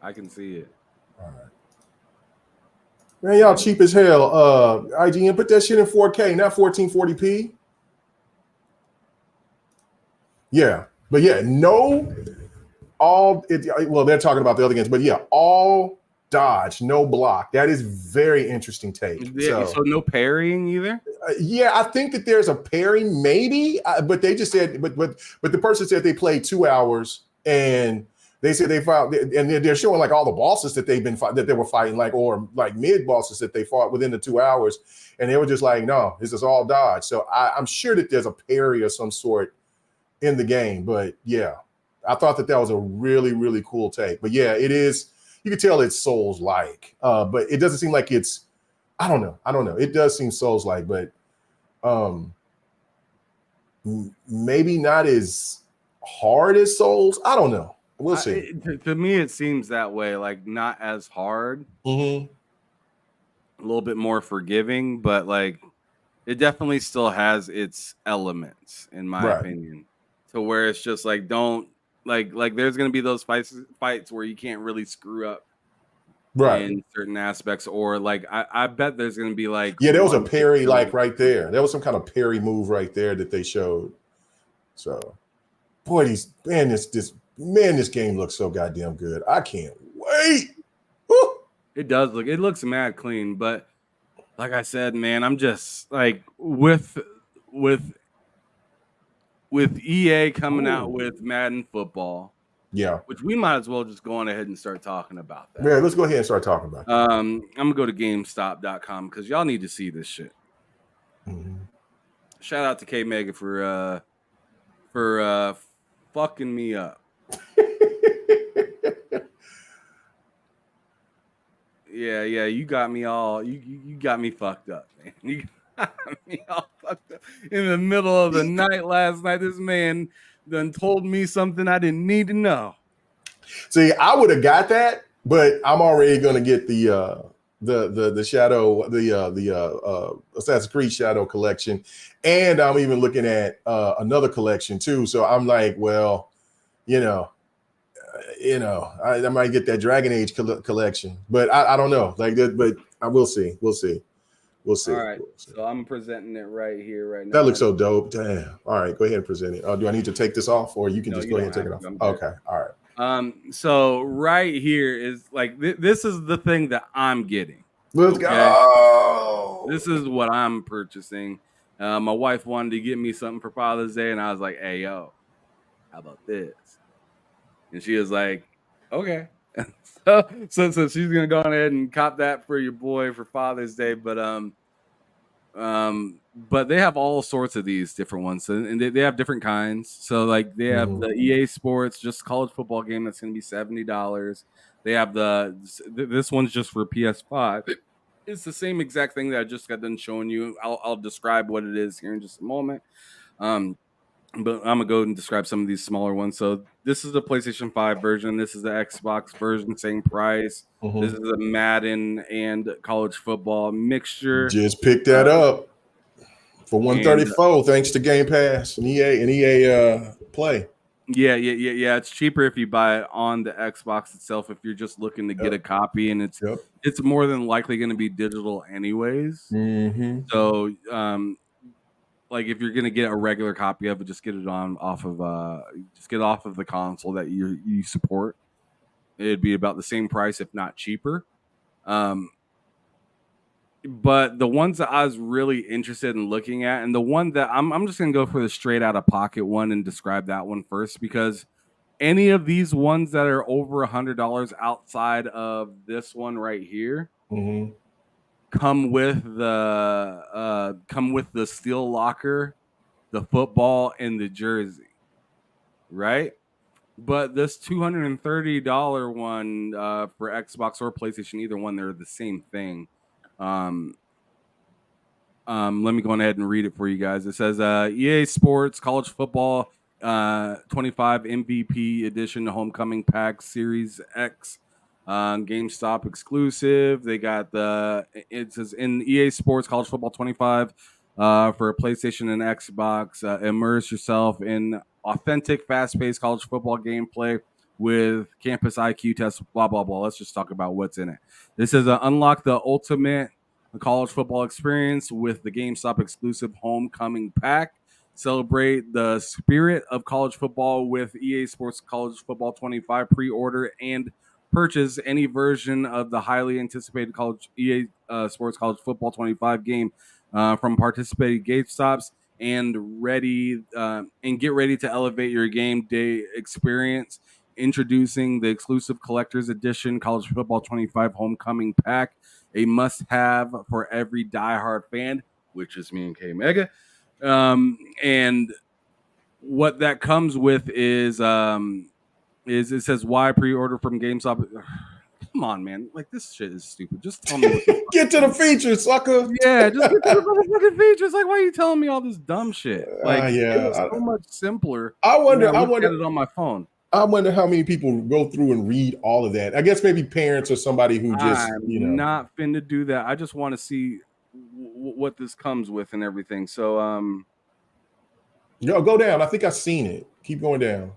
I can see it.
All right. Man, y'all cheap as hell. IGN, put that shit in 4K, not 1440p. Yeah. But yeah, they're talking about the other games, but yeah, all dodge, no block. That is very interesting take.
Yeah, so no parrying either?
Yeah, I think that there's a parry, maybe, but they just said, but the person said they played 2 hours and they said they found, and they're showing like all the bosses that that they were fighting, like, or like mid bosses that they fought within the 2 hours, and they were just like, no, this is all dodge. So I'm sure that there's a parry of some sort in the game, but yeah, I thought that was a really, really cool take. But yeah, it is. You can tell it's Souls-like, but it doesn't seem like it's. I don't know. It does seem Souls-like, but maybe not as hard as Souls. I don't know. We'll see.
To me, it seems that way. Like not as hard,
mm-hmm.
A little bit more forgiving, but like it definitely still has its elements, in my opinion, to where it's just like don't like there's gonna be those fights where you can't really screw up, in certain aspects, or like I bet there's gonna be like
there was a parry like right there. There was some kind of parry move right there that they showed. So, boy, this game looks so goddamn good. I can't wait. Woo!
It looks mad clean, but like I said, man, I'm just like with EA coming out with Madden football.
Yeah.
Which we might as well just go on ahead and start talking about that.
Yeah, let's go ahead and start talking about that.
I'm gonna go to GameStop.com because y'all need to see this shit.
Mm-hmm.
Shout out to K Mega for fucking me up. Yeah, you got me all. You got me fucked up, man. You got me all fucked up in the middle of the night last night. This man done told me something I didn't need to know.
See, I would have got that, but I'm already gonna get the the Shadow, the Assassin's Creed Shadow collection, and I'm even looking at another collection too. So I'm like, well, I might get that Dragon Age collection, but I don't know, like that. But I will see. We'll see.
All right. So I'm presenting it right here, right now.
That looks so dope. Damn. All right, go ahead and present it. Do I need to take this off, or you can just go ahead and take it off? Okay. All
right. So right here is like this is the thing that I'm getting.
Let's go.
This is what I'm purchasing. My wife wanted to get me something for Father's Day, and I was like, "Hey, yo, how about this?" And she was like, "Okay." so she's gonna go ahead and cop that for your boy for Father's Day, but they have all sorts of these different ones, and they have different kinds. So like they have the EA Sports, just college football game that's gonna be $70. They have this one's just for PS5. It's the same exact thing that I just got done showing you. I'll describe what it is here in just a moment. But I'm gonna go and describe some of these smaller ones. So this is the PlayStation 5 version. This is the Xbox version, same price. This is the Madden and college football mixture.
Just pick that up for $134, thanks to Game Pass and EA Play.
Yeah. It's cheaper if you buy it on the Xbox itself. If you're just looking to get a copy, and it's more than likely going to be digital anyways. So like if you're gonna get a regular copy of it, just get it off of the console that you support. It'd be about the same price, if not cheaper. But the ones that I was really interested in looking at, and the one that I'm just gonna go for the straight out of pocket one and describe that one first, because any of these ones that are over $100 outside of this one right here. Come with the steel locker, the football, and the jersey, right? But this $230 one for Xbox or PlayStation, either one, they're the same thing. Let me go ahead and read it for you guys. It says EA Sports College Football 25 MVP Edition Homecoming Pack Series X. GameStop exclusive. They got it says in EA Sports College Football 25 for PlayStation and Xbox. Immerse yourself in authentic, fast-paced college football gameplay with campus IQ tests. Blah blah blah. Let's just talk about what's in it. This says unlock the ultimate college football experience with the GameStop exclusive Homecoming Pack. Celebrate the spirit of college football with EA Sports College Football 25. Pre-order and purchase any version of the highly anticipated EA Sports College Football 25 game from participating GameStops and get ready to elevate your game day experience. Introducing the exclusive collector's edition College Football 25 Homecoming Pack, a must-have for every diehard fan, which is me and K Mega. And what that comes with is it says why pre-order from GameStop. Come on, man! Like this shit is stupid. Just tell me.
Get to the features, sucker.
Yeah, just get to the fucking features. Like, why are you telling me all this dumb shit? Like, it's so much simpler.
I wonder.
At it on my phone.
I wonder how many people go through and read all of that. I guess maybe parents or somebody who just
not finna do that. I just want to see what this comes with and everything. So
go down. I think I've seen it. Keep going down.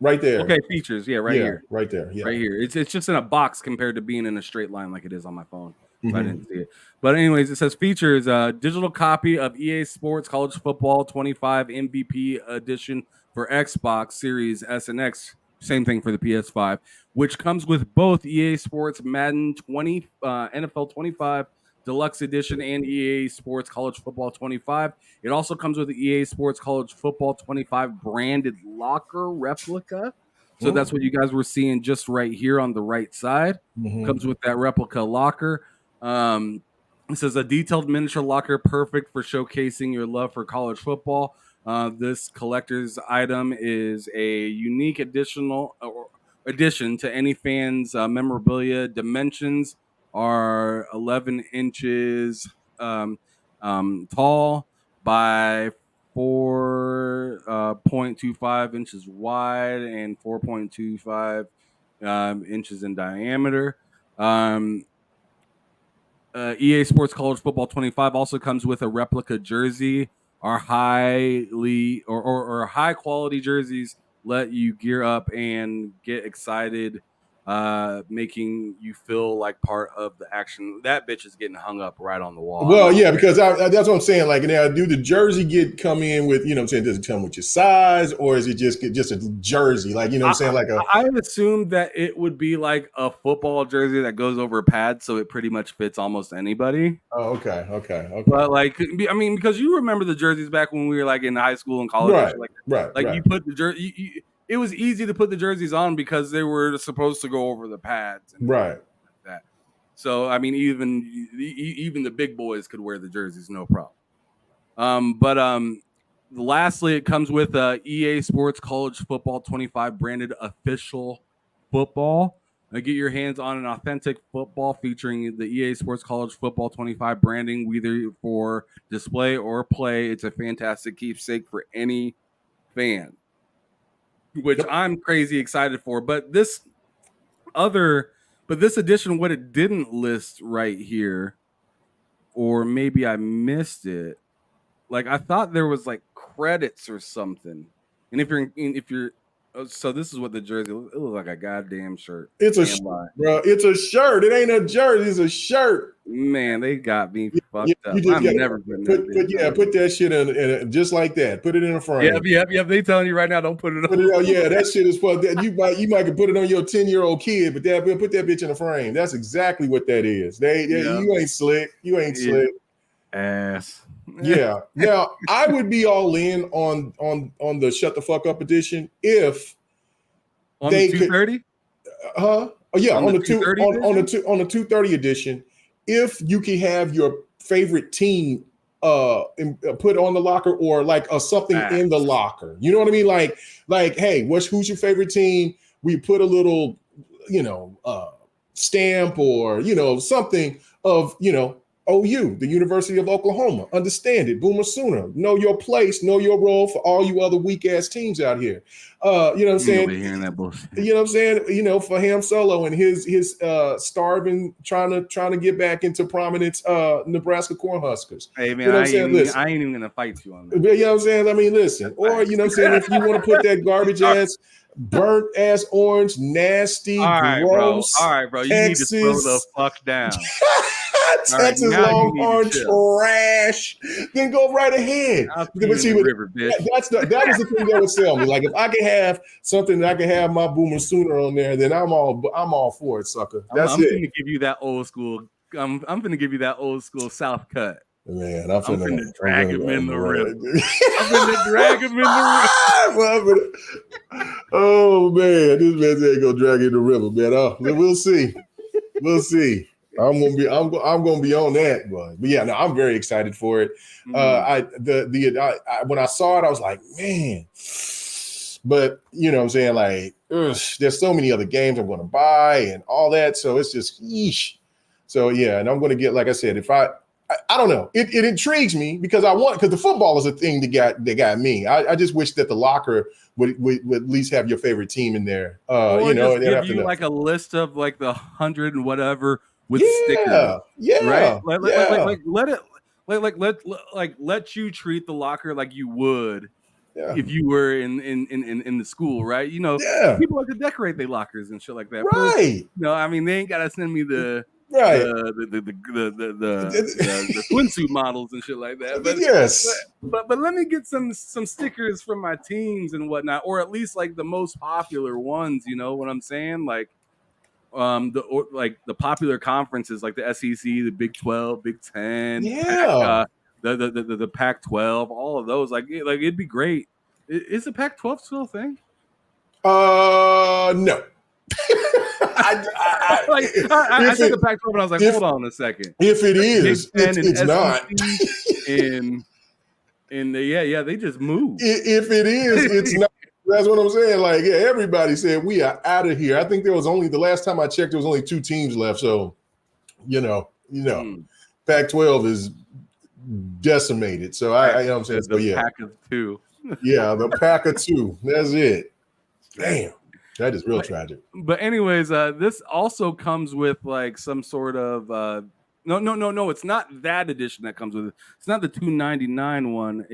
Right there.
Okay, features. Yeah, right here.
Right there. Yeah.
Right here. It's just in a box compared to being in a straight line like it is on my phone. I didn't see it. But anyways, it says features digital copy of EA Sports College Football 25 MVP edition for Xbox Series S and X. Same thing for the PS5, which comes with both EA Sports Madden 20, NFL 25 Deluxe Edition and EA Sports College Football 25. It also comes with the EA Sports College Football 25 branded locker replica. So that's what you guys were seeing just right here on the right side. Comes with that replica locker. It says a detailed miniature locker, perfect for showcasing your love for college football. This collector's item is a unique addition to any fan's memorabilia. Dimensions are 11 inches tall by 4.25 inches wide and 4.25 inches in diameter. EA Sports College Football 25 also comes with a replica jersey. Our highly or high quality jerseys let you gear up and get excited, making you feel like part of the action. That bitch is getting hung up right on the wall.
Well, yeah, because that's what I'm saying. Like, now, do the jersey come in with, you know what I'm saying, does it come with your size, or is it just a jersey? Like, you know what I'm saying? Like
I assumed that it would be like a football jersey that goes over a pad, so it pretty much fits almost anybody.
Oh, okay.
But like, I mean, because you remember the jerseys back when we were like in high school and college,
right?
Like you put the jersey. It was easy to put the jerseys on because they were supposed to go over the pads, and
right?
Like that. So I mean, even the big boys could wear the jerseys, no problem. Lastly, it comes with EA Sports College Football 25 branded official football. Get your hands on an authentic football featuring the EA Sports College Football 25 branding, whether for display or play. It's a fantastic keepsake for any fan, which I'm crazy excited for. But this edition, what it didn't list right here, or maybe I missed it. Like, I thought there was like credits or something. And if you're so this is what the jersey, it looks like a goddamn shirt.
It's a shirt, bro. It's a shirt. It ain't a jersey. It's a shirt.
Man, they got me fucked up.
I'm never put that shit in just like that. Put it in a frame.
Yep. They telling you right now, don't put it on.
Yeah, that shit is fucked. You might can put it on your 10-year-old kid, but put that bitch in a frame. That's exactly what that is. You ain't slick. You ain't slick.
Ass.
Yeah. Now I would be all in on the shut the fuck up edition if
on they the 230.
Oh yeah, on the 230 edition. If you can have your favorite team put on the locker, or like something in the locker, you know what I mean? Like, hey, who's your favorite team? We put a little, stamp, or something of OU, the University of Oklahoma. Understand it, Boomer Sooner. Know your place, know your role for all you other weak ass teams out here. You know what I'm saying?
Hearing that bullshit.
You know what I'm saying? For Ham Solo and his starving, trying to get back into prominence, Nebraska Cornhuskers.
Hey man, I ain't even gonna fight you on that.
You know what I'm saying? I mean, listen, or you know what I'm saying, if you want to put that garbage ass, burnt ass orange, nasty, gross.
All right, bro. You
Texas,
need to throw the fuck down.
Texas Longhorn trash. Then go right ahead.
That was the
thing that would sell me. Like, if I could have something that I could have my Boomer Sooner on there, then I'm all for it, sucker. I'm gonna
give you that old school. I'm gonna give you that old school South cut.
Man, I'm
gonna drag him in the river. I'm gonna drag him in the river.
Oh man, this man's ain't gonna drag in the river, man. We'll see. We'll see. I'm gonna be on that, but yeah, no, I'm very excited for it. When I saw it, I was like, man. But you know what I'm saying, like, there's so many other games I'm gonna buy and all that, so it's just yeesh. So yeah, and I'm gonna get, like I said, if I don't know, it intrigues me because the football is a thing that got me. I just wish that the locker would at least have your favorite team in there.
Just give you like a list of like the 100 and whatever. With stickers, right? Let you treat the locker like you would if you were in the school, right? People like to decorate their lockers and shit like that,
right?
I mean, they ain't gotta send me the swimsuit models and shit like that. But
yes,
but let me get some stickers from my teams and whatnot, or at least like the most popular ones. You know what I'm saying? Like. The popular conferences like the SEC, the Big 12, Big 10, the Pac-12, all of those, like it'd be great. Is the Pac-12 still a thing?
No.
I said the Pac-12, and I was like, hold on a second.
If it is, it's not.
And they just moved.
If it is, it's not. That's what I'm saying. Like, yeah, everybody said we are out of here. I think there was only, the last time I checked, there was only 2 teams left. So, Pac-12 is decimated. So I you know what I'm saying.
The pack of 2.
Yeah, the pack of 2. That's it. Damn. That is real tragic.
But anyways, this also comes with like some sort of no. It's not that edition that comes with it. It's not the $2.99 one.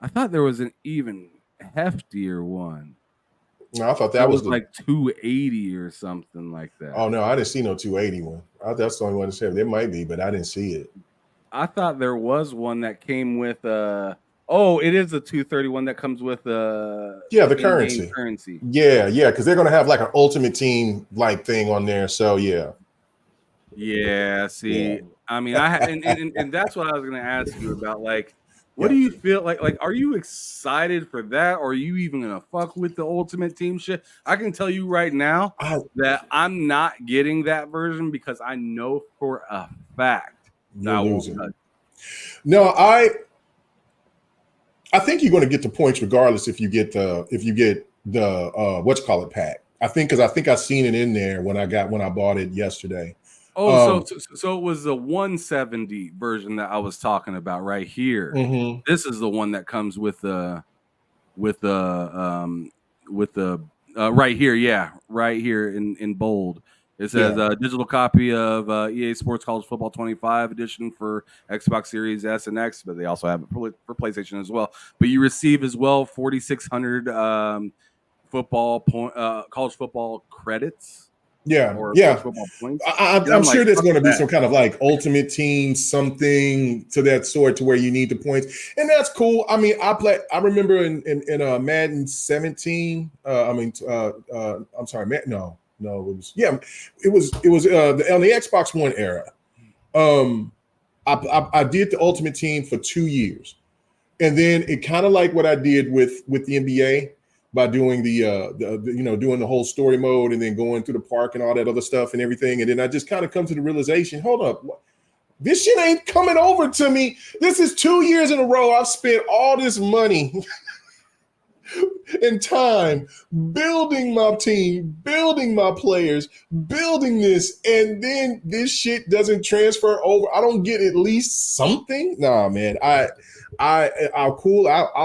I thought there was an even heftier one.
No, I thought that was
like $280 or something like that.
Oh no, I didn't see no 280 one. That's the only one that said there might be, but I didn't see it.
I thought there was one that came with it is a 231 that comes with
the currency. Yeah, because they're gonna have like an ultimate team like thing on there. So yeah.
See, I mean, and that's what I was gonna ask you about. Like, what do you feel like? Like, are you excited for that, or are you even gonna fuck with the ultimate team shit? I can tell you right now that I'm not getting that version because I know for a fact that I won't touch it.
No, I think you're going to get the points regardless if you get the pack. I think I've seen it in there when I bought it yesterday.
So it was the 170 version that I was talking about right here.
Mm-hmm.
This is the one that comes with the right here, right here in bold. It says digital copy of EA Sports College Football 25 edition for Xbox Series S and X, but they also have it for PlayStation as well. But you receive as well 4,600 college football credits.
Football points. I'm sure there's going to be some kind of like ultimate team something to that sort to where you need the points, and that's cool. I mean, I remember in Madden 17. I'm sorry, it was on the Xbox One era. I did the ultimate team for 2 years, and then it kind of like what I did with the NBA. By doing doing the whole story mode and then going through the park and all that other stuff and everything. And then I just kind of come to the realization, hold up, this shit ain't coming over to me. This is 2 years in a row. I've spent all this money and time building my team, building my players, building this, and then this shit doesn't transfer over. I don't get at least something. Nah, man, I'll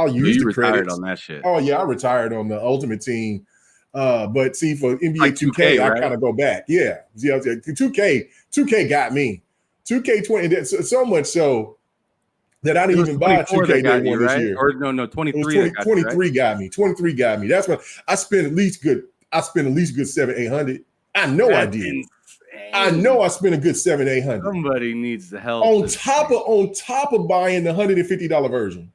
use the credits
on that shit.
Oh yeah, I retired on the Ultimate Team. But see, for NBA like 2K, right? I kind of go back. Yeah, 2K got me. 2K20 so much so that I didn't even buy 2K Day One this year.
Or no, 23.
23 got me. 23 got me. That's what I spent at least good 700-800. I know I did. Insane. I know I spent a good 700-800.
Somebody needs to help.
On top of buying the $150 version.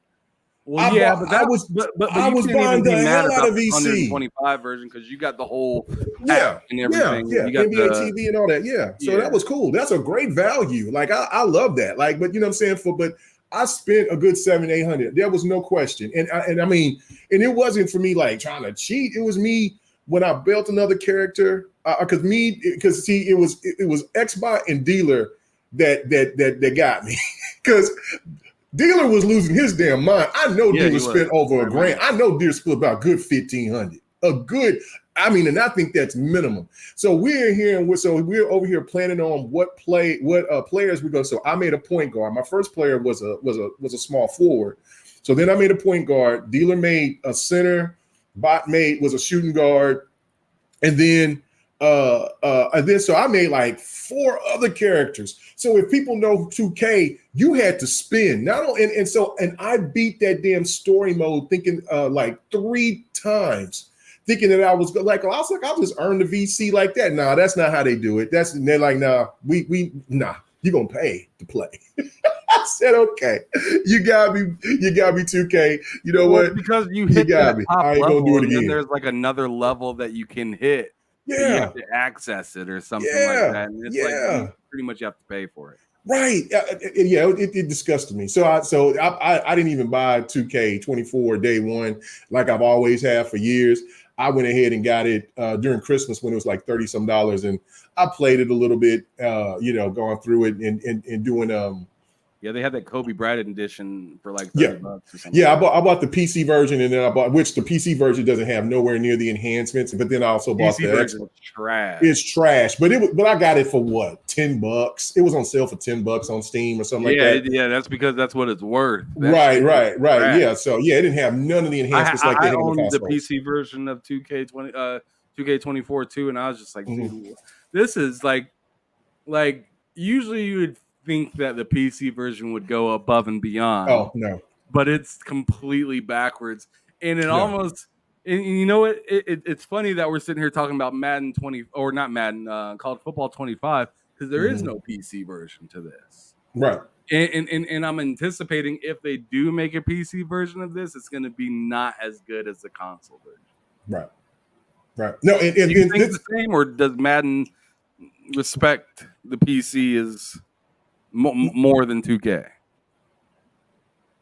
Well, but I was buying the hell out of VC. 125 version because you got the whole pack and everything.
Yeah,
you got
NBA TV and all that. Yeah, so that was cool. That's a great value. Like I love that. Like, but you know what I'm saying? But I spent a good 700-800. There was no question. And I mean, and it wasn't for me like trying to cheat. It was me when I built another character. Because it was Xbot and Dealer that got me. Because Dealer was losing his damn mind. I know Dealer spent over $1,000. I know Dealer spent about a good 1,500. And I think that's minimum. So we're over here planning on what players we go. So I made a point guard. My first player was a small forward. So then I made a point guard. Dealer made a center. Bot was a shooting guard, and then so I made like 4 other characters. So if people know 2K, you had to spin. And I beat that damn story mode thinking like 3 times. Thinking that I was like, I'll just earn the VC like that. Nah, that's not how they do it. They're like, nah, you're gonna pay to play. I said, okay, you got me 2K. You know what?
Because you got me. I ain't gonna do it again. There's like another level that you can hit.
Yeah,
you have to access it or something like that. And it's like pretty much you have to pay for it.
Right. It disgusted me. So I didn't even buy 2K24 day one like I've always have for years. I went ahead and got it during Christmas when it was like $30-some, and I played it a little bit, going through it and doing
Yeah, they had that Kobe Bryant edition for like $30 or something.
Yeah, I bought the PC version, and then I bought, which the PC version doesn't have nowhere near the enhancements. But then I also bought
PC
the
version. Trash.
It's trash, but I got it for what, $10? It was on sale for $10 on Steam or something like that.
Yeah, that's because that's what it's worth.
Right. Yeah, so yeah, it didn't have none of the enhancements like they had on the
owned the PC version of 2K24 too, and I was just like, dude, this is like usually you would think that the PC version would go above and beyond.
Oh no,
but it's completely backwards, and it almost. And you know what? It's funny that we're sitting here talking about Madden 20 or not Madden, College Football 25, because there is no PC version to this.
Right.
And I'm anticipating if they do make a PC version of this, it's going to be not as good as the console version.
Right. No, and
do you think it's the same, or does Madden respect the PC as more than 2K?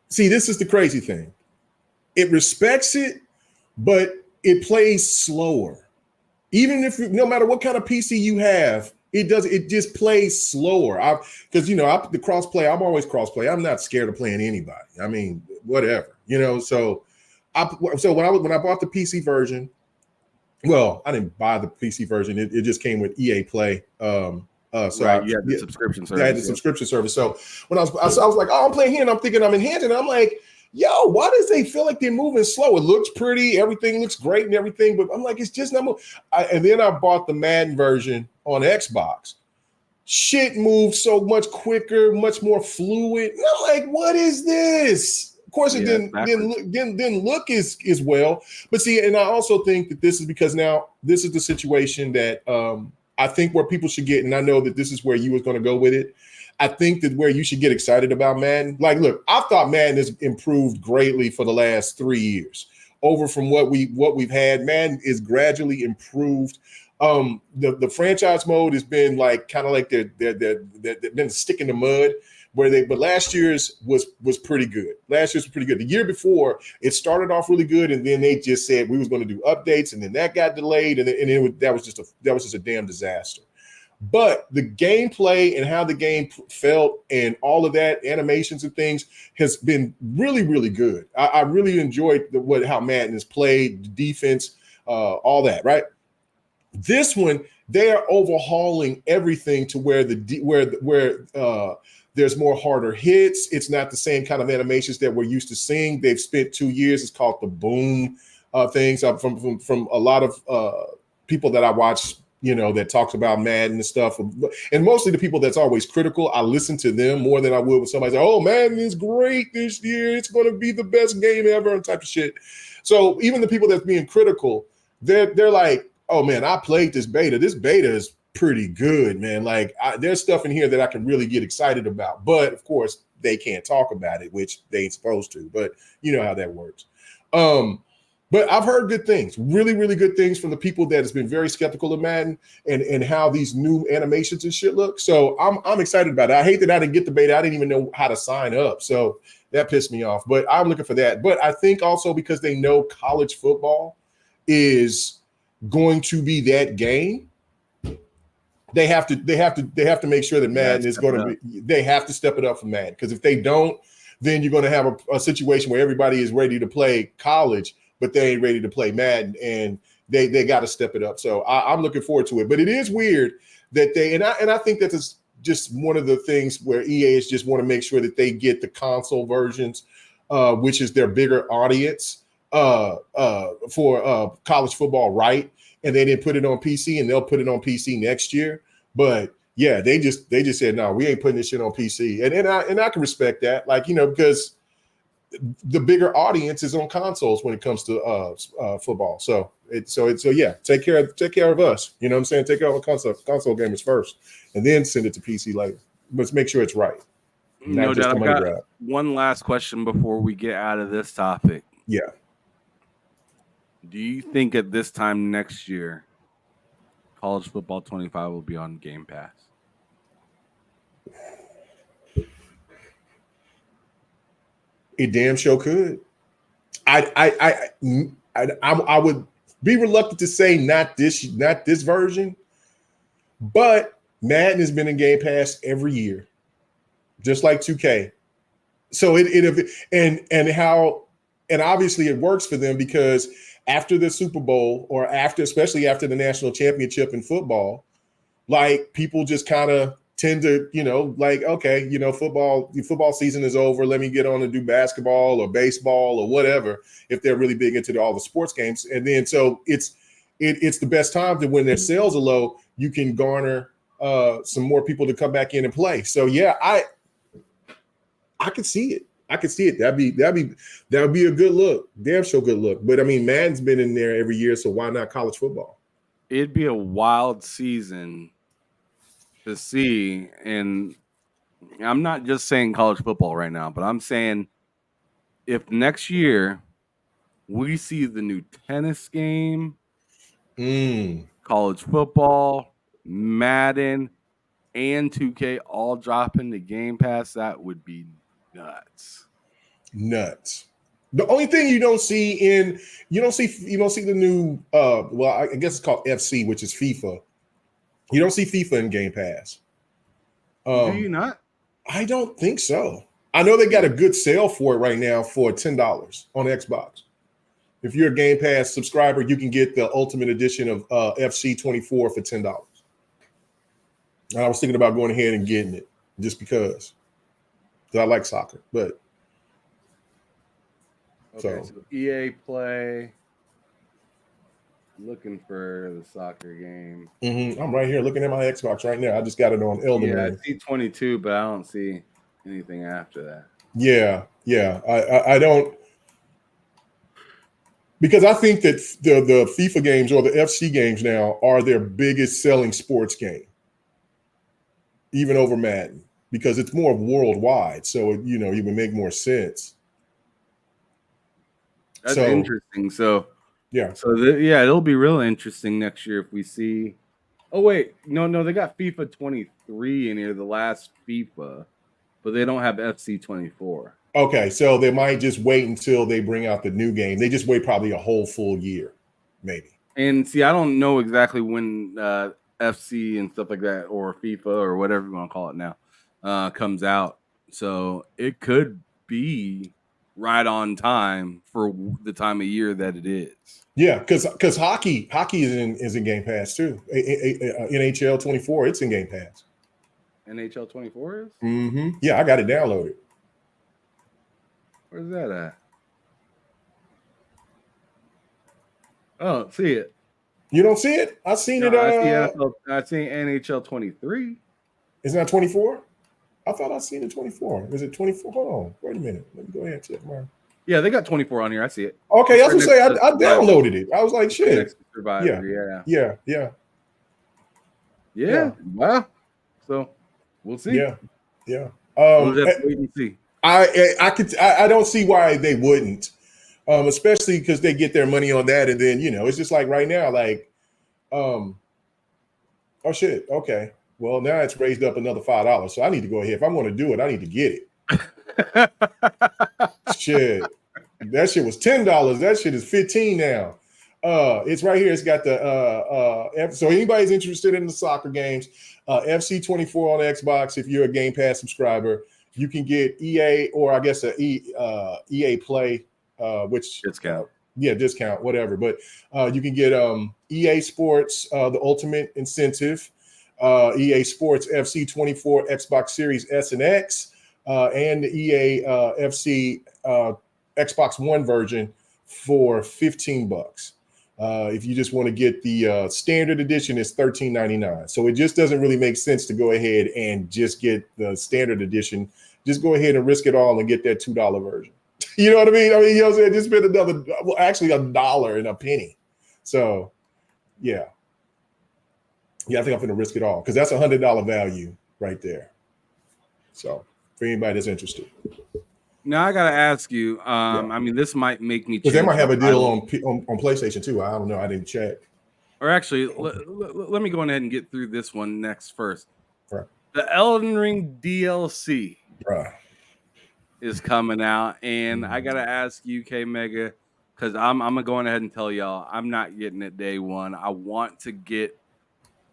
See, this is the crazy thing. It respects it, but it plays slower. Even if no matter what kind of PC you have, it just plays slower. Because the crossplay, I'm always crossplay. I'm not scared of playing anybody. I mean, whatever. So when I bought the PC version, well, I didn't buy the PC version. It just came with EA Play.
You had the subscription service.
I had the subscription service. So when I was like, oh, I'm playing here, and I'm thinking I'm enhancing. And I'm like, yo, why does they feel like they're moving slow? It looks pretty, everything looks great and everything, but I'm like, it's just not moving. And then I bought the Madden version on Xbox. Shit moved so much quicker, much more fluid. And I'm like, what is this? Of course, it didn't look as well. But see, and I also think that this is because now this is the situation that I think where people should get, and I know that this is where you was going to go with it. I think that where you should get excited about Madden, like, look, I thought Madden has improved greatly for the last 3 years. Over from what we've had, Madden is gradually improved. The franchise mode has been like kind of like they've been a stick in the mud. But last year's was pretty good. Last year's was pretty good. The year before, it started off really good, and then they just said we was going to do updates, and then that got delayed, and that was just a damn disaster. But the gameplay and how the game felt and all of that, animations and things, has been really, really good. I really enjoyed how Madden is played, the defense, all that, right? This one, they are overhauling everything to where there's more harder hits. It's not the same kind of animations that we're used to seeing. They've spent 2 years. It's called the boom things from a lot of people that I watch, that talks about Madden and stuff. And mostly the people that's always critical, I listen to them more than I would when somebody says, oh, Madden is great this year. It's going to be the best game ever and type of shit. So even the people that's being critical, they're like, oh, man, I played this beta. This beta is pretty good, man. Like there's stuff in here that I can really get excited about. But, of course, they can't talk about it, which they ain't supposed to. But you know how that works. But I've heard good things, really, really good things from the people that has been very skeptical of Madden and how these new animations and shit look. So I'm excited about it. I hate that I didn't get the beta. I didn't even know how to sign up. So that pissed me off. But I'm looking for that. But I think also because they know college football is going to be that game, they have to make sure that Madden is going to be. They have to step it up for Madden, because if they don't, then you're going to have a situation where everybody is ready to play college, but they ain't ready to play Madden, and they got to step it up. So I'm looking forward to it. But it is weird that I think that is just one of the things where EA is just want to make sure that they get the console versions, which is their bigger audience for college football, right? And they didn't put it on PC, and they'll put it on PC next year. But yeah, they just said, no, we ain't putting this shit on PC. And I can respect that, because the bigger audience is on consoles when it comes to football. So yeah, take care of us. You know what I'm saying? Take care of our console gamers first, and then send it to PC later. Let's make sure it's right.
No doubt. I've got one last question before we get out of this topic.
Yeah.
Do you think at this time next year, College Football 25 will be on Game Pass?
It damn sure could. I would be reluctant to say not this version, but Madden has been in Game Pass every year. just like 2K. So and obviously it works for them because after the Super Bowl or especially after the national championship in football, like people just kind of tend to, like, okay, football season is over. Let me get on and do basketball or baseball or whatever, if they're really big into all the sports games. And then so it's the best time to, when their sales are low, you can garner some more people to come back in and play. So yeah, I could see it. I could see it. That'd be a good look. Damn sure good look. But I mean, Madden's been in there every year, so why not college football?
It'd be a wild season to see, and I'm not just saying college football right now, but I'm saying if next year we see the new tennis game, college football, Madden, and 2K all dropping the Game Pass, that would be nuts. The only thing you don't see the new well, I guess it's called FC, which is FIFA. You don't see FIFA in Game Pass. Do you not?
I don't think so. I know they got a good sale for it right now for $10 on Xbox. If you're a Game Pass subscriber, you can get the Ultimate Edition of FC 24 for $10. And I was thinking about going ahead and getting it just because I like soccer. But
okay, so EA Play. Looking for the soccer game.
I'm right here looking at my Xbox right now. I just got it on Elden.
Yeah, I see 22, but I don't see anything after that.
Yeah. I don't, because I think that the FIFA games or the FC games now are their biggest selling sports game, even over Madden, because it's more worldwide. So it would make more sense.
That's interesting. So.
Yeah.
So it'll be real interesting next year if we see. Oh wait, no, they got FIFA 23 in here, the last FIFA, but they don't have FC 24.
Okay, so they might just wait until they bring out the new game. They just wait probably a whole full year, maybe.
And see, I don't know exactly when FC and stuff like that, or FIFA or whatever you want to call it now, comes out. So it could be right on time for the time of year that it is.
Yeah, because hockey is in Game Pass too. NHL 24, it's in Game Pass.
NHL 24 is?
Mm-hmm. Yeah, I got it downloaded.
Where's that at? Oh, see it.
You don't see it? I've seen it.
I seen NHL 23.
Is that 24? I thought I seen it 24. Is it 24? Hold on. Wait a minute. Let me go ahead and check mine.
Yeah, they got 24 on here. I see it.
Okay, I was gonna say I downloaded it. I was like, shit. Yeah.
Wow. So we'll see.
Yeah.
We'll just have to wait and see.
I don't see why they wouldn't, especially because they get their money on that, and then it's just like right now, like, oh shit, okay, well now it's raised up another $5, so I need to go ahead. If I'm going to do it, I need to get it. Shit, that shit was $10. That shit is $15 now. It's right here. It's got the so anybody's interested in the soccer games, FC 24 on Xbox. If you're a Game Pass subscriber, you can get EA, or I guess EA Play, which
discount.
Discount, whatever. But you can get EA Sports, the Ultimate Incentive, EA Sports FC 24 Xbox Series S and X, and the EA FC Xbox One version for $15. If you just want to get the standard edition, it's $13.99. So it just doesn't really make sense to go ahead and just get the standard edition. Just go ahead and risk it all and get that $2 version. You know what I mean? I mean, you know what I'm saying? Just spend actually $1 and a penny. So, yeah. Yeah, I think I'm going to risk it all because that's $100 value right there. So, for anybody that's interested.
Now I gotta ask you. I mean, this might make me.
Because they might have a deal on PlayStation too. I don't know. I didn't check.
Or actually, let me go ahead and get through this one next first.
Right.
The Elden Ring DLC
right.
is coming out, and I gotta ask you, K Mega, because I'm gonna go ahead and tell y'all I'm not getting it day one. I want to get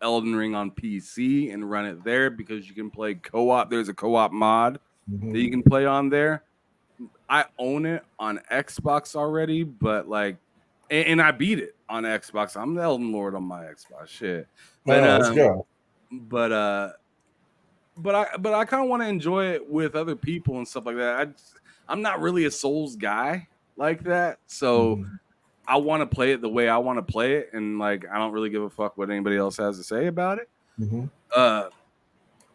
Elden Ring on PC and run it there because you can play co-op. There's a co-op mod that you can play on there. I own it on Xbox already, but like, and I beat it on Xbox. I'm the Elden Lord on my Xbox. Shit, but
let's go.
But I kind of want to enjoy it with other people and stuff like that. I'm not really a Souls guy like that, so I want to play it the way I want to play it, and like I don't really give a fuck what anybody else has to say about it.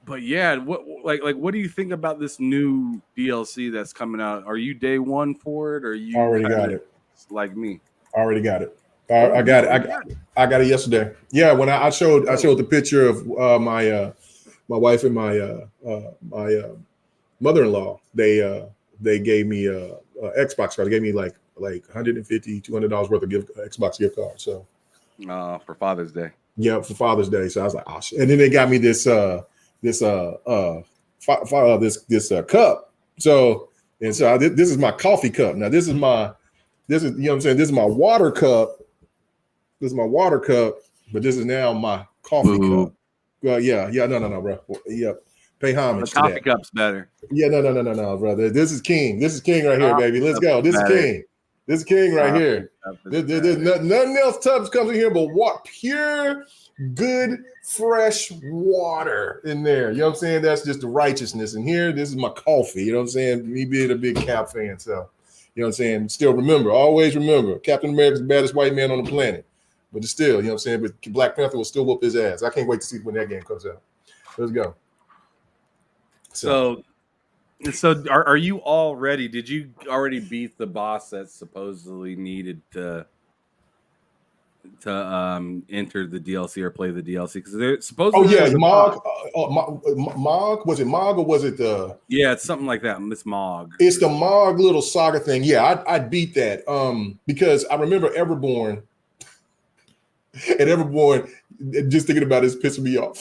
But yeah, what do you think about this new DLC that's coming out? Are you day one for it, or you
already got it?
Like me,
already got it. I got it. I got it yesterday. Yeah, when I showed the picture of my wife and my mother-in-law. They gave me a Xbox card. They gave me like $150, $200 worth of Xbox gift card. So
for Father's Day.
Yeah, for Father's Day. So I was like, oh shit. And then they got me this cup. So this is my coffee cup. Now this is you know what I'm saying? This is my water cup. This is my water cup, but this is now my coffee cup. Well, yeah, no, bro. Yeah, pay homage.
The coffee cup's better.
Yeah, no, brother. This is king. This is king right here, baby. Let's go. This is king. This is king right here. There's nothing else Tubbs comes in here but pure, good, fresh water in there. You know what I'm saying? That's just the righteousness. And here, this is my coffee. You know what I'm saying? Me being a big Cap fan, so you know what I'm saying. Still always remember, Captain America's the baddest white man on the planet. But still, you know what I'm saying? But Black Panther will still whoop his ass. I can't wait to see when that game comes out. Let's go.
So are you all ready? Did you already beat the boss that supposedly needed to enter the DLC or play the DLC? Because they're supposedly
Mog. Mog, was it Mog or was it the?
Yeah, it's something like that. It's Mog.
It's the Mog little saga thing. Yeah, I beat that because I remember Everborn. And Everborn, just thinking about it is pissing me off.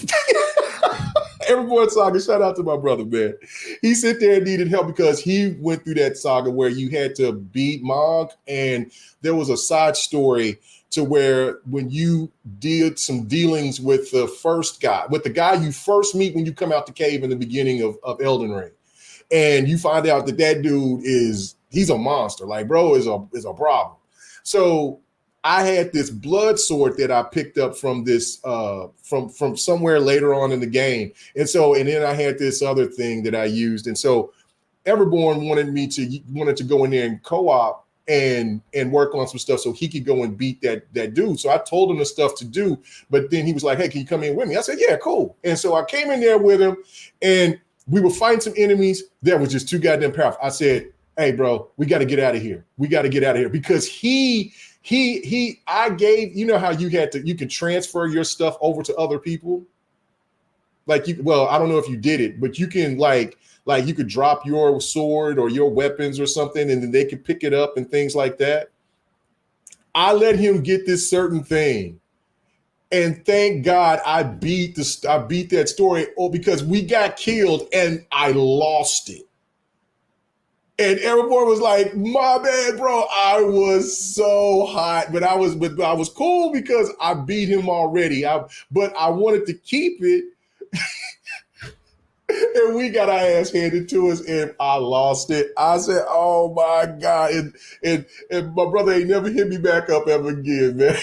Everborn saga, shout out to my brother, man. He sit there and needed help because he went through that saga where you had to beat Mog, and there was a side story to where when you did some dealings with the first guy, with the guy you first meet when you come out the cave in the beginning of Elden Ring, and you find out that dude he's a monster. Like, bro is a problem. So I had this blood sword that I picked up from this from somewhere later on in the game. And then I had this other thing that I used. And so Everborn wanted to go in there and co-op and work on some stuff so he could go and beat that dude. So I told him the stuff to do, but then he was like, hey, can you come in with me? I said, yeah, cool. And so I came in there with him and we were fighting some enemies that were just too goddamn powerful. I said, hey, bro, we got to get out of here. We got to get out of here because I gave, you know how you could transfer your stuff over to other people. Like I don't know if you did it, but you can like you could drop your sword or your weapons or something and then they could pick it up and things like that. I let him get this certain thing. And thank God I beat that story because we got killed and I lost it. And everyone was like, my bad, bro. I was so hot, but I was cool because I beat him already. But I wanted to keep it. And we got our ass handed to us and I lost it. I said, oh my God. And my brother ain't never hit me back up ever again, man.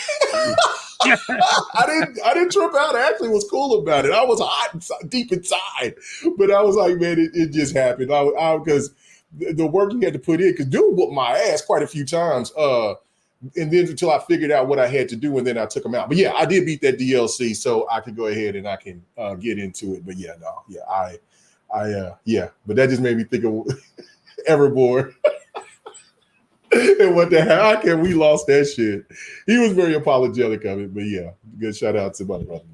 I didn't trip out. I actually was cool about it. I was hot deep inside. But I was like, man, it just happened. Because the work you had to put in, because dude whooped my ass quite a few times. And then until I figured out what I had to do, and then I took him out. But yeah, I did beat that DLC, so I could go ahead and I can get into it. But yeah, but that just made me think of Everborn. And what the hell? How can we lost that shit? He was very apologetic of it, but yeah, good shout out to my brother, man.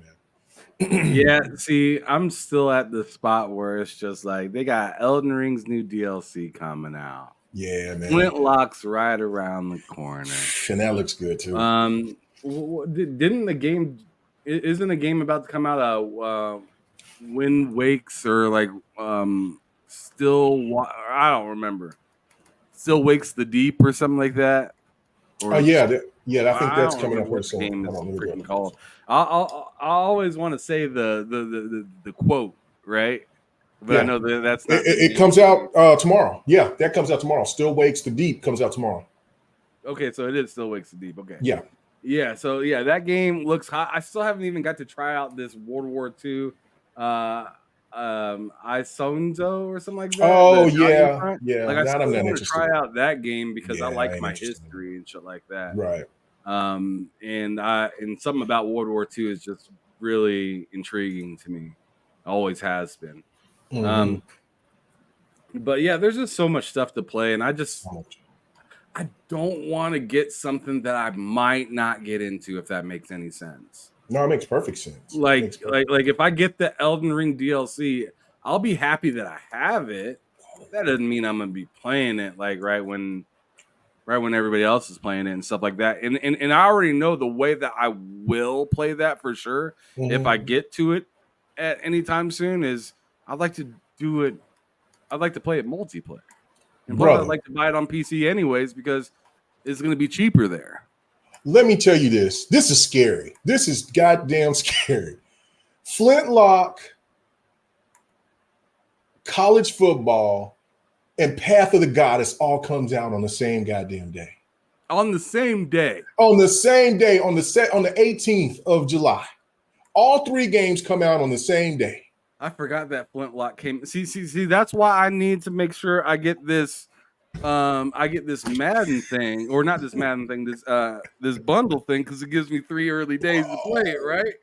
Yeah, see, I'm still at the spot where it's just like they got Elden Ring's new DLC coming out.
Yeah, man.
Flintlock's right around the corner,
and that looks good too.
Isn't a game about to come out? Wind Wakes or like I don't remember. Still Wakes the Deep or something like that.
Oh yeah, Yeah, I think
I
that's
don't
coming up
remember
very
what the
soon.
game
I
is
don't know what
freaking
that
called. I always want to say the quote, right? But I
Yeah,
know that's not the
it
name
comes
of the game.
out tomorrow. Yeah, that comes out tomorrow. Still Wakes the Deep comes out tomorrow.
Okay, so it is Still Wakes the Deep. Okay.
Yeah.
Yeah, so yeah, that game looks hot. I still haven't even got to try out this World War II Isonzo or something like that.
Oh
The Italian
yeah,
front.
yeah.
Like I
That I'm
still
not
want to
interested
try
in.
out that game because I
Yeah, I
like
ain't
my
interested in
history and shit like that.
it. Right.
And something about World War II is just really intriguing to me. Always has been.
Mm-hmm.
Um, but yeah, there's just so much stuff to play, and I don't want to get something that I might not get into, if that makes any sense.
No, it makes perfect sense.
Like if I get the Elden Ring DLC, I'll be happy that I have it. That doesn't mean I'm gonna be playing it like right when everybody else is playing it and stuff like that. And I already know the way that I will play that for sure. If I get to it at any time soon, is I'd like to do it. I'd like to play it multiplayer. And plus, I'd
Brother,
like to buy it on PC anyways because it's going to be cheaper there.
let me tell you this. This is scary. This is goddamn scary. Flintlock, college football, and Path of the Goddess all comes out on the same goddamn day.
On the same day.
On the same day, on the 18th of July. All three games come out on the same day.
I forgot that Flintlock came. See. That's why I need to make sure I get this. I get this Madden thing, or not this Madden thing. This bundle thing, because it gives me 3 early days to play it, right?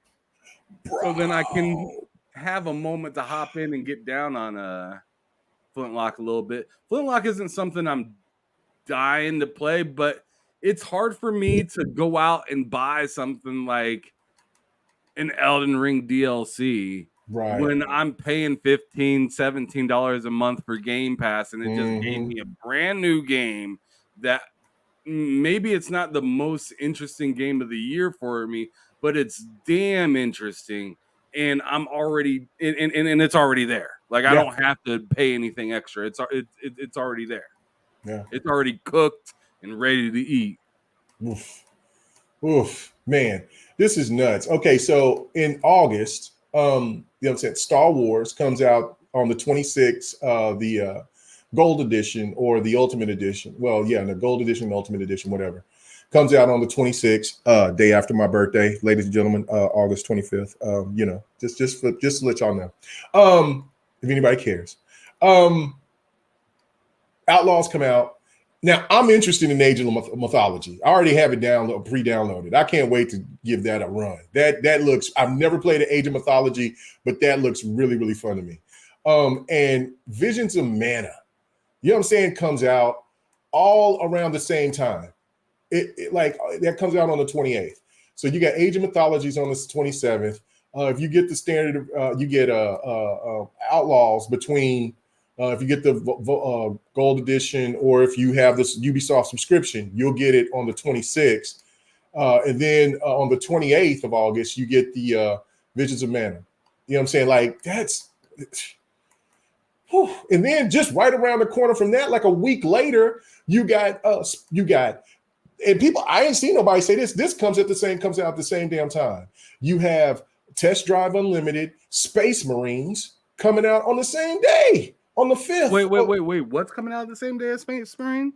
So then I can have a moment to hop in and get down on Flintlock a little bit. Flintlock isn't something I'm dying to play, but it's hard for me to go out and buy something like an Elden Ring DLC when I'm paying $15, $17 a month for Game Pass, and it just gave me a brand new game that maybe it's not the most interesting game of the year for me, but it's damn interesting. And I'm already and it's already there. Like I don't have to pay anything extra. It's already there.
Yeah.
It's already cooked and ready to eat.
Oof, man, this is nuts. Okay, so in August, you know what I'm saying, Star Wars comes out on the 26th, the Gold Edition or the Ultimate Edition. Well, yeah, the Gold Edition, Ultimate Edition, whatever. Comes out on the 26th, day after my birthday, ladies and gentlemen, August 25th. You know, just to let y'all know. If anybody cares. Outlaws come out. Now, I'm interested in Age of Mythology. I already have it pre-downloaded. I can't wait to give that a run. That looks, I've never played an Age of Mythology, but that looks really, really fun to me. And Visions of Mana, you know what I'm saying, comes out all around the same time. It like that comes out on the 28th. So you got Age of Mythologies on the 27th. If you get the standard, you get Outlaws between. If you get the Gold Edition, or if you have this Ubisoft subscription, you'll get it on the 26th. And then on the 28th of August, you get the Visions of Mana. You know what I'm saying? Like, that's... Whew. And then just right around the corner from that, like a week later, you got... And people, I ain't seen nobody say this. This comes out the same damn time. You have Test Drive Unlimited, Space Marines coming out on the same day. On the 5th.
Wait. What's coming out the same day as Space Marine?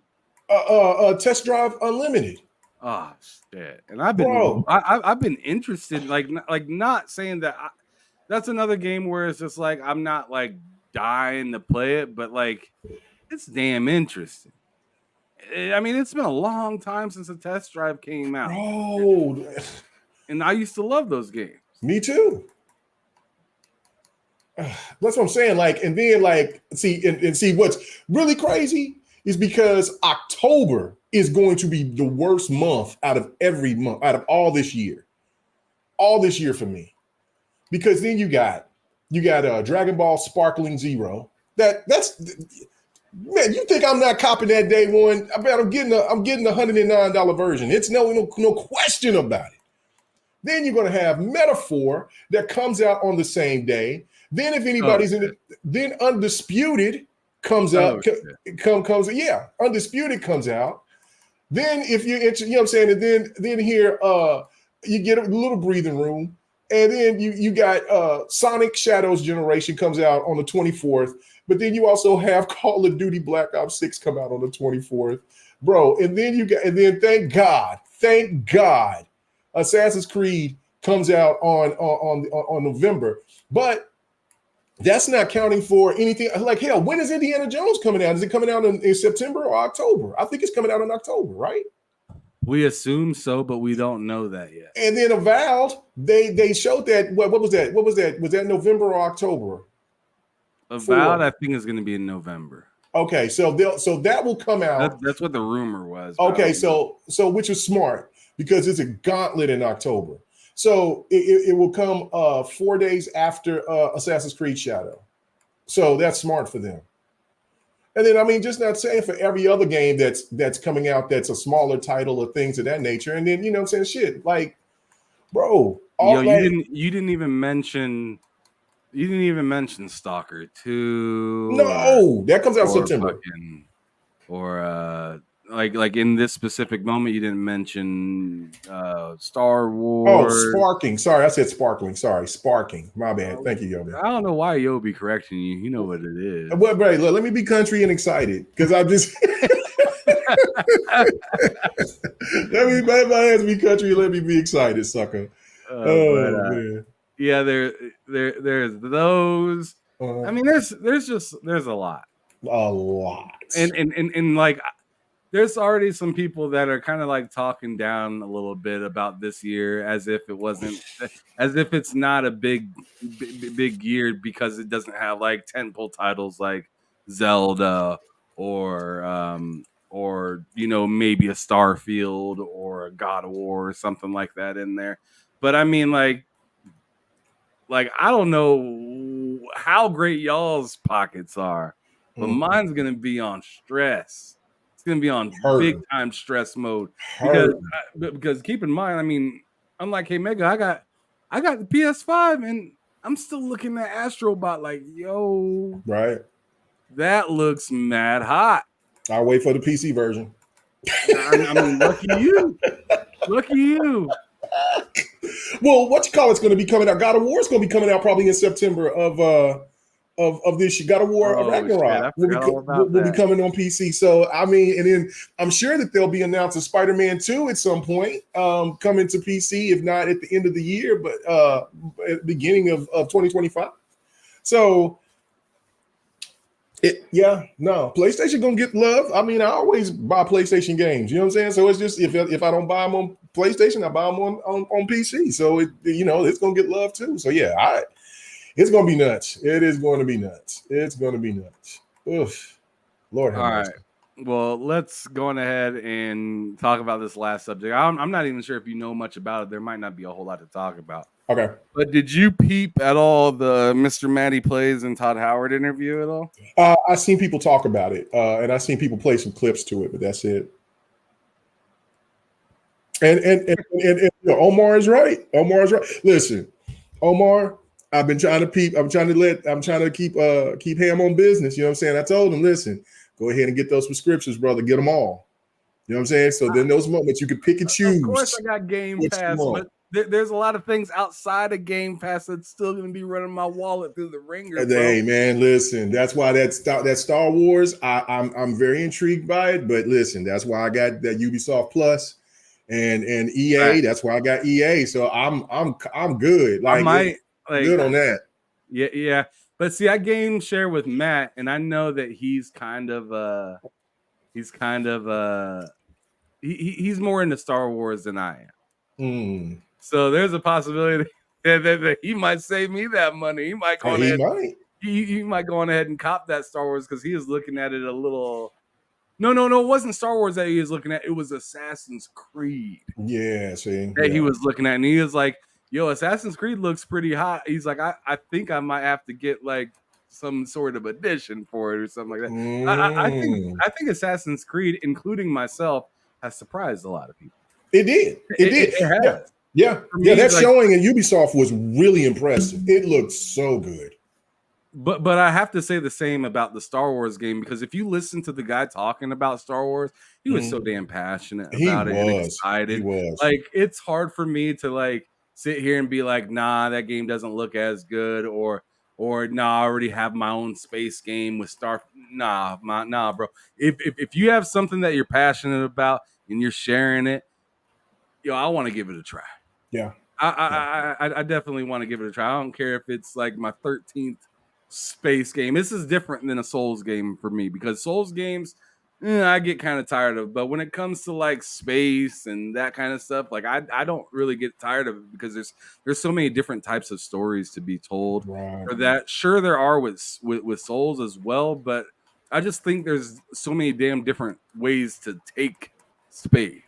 Test Drive Unlimited.
Oh shit! And I've been interested, like not saying that. That's another game where it's just like I'm not like dying to play it, but like it's damn interesting. I mean, it's been a long time since a Test Drive came out, and I used to love those games.
Me too. That's what I'm saying. Like, and then like, see what's really crazy is because October is going to be the worst month out of every month, out of all this year for me, because then you got Dragon Ball Sparkling Zero. That's man. You think I'm not copping that day one? I bet I'm getting the $109 version. It's no question about it. Then you're going to have Metaphor that comes out on the same day. Then if anybody's in it, then Undisputed comes out. Undisputed comes out. Then if you're interested, you know what I'm saying, and then here you get a little breathing room. And then you got Sonic Shadows Generation comes out on the 24th, but then you also have Call of Duty Black Ops 6 come out on the 24th, bro. And then thank God, Assassin's Creed comes out on November. But that's not counting for anything. Like, hell, when is Indiana Jones coming out? Is it coming out in September or October? I think it's coming out in October, right?
We assume so, but we don't know that yet.
And then Avowed, they showed that. What was that? What was that? Was that November or October?
Avowed, I think, is going to be in November.
Okay, so that will come out.
That's what the rumor was.
Okay, so which is smart because it's a gauntlet in October. So it will come 4 days after Assassin's Creed Shadow. So that's smart for them. And then, I mean, just not saying for every other game that's coming out that's a smaller title or things of that nature. And then, you know what I'm saying? Shit, like, bro.
You didn't even mention Stalker 2.
No, that comes out in September.
Like in this specific moment, you didn't mention Star Wars.
Oh, Sparking. Sorry, I said Sparkling. Sorry, Sparking. My bad. Thank you, Yobi.
I don't know why Yobi correcting you. You know what it is.
Well, Bray, let me be country and excited because I'm just let me my hands be country. Let me be excited, sucker. Man.
Yeah, there's those. I mean, there's a lot.
A lot.
And like there's already some people that are kind of like talking down a little bit about this year as if it's not a big year because it doesn't have like tentpole titles like Zelda or you know, maybe a Starfield or a God of War or something like that in there. But I mean, like I don't know how great y'all's pockets are, but mine's gonna be on stress. It's gonna be on big time stress mode because keep in mind, I mean, unlike K-Mega, I got the PS5 and I'm still looking at Astrobot like, yo,
right?
That looks mad hot.
I'll wait for the PC version.
I mean, lucky you. Lucky you.
Well, what you call it's going to be coming out? God of War is going to be coming out probably in September of this year. God of War Ragnarok will be coming on PC. So I mean, and then I'm sure that they'll be announcing Spider-Man 2 at some point coming to PC, if not at the end of the year, but at the beginning of 2025. So. PlayStation gonna get love. I mean, I always buy PlayStation games. You know what I'm saying? So it's just if I don't buy them on PlayStation, I buy them on PC. So it's gonna get love too. So yeah, it's gonna be nuts. It is going to be nuts. It's gonna be nuts. Oof, Lord have mercy.
All right. Well, let's go on ahead and talk about this last subject. I'm not even sure if you know much about it. There might not be a whole lot to talk about.
Okay.
But did you peep at all the MrMattyPlays and Todd Howard interview at all?
I've seen people talk about it, and I've seen people play some clips to it, but that's it. And Omar is right. Omar is right. Listen, Omar, I've been trying to peep. I'm trying to keep Ham on business. You know what I'm saying? I told him, listen, go ahead and get those subscriptions, brother. Get them all. You know what I'm saying? So then those moments you can pick and choose.
Of course, I got Game Pass, but there's a lot of things outside of Game Pass that's still going to be running my wallet through the ringer.
Hey, man, listen. That's why that Star Wars. I'm very intrigued by it, but listen, that's why I got that Ubisoft Plus and EA. Right. That's why I got EA. So I'm good. Like, good on that.
Yeah. But see, I game share with Matt, and I know that he's more into Star Wars than I am. So there's a possibility that he might save me that money. He might go on ahead. He might go on ahead and cop that Star Wars because he is looking at it a little. No, it wasn't Star Wars that he was looking at. It was Assassin's Creed.
Yeah, see.
That he was looking at, and he was like, "Yo, Assassin's Creed looks pretty hot." He's like, "I think I might have to get like some sort of edition for it or something like that." I think Assassin's Creed, including myself, has surprised a lot of people.
It did. It has. Yeah. That showing in Ubisoft was really impressive. It looked so good.
But I have to say the same about the Star Wars game, because if you listen to the guy talking about Star Wars, he was so damn passionate about it and
He
excited.
was.
Like, it's hard for me to like sit here and be like, nah, that game doesn't look as good, or nah, I already have my own space game with nah, bro. If you have something that you're passionate about and you're sharing it, yo, I want to give it a try.
Yeah.
I definitely want to give it a try. I don't care if it's like my 13th space game. This is different than a Souls game for me, because Souls games, I get kind of tired of. But when it comes to like space and that kind of stuff, like I don't really get tired of it, because there's so many different types of stories to be told for that. Sure, there are with Souls as well, but I just think there's so many damn different ways to take space,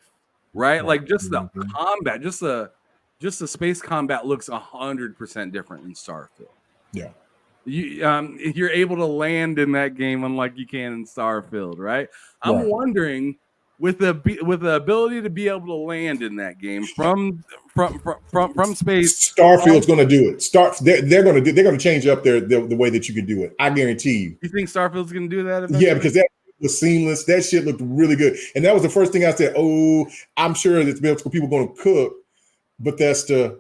right? Like just the combat, just the space combat looks 100% different in Starfield.
Yeah.
You're able to land in that game unlike you can in Starfield, right? I'm wondering, with the ability to be able to land in that game from space,
Starfield's going to do it. They're going to change up the way that you can do it. I guarantee you.
You think Starfield's going to do that eventually?
Yeah, because that was seamless. That shit looked really good, and that was the first thing I said. Oh, I'm sure that people going to cook Bethesda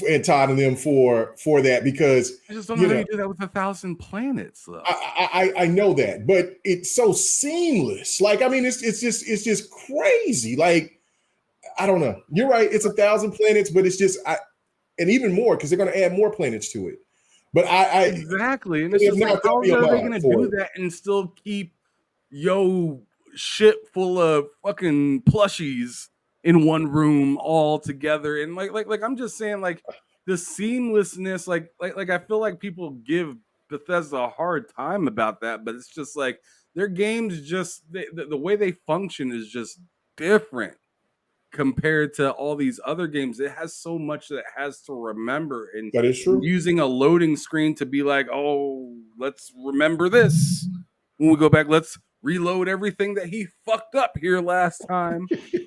and Todd and them for that, because
I just don't know how you do that with 1,000 planets, though.
I know that, but it's so seamless. Like, I mean, it's just crazy. Like, I don't know. You're right. It's 1,000 planets, but it's just and even more, because they're going to add more planets to it. But
exactly, and it's just like, how are they going to do that and still keep shit full of fucking plushies in one room all together? And like I'm just saying, like, the seamlessness, like I feel like people give Bethesda a hard time about that, but it's just like their games just the way they function is just different compared to all these other games. It has so much that it has to remember, and
that is true.
Using a loading screen to be like, oh, let's remember this when we go back, let's reload everything that he fucked up here last time. You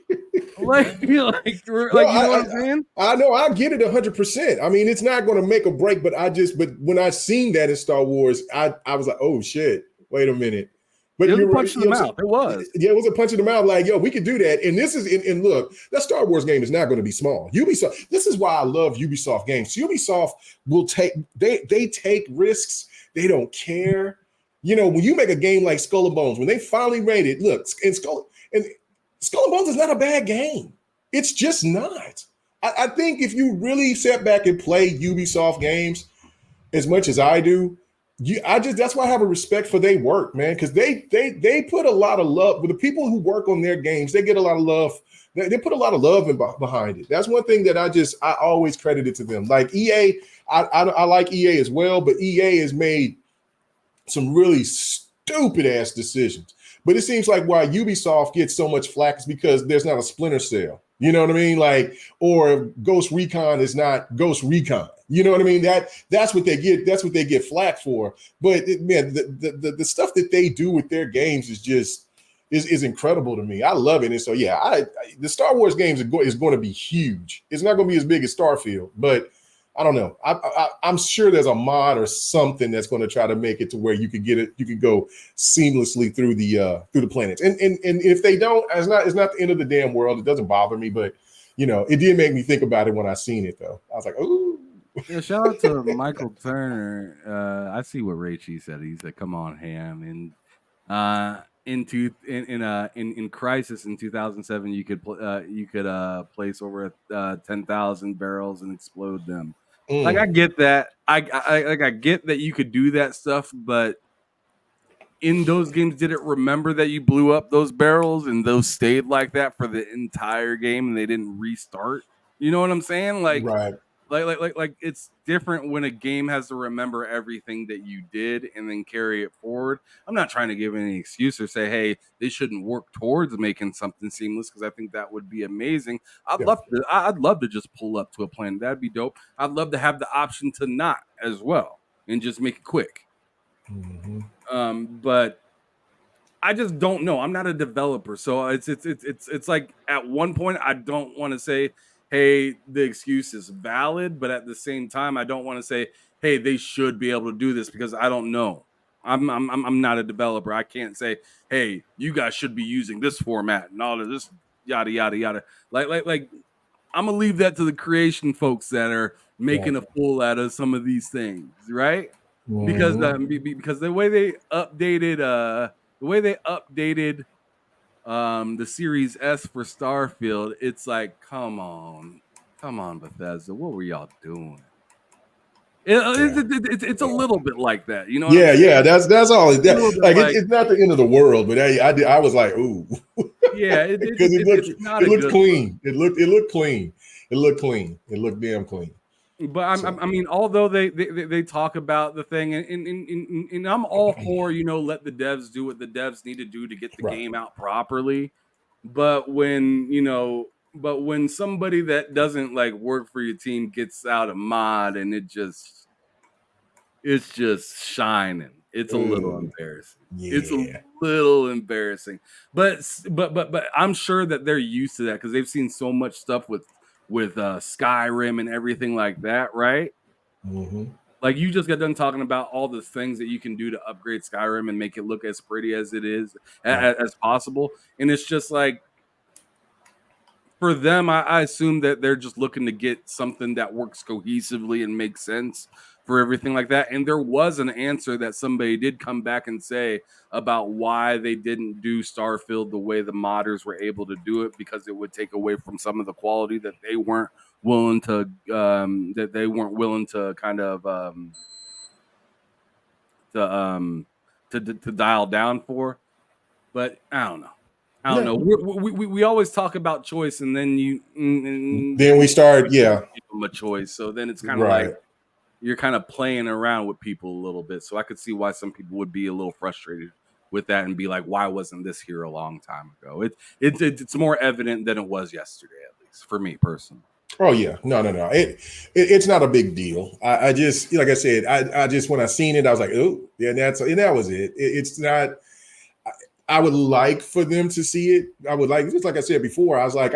know what I'm saying?
I know, I get it 100%. I mean, it's not going to make a break, but when I seen that in Star Wars, I was like, oh shit, wait a minute. But
it was a punch in the mouth. It was.
Yeah, it was a punch in the mouth. Like, yo, we could do that. And this is, and look, that Star Wars game is not going to be small. Ubisoft, this is why I love Ubisoft games. Ubisoft will they take risks. They don't care. You know, when you make a game like Skull and Bones, when they finally made it, look, and Skull and Bones is not a bad game. It's just not. I think if you really sit back and play Ubisoft games as much as I do, that's why I have a respect for their work, man, because they put a lot of love. With the people who work on their games, they get a lot of love. They put a lot of love behind it. That's one thing that I always credit it to them. Like EA, I like EA as well, but EA has made some really stupid ass decisions. But it seems like why Ubisoft gets so much flack is because there's not a Splinter Cell. You know what I mean? Like, or Ghost Recon is not Ghost Recon. You know what I mean? That's what they get. That's what they get flack for. But man, the stuff that they do with their games is just is incredible to me. I love it. And so yeah, the Star Wars games is going to be huge. It's not going to be as big as Starfield, but I don't know. I'm sure there's a mod or something that's going to try to make it to where you could get it. You could go seamlessly through the planets. And if they don't, it's not the end of the damn world. It doesn't bother me, but you know, it did make me think about it when I seen it though. I was like, ooh.
Yeah, shout out to Michael Turner. I see what Rachie said. He said, "Come on, Ham." And in Crisis in 2007, you could place over 10,000 barrels and explode them. Like, I get that. I get that you could do that stuff, but in those games, did it remember that you blew up those barrels and those stayed like that for the entire game and they didn't restart? You know what I'm saying? Like,
right.
Like it's different when a game has to remember everything that you did and then carry it forward. I'm not trying to give any excuse or say, hey, they shouldn't work towards making something seamless, because I think that would be amazing. I'd love to just pull up to a planet. That'd be dope. I'd love to have the option to not as well and just make it quick.
Mm-hmm.
But I just don't know. I'm not a developer, so it's like at one point I don't want to say, hey, the excuse is valid, but at the same time, I don't want to say, hey, they should be able to do this because I don't know. I'm not a developer. I can't say, hey, you guys should be using this format and all of this yada yada yada. Like I'm gonna leave that to the creation folks that are making a fool out of some of these things, right? Because because the way they updated the Series S for Starfield, it's like, come on, Bethesda, what were y'all doing? It's a little bit like that, you know what I'm saying?
Yeah, that's all. It's not the end of the world, but I was like, ooh,
yeah,
because it looked clean. It looked clean. It looked clean. It looked damn clean.
But I mean, although they talk about the thing, and I'm all for let the devs do what the devs need to do to get the game out properly. But when somebody that doesn't like work for your team gets out a mod and it's just shining, it's a little embarrassing.
Yeah.
It's a little embarrassing. But I'm sure that they're used to that because they've seen so much stuff with Skyrim and everything like that, right?
Mm-hmm.
Like you just got done talking about all the things that you can do to upgrade Skyrim and make it look as pretty as it is as possible, and it's just like, for them, I assume that they're just looking to get something that works cohesively and makes sense for everything like that. And there was an answer that somebody did come back and say about why they didn't do Starfield the way the modders were able to do it, because it would take away from some of the quality that they weren't willing to kind of to dial down for. But I don't know. I don't know. We always talk about choice, and then
then we start,
give them a choice. So then it's kind of like you're kind of playing around with people a little bit. So I could see why some people would be a little frustrated with that and be like, "Why wasn't this here a long time ago?" It's more evident than it was yesterday, at least for me personally.
Oh yeah, no. It's not a big deal. I just, like I said, I just, when I seen it, I was like, oh yeah, and that was it. It's not. I would like for them to see it. I would like, just like I said before, I was like,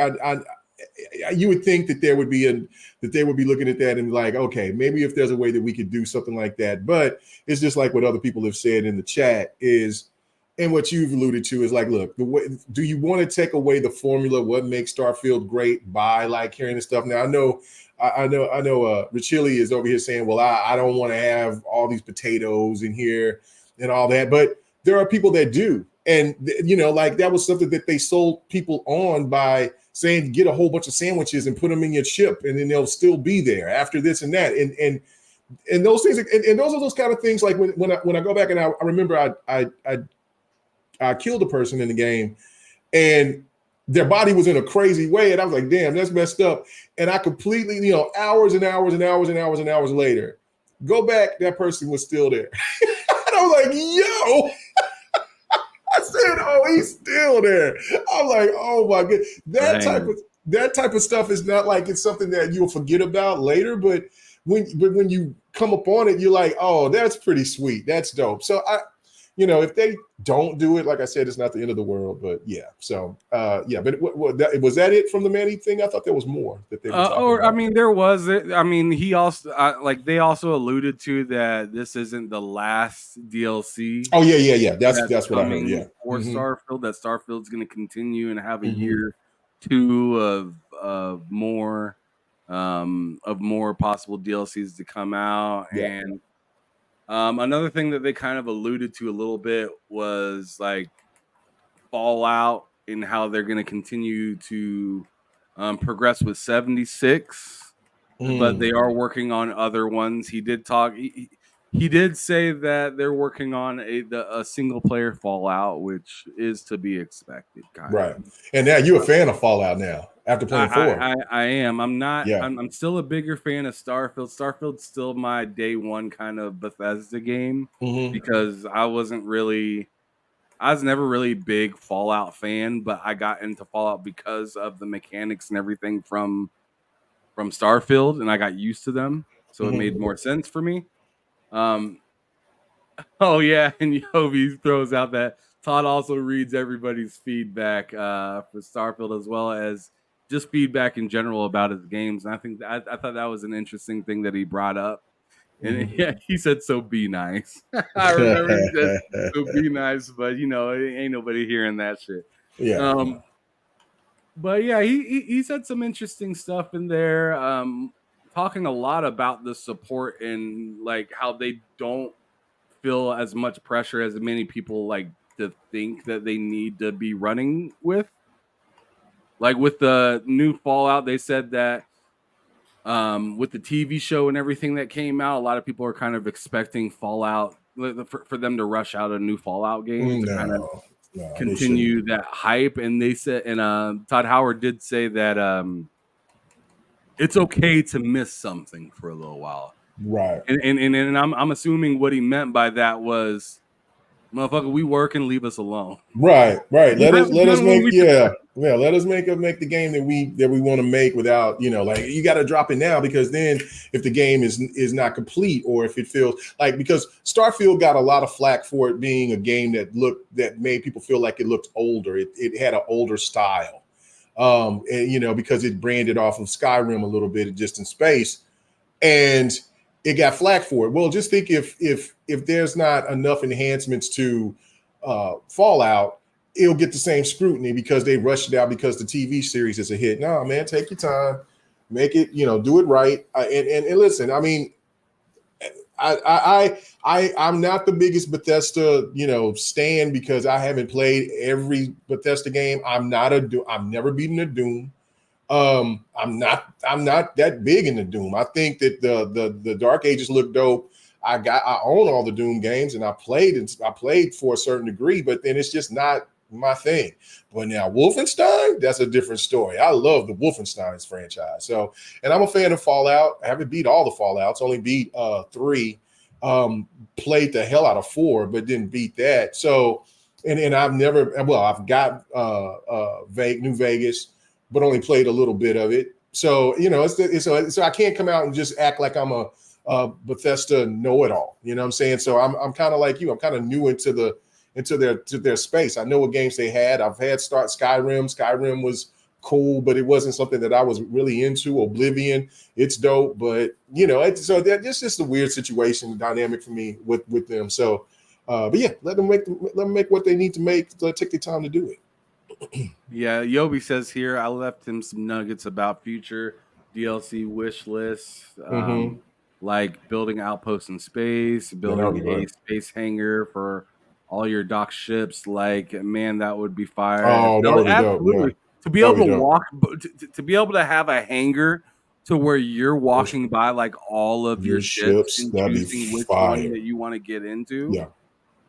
you would think that there would be that they would be looking at that and like, okay, maybe if there's a way that we could do something like that. But it's just like what other people have said in the chat is, and what you've alluded to is like, look, do you want to take away the formula, what makes Starfield great, by like carrying this stuff? Now I know Richili is over here saying, well, I don't want to have all these potatoes in here and all that, but there are people that do. And, like that was something that they sold people on by saying, get a whole bunch of sandwiches and put them in your chip, and then they'll still be there after this and that. And those things, and those are those kind of things. Like when I go back and I remember I killed a person in the game, and their body was in a crazy way, and I was like, damn, that's messed up. And I completely, hours and hours and hours and hours and hours later, go back, that person was still there. And I was like, yo. I said, "Oh, he's still there." I'm like, "Oh my god!" That type of stuff is not like it's something that you'll forget about later. But when you come upon it, you're like, "Oh, that's pretty sweet. That's dope." So if they don't do it, like I said, it's not the end of the world. But yeah, so yeah. But was that it from the Manny thing? I thought there was more that they were talking about.
I mean, there was it. I mean, he also they also alluded to that this isn't the last DLC.
Oh yeah. That's what I heard. Yeah,
for Starfield, that Starfield's going to continue and have a year two of more possible DLCs to come out. Yeah. And another thing that they kind of alluded to a little bit was like Fallout and how they're going to continue to progress with 76, but they are working on other ones. He did talk. He did say that they're working on a single player Fallout, which is to be expected.
Right. And now you're a fan of Fallout now after playing 4.
I am. I'm not.
Yeah.
I'm still a bigger fan of Starfield. Starfield's still my day one kind of Bethesda game because I was never really a big Fallout fan, but I got into Fallout because of the mechanics and everything from Starfield, and I got used to them, so it made more sense for me. Oh yeah, and Yobi throws out that Todd also reads everybody's feedback for Starfield, as well as just feedback in general about his games. And I think I thought that was an interesting thing that he brought up. And yeah, he said, "So be nice." I remember he said, "So be nice," but ain't nobody hearing that shit.
Yeah.
But yeah, he said some interesting stuff in there. Talking a lot about the support and like how they don't feel as much pressure as many people like to think that they need to be running with. Like with the new Fallout, they said that with the TV show and everything that came out, a lot of people are kind of expecting Fallout for them to rush out a new Fallout game to kind of continue that hype. And they said, and Todd Howard did say that it's okay to miss something for a little while,
right?
And I'm assuming what he meant by that was, motherfucker, we work and leave us alone.
Right. Let us make let us make the game that we want to make without, like you got to drop it now, because then if the game is not complete, or if it feels like, because Starfield got a lot of flack for it being a game that made people feel like it looked older. It had an older style, and because it branded off of Skyrim a little bit, just in space, and it got flack for it. Well, just think if there's not enough enhancements to Fallout, it'll get the same scrutiny because they rushed it out because the TV series is a hit. No, man, take your time, make it, do it right. And listen, I mean, I'm not the biggest Bethesda, stan, because I haven't played every Bethesda game. I've never beaten a Doom. I'm not that big into Doom. I think that the Dark Ages look dope. I own all the Doom games, and I played for a certain degree, but then it's just not my thing. But now Wolfenstein, that's a different story. I love the Wolfenstein's franchise. So, and I'm a fan of Fallout. I haven't beat all the Fallouts, only beat 3. Played the hell out of 4, but didn't beat that. So, and I've got New Vegas, but only played a little bit of it. So, so I can't come out and just act like I'm a Bethesda know-it-all. You know what I'm saying? So I'm kind of like you. I'm kind of new into their space. I know what games they had. I've had Skyrim. Skyrim was cool, but it wasn't something that I was really into. Oblivion, it's dope, but it's just a weird situation dynamic for me with them. So, but yeah, let them make what they need to make. Take their time to do it.
Yeah, Yobi says here, I left him some nuggets about future DLC wish lists, like building outposts in space, building a space hangar for all your dock ships. Like, man, that would be fire.
Oh, that would be
absolutely
dope.
To be able to walk, to be able to have a hangar to where you're walking by like all of your ships and choosing which one that you want to get into.
Yeah.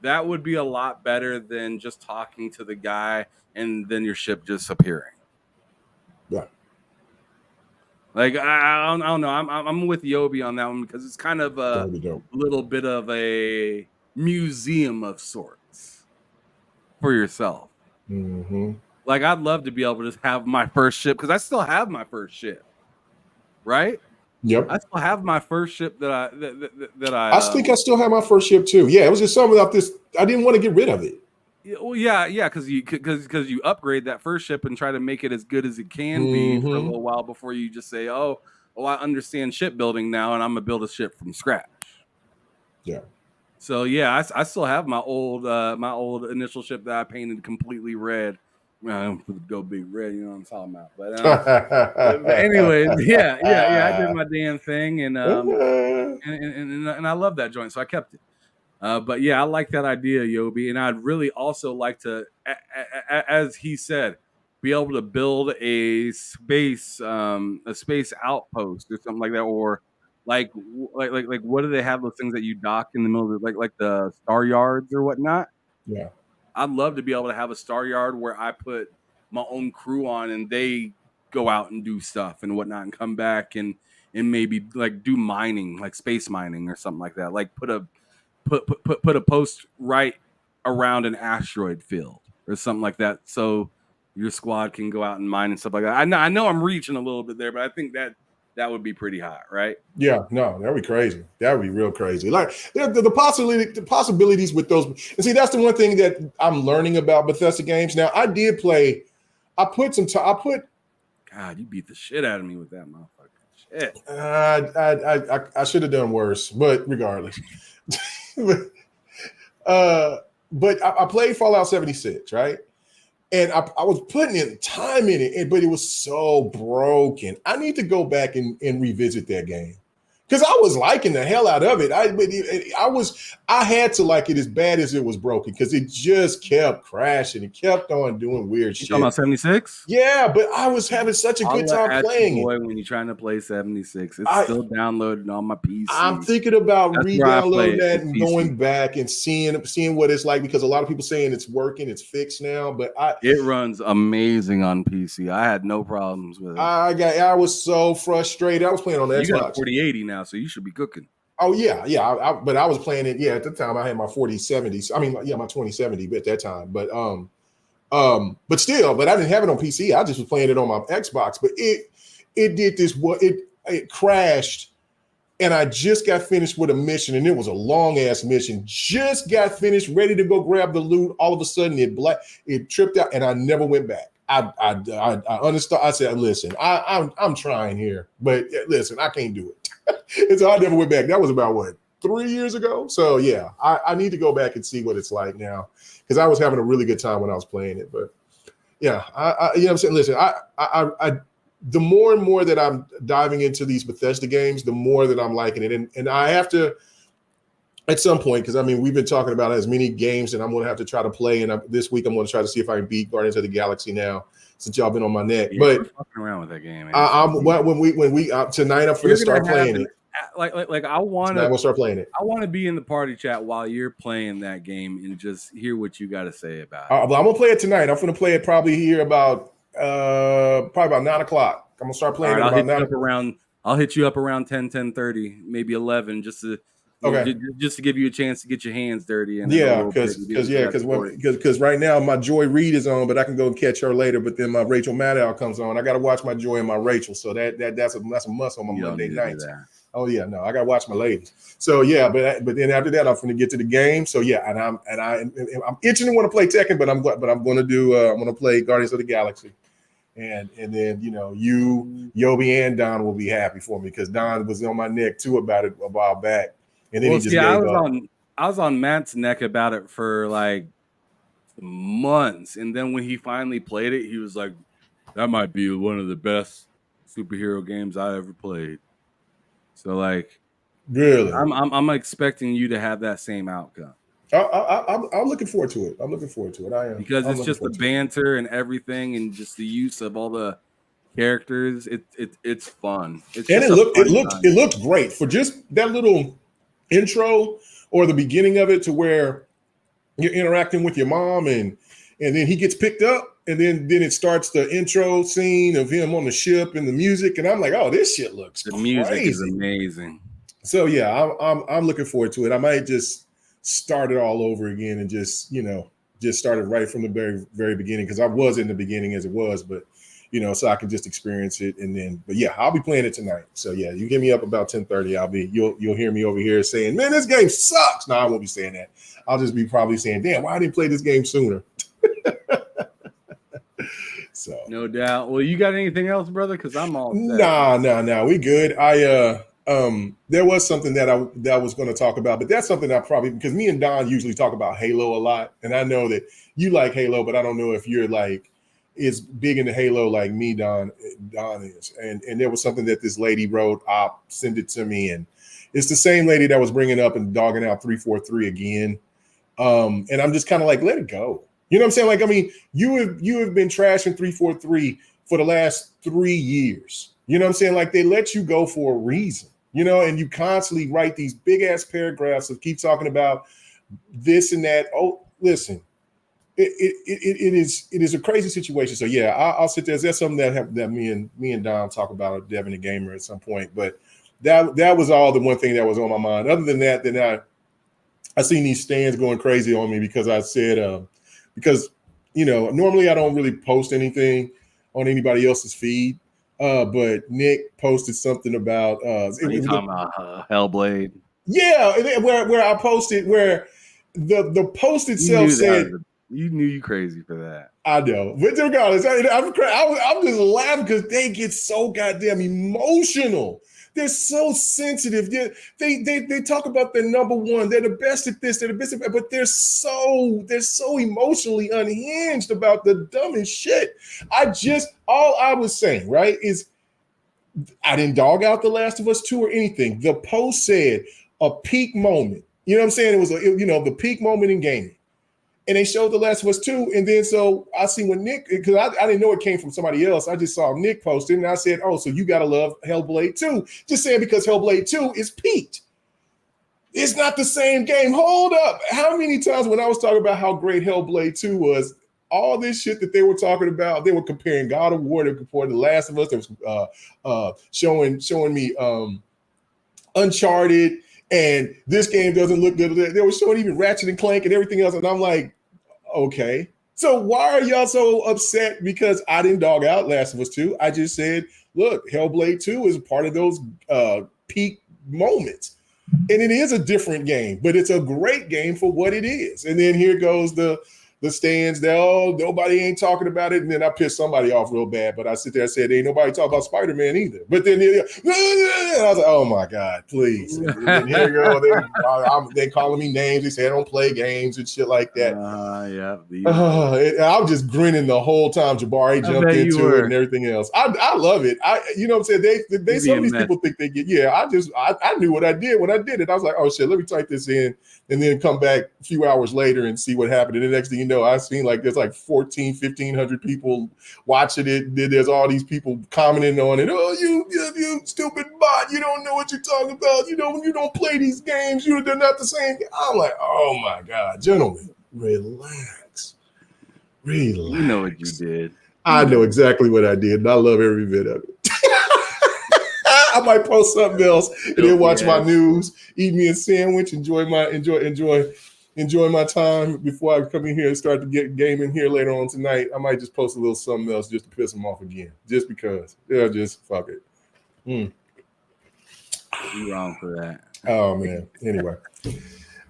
That would be a lot better than just talking to the guy and then your ship disappearing.
Yeah.
Like I don't know. I'm with Yobi on that one because it's kind of a little bit of a museum of sorts for yourself.
Mm-hmm.
Like I'd love to be able to just have my first ship, because I still have my first ship, right?
Yep.
I still have my first ship that I.
I think I still have my first ship too. Yeah, it was just something about this. I didn't want to get rid of it.
Well, yeah, because you upgrade that first ship and try to make it as good as it can be for a little while before you just say, oh, I understand shipbuilding now, and I'm gonna build a ship from scratch.
Yeah.
So yeah, I still have my old initial ship that I painted completely red. Go big red, you know what I'm talking about. But anyways, yeah, I did my damn thing, and I love that joint, so I kept it. But yeah, I like that idea, Yobi, and I'd really also like to, as he said, be able to build a space outpost or something like that, or like what do they have, those things that you dock in the middle of like the star yards or whatnot?
Yeah.
I'd love to be able to have a star yard where I put my own crew on and they go out and do stuff and whatnot and come back and maybe like do mining, like space mining or something like that. Like put a post right around an asteroid field or something like that, so your squad can go out and mine and stuff like that. I know I'm reaching a little bit there, but I think that would be pretty hot, right?
Yeah, no, that'd be crazy. That would be real crazy. Like the possibilities with those. And see, that's the one thing that I'm learning about Bethesda games. Now, I put
God, you beat the shit out of me with that motherfucker. Shit.
I should have done worse, but regardless. But I played Fallout 76, right? And I was putting in time in it, but it was so broken. I need to go back and revisit that game. Because I was liking the hell out of it. I had to like it as bad as it was broken because it just kept crashing. It kept on doing weird shit.
Talking about 76?
Yeah, but I was having such a good time playing it.
When you're trying to play 76, it's still downloaded on my PC.
I'm thinking about re-downloading that and going back and seeing what it's like because a lot of people saying it's working, it's fixed now. But
it runs amazing on PC. I had no problems with it.
I was so frustrated. I was playing on the Xbox.
You got a 4080 now, so you should be cooking.
Oh yeah. But I was playing it. Yeah, at the time I had my 4070s. I mean, yeah, my 2070 at that time. But but still, I didn't have it on PC. I just was playing it on my Xbox. But it did this. It crashed, and I just got finished with a mission, and it was a long ass mission. Just got finished, ready to go grab the loot. All of a sudden, it tripped out, and I never went back. I understand. I said, listen, I'm trying here, but listen, I can't do it. And so I never went back. That was about 3 years ago. So yeah, I need to go back and see what it's like now because I was having a really good time when I was playing it. But yeah, you know what I'm saying? Listen, I the more and more that I'm diving into these Bethesda games, the more that I'm liking it. And I have to, at some point, because I mean, we've been talking about as many games that I'm going to have to try to play. And this week, I'm going to try to see if I can beat Guardians of the Galaxy now, since y'all been on my neck.
Yeah,
but
we're fucking around with that game.
When we tonight, I'm going to start playing it.
Like I want to.
I'm gonna start playing it.
I want to be in the party chat while you're playing that game and just hear what you got to say about it.
I'm gonna play it tonight. I'm gonna play it probably here about 9 o'clock. I'm gonna start playing it about 9 o'clock.
I'll hit you up around 10:30, maybe 11, just to give you a chance to get your hands dirty. And because right now my Joy Reid is on, but I can go and catch her later. But then my Rachel Maddow comes on. I got to watch my Joy and my Rachel, so that's a must on my Monday nights. Oh yeah, no, I got to watch my ladies. So yeah, but then after that, I'm going to get to the game. So yeah, and I'm itching to want to play Tekken, but I'm going to do I'm going to play Guardians of the Galaxy. And then, you know, you, Yobi, and Don will be happy for me because Don was on my neck too about it a while back. And then he just gave up. I was on Matt's neck about it for like months. And then when he finally played it, he was like, that might be one of the best superhero games I ever played. So like,
really,
I'm expecting you to have that same outcome.
I'm looking forward to it. I am,
because it's just the banter and everything, and just the use of all the characters. It's fun.
It looked great for just that little intro or the beginning of it, to where you're interacting with your mom, and then he gets picked up, and then it starts the intro scene of him on the ship and the music, and I'm like, oh, this shit looks crazy.
Music is amazing.
So yeah, I'm looking forward to it. I might just start it all over again and just started right from the very, very beginning, because I was in the beginning as it was, but so I can just experience it. And then, but yeah, I'll be playing it tonight. So yeah, you get me up about 10:30. You'll hear me over here saying, man, this game sucks. No, I won't be saying that. I'll just be probably saying, damn, why didn't I play this game sooner? So
no doubt. Well, you got anything else, brother? Because I'm all set.
Nah, we good. There was something that I was going to talk about, but that's something I probably, because me and Don usually talk about Halo a lot, and I know that you like Halo, but I don't know if you're like is big into Halo like me, Don is. And there was something that this lady wrote. I'll send it to me, and it's the same lady that was bringing up and dogging out 343 again. And I'm just kind of like, let it go. You know what I'm saying? Like, I mean, you have been trashing 343 for the last 3 years. You know what I'm saying? Like, they let you go for a reason, and you constantly write these big ass paragraphs of keep talking about this and that. Oh, listen, it is a crazy situation. So yeah, I'll sit there. That's something that me and Don talk about, Devin the Gamer, at some point. But that was all the one thing that was on my mind. Other than that, then I seen these stands going crazy on me because I said because normally I don't really post anything on anybody else's feed. But Nick posted something about
Hellblade.
Yeah, where I posted, where the post itself said
You knew you crazy for that.
I know, but regardless, I'm just laughing because they get so goddamn emotional. They're so sensitive. They talk about their number one. They're the best at this. They're the best at that. But they're so emotionally unhinged about the dumbest shit. All I was saying, right, is I didn't dog out The Last of Us 2 or anything. The post said a peak moment. You know what I'm saying? It was the peak moment in gaming. And they showed The Last of Us 2. And then so I see when Nick, because I didn't know it came from somebody else. I just saw Nick post it and I said, oh, so you got to love Hellblade 2. Just saying because Hellblade 2 is peaked. It's not the same game. Hold up. How many times when I was talking about how great Hellblade 2 was, all this shit that they were talking about, they were comparing God of War, they were comparing The Last of Us. They was showing me Uncharted, and this game doesn't look good. They were showing even Ratchet and Clank and everything else. And I'm like, okay. So why are y'all so upset because I didn't dog out Last of Us 2? I just said, look, Hellblade 2 is part of those peak moments. And it is a different game, but it's a great game for what it is. And then here goes the stands there. Oh, nobody ain't talking about it. And then I pissed somebody off real bad, but I sit there and said, ain't nobody talk about Spider-Man either. But then I was like, oh my God, please. And then here you go. They calling me names. They say I don't play games and shit like that. I'm just grinning the whole time Jabari jumped into it and everything else. I love it. You know what I'm saying? They some of these people think they get, I knew what I did when I did it. I was like, oh shit, let me type this in and then come back a few hours later and see what happened. And the next thing you know, I've seen like there's like 1,500 people watching it. Then there's all these people commenting on it. Oh, you stupid bot. You don't know what you're talking about. You don't play these games. They're not the same. I'm like, oh my God, gentlemen, relax.
You know what you did.
I know exactly what I did, and I love every bit of it. I might post something else and then watch my news, eat me a sandwich, enjoy my time before I come in here and start to get gaming here later on tonight. I might just post a little something else just to piss them off again, just because. Yeah, just fuck it.
You're wrong for that.
Oh man. Anyway.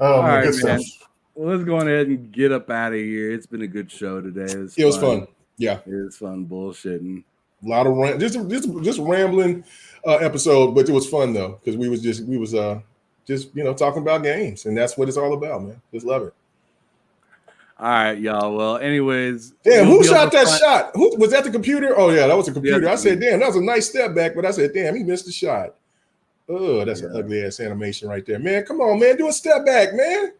All right, good man. Stuff. Well, let's go ahead and get up out of here. It's been a good show today. It
was fun. Yeah,
it was fun bullshitting.
A lot of just rambling episode, but it was fun though because we was talking about games, and that's what it's all about, man. Just love it.
All right, y'all. Well, anyways,
damn, who shot that shot? Who was that? The computer? Oh yeah, that was a computer. Yeah, I said, damn, that was a nice step back, but I said, damn, he missed the shot. Oh, that's an ugly ass animation right there, man. Come on, man, do a step back, man.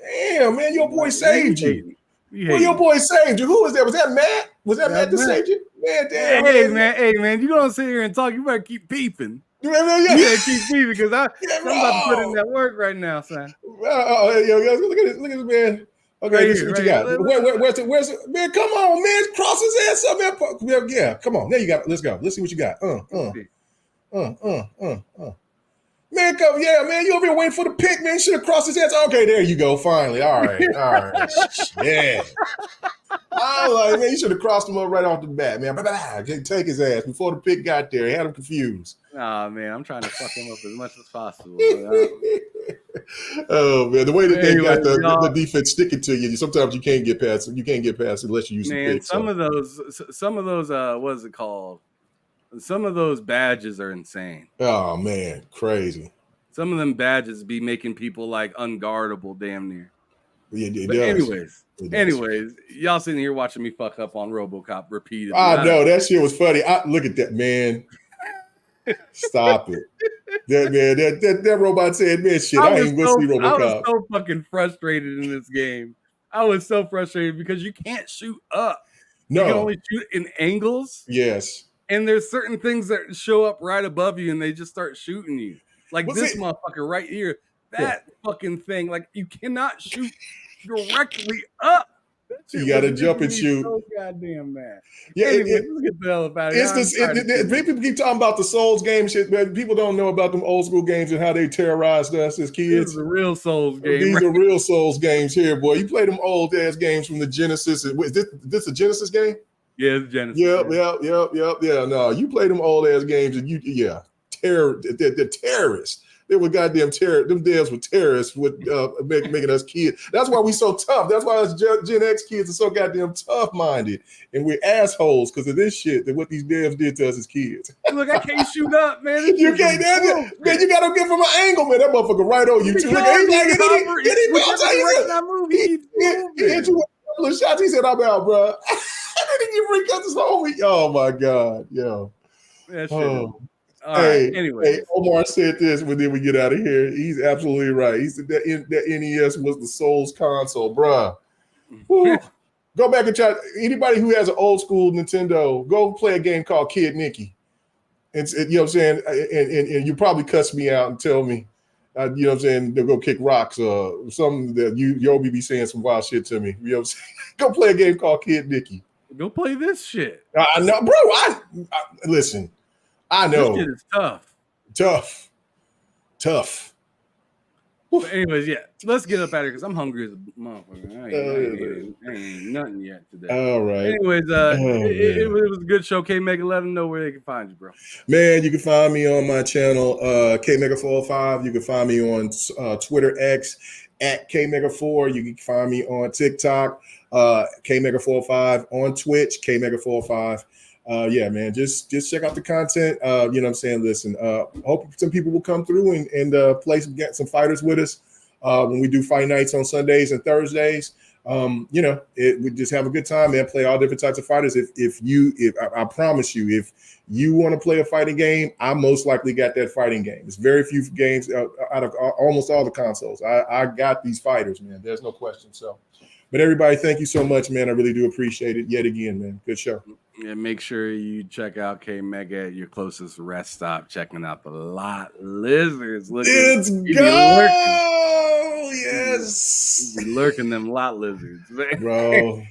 Damn, man, your boy saved you. Well, your boy saved you. Who was that? Was that Matt? Was that Matt that saved you? Man, damn.
Hey, man, you don't sit here and talk. You better keep peeping. You better keep peeping because I'm about to put in that work right now, son.
Look at this, man. Okay, right this is what you got. Where's it? Man, come on, man. Cross his ass up, man. Yeah, come on. There you got it. Let's go. Let's see what you got. Man, come, yeah, man, you over here waiting for the pick, man. You should have crossed his ass. Okay, there you go, finally. All right. Yeah. I like, man, you should have crossed him up right off the bat, man. Take his ass before the pick got there. He had him confused.
Nah, man, I'm trying to fuck him up as much as possible.
Oh man, the way that they got the defense sticking to you, sometimes you can't get past it. You can't get past it unless you use the pick.
Some of those, what is it called? Some of those badges are insane.
Oh man, crazy.
Some of them badges be making people like unguardable damn near.
Yeah, it does.
Anyways, y'all sitting here watching me fuck up on RoboCop repeatedly.
I know that shit was funny. Look at that, man. Stop it. That robot said, man, shit, I ain't gonna see RoboCop.
I was so fucking frustrated in this game. I was so frustrated because you can't shoot up.
No.
You can only shoot in angles.
Yes.
And there's certain things that show up right above you and they just start shooting you. Like this motherfucker right here. That fucking thing. Like you cannot shoot directly up.
You gotta jump and shoot.
So goddamn mad.
Yeah,
anyway, let's get the hell about it.
People keep talking about the Souls game shit, but people don't know about them old school games and how they terrorized us as kids.
This is a real Souls game.
These are real Souls games here, boy. You play them old ass games from the Genesis. Is this a Genesis game?
Yeah, it's Genesis.
Yep. No, you play them old ass games and they're terrorists. They were goddamn them devs were terrorists with making us kids. That's why we so tough. That's why us Gen X kids are so goddamn tough-minded. And we're assholes because of this shit that what these devs did to us as kids.
Look, I can't shoot up, man.
You can't, man, you gotta give him an angle, man. That motherfucker right on you too. Look, he hit you with a couple of shots. He said, I'm out, bro. And then he freaked out his homie. Oh my God. Yo.
That shit.
Hey,
right. Anyway,
Omar said this when then we get out of here. He's absolutely right. He said that NES was the Soul's console, bruh. Go back and try. Anybody who has an old school Nintendo, go play a game called Kid Nicky. You know what I'm saying? And you probably cuss me out and tell me, you know what I'm saying, they'll go kick rocks or something that you'll be saying some wild shit to me. You know what I'm saying? Go play a game called Kid Nicky.
Go play this shit.
I know, bro. I listen. I know.
This shit is
tough.
But anyways, yeah, let's get up out of here because I'm hungry as a motherfucker. I ain't nothing yet today.
All right.
Anyways, it was a good show. K-Mega, let them know where they can find you, bro.
Man, you can find me on my channel, K-Mega405. You can find me on Twitter X at K-Mega4. You can find me on TikTok, K-Mega405. On Twitch, K-Mega405. Yeah, man, just check out the content. You know what I'm saying? Listen, hope some people will come through and play get some fighters with us when we do fight nights on Sundays and Thursdays. You know, we just have a good time, man. Play all different types of fighters. If I promise you, if you want to play a fighting game, I most likely got that fighting game. It's very few games out of almost all the consoles. I got these fighters, man. There's no question. So, but everybody, thank you so much, man. I really do appreciate it yet again, man. Good show.
And make sure you check out K-Mega at your closest rest stop, checking out the lot lizards.
Let's go! Yes!
Be lurking them lot lizards, man.
Bro.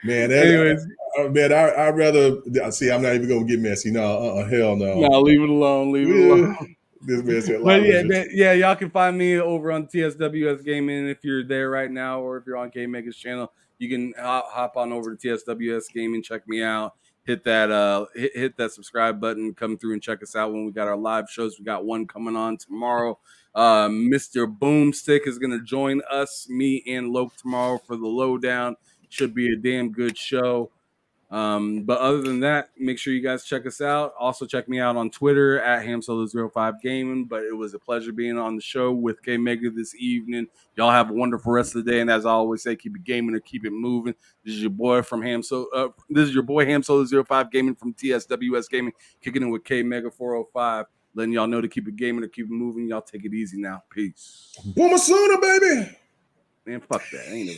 Man, anyways, man, I'd rather see. I'm not even gonna get messy. No, hell no.
No, leave it alone. Leave it alone.
This man said,
but yeah, y'all can find me over on TSWS Gaming if you're there right now, or if you're on K-Mega's channel. You can hop on over to TSWS Gaming, check me out, hit that hit that subscribe button, come through and check us out when we got our live shows. We got one coming on tomorrow. Mr. Boomstick is gonna join us, me and Loke tomorrow for the lowdown. Should be a damn good show. But other than that, make sure you guys check us out. Also check me out on Twitter at HamSolo05 Gaming. But it was a pleasure being on the show with K-Mega this evening. Y'all have a wonderful rest of the day. And as I always say, keep it gaming or keep it moving. This is your boy from HamSolo05 Gaming from TSWS Gaming, kicking in with K-Mega 405, letting y'all know to keep it gaming or keep it moving. Y'all take it easy now. Peace.
Boomasuna, baby.
Man, fuck that. Ain't no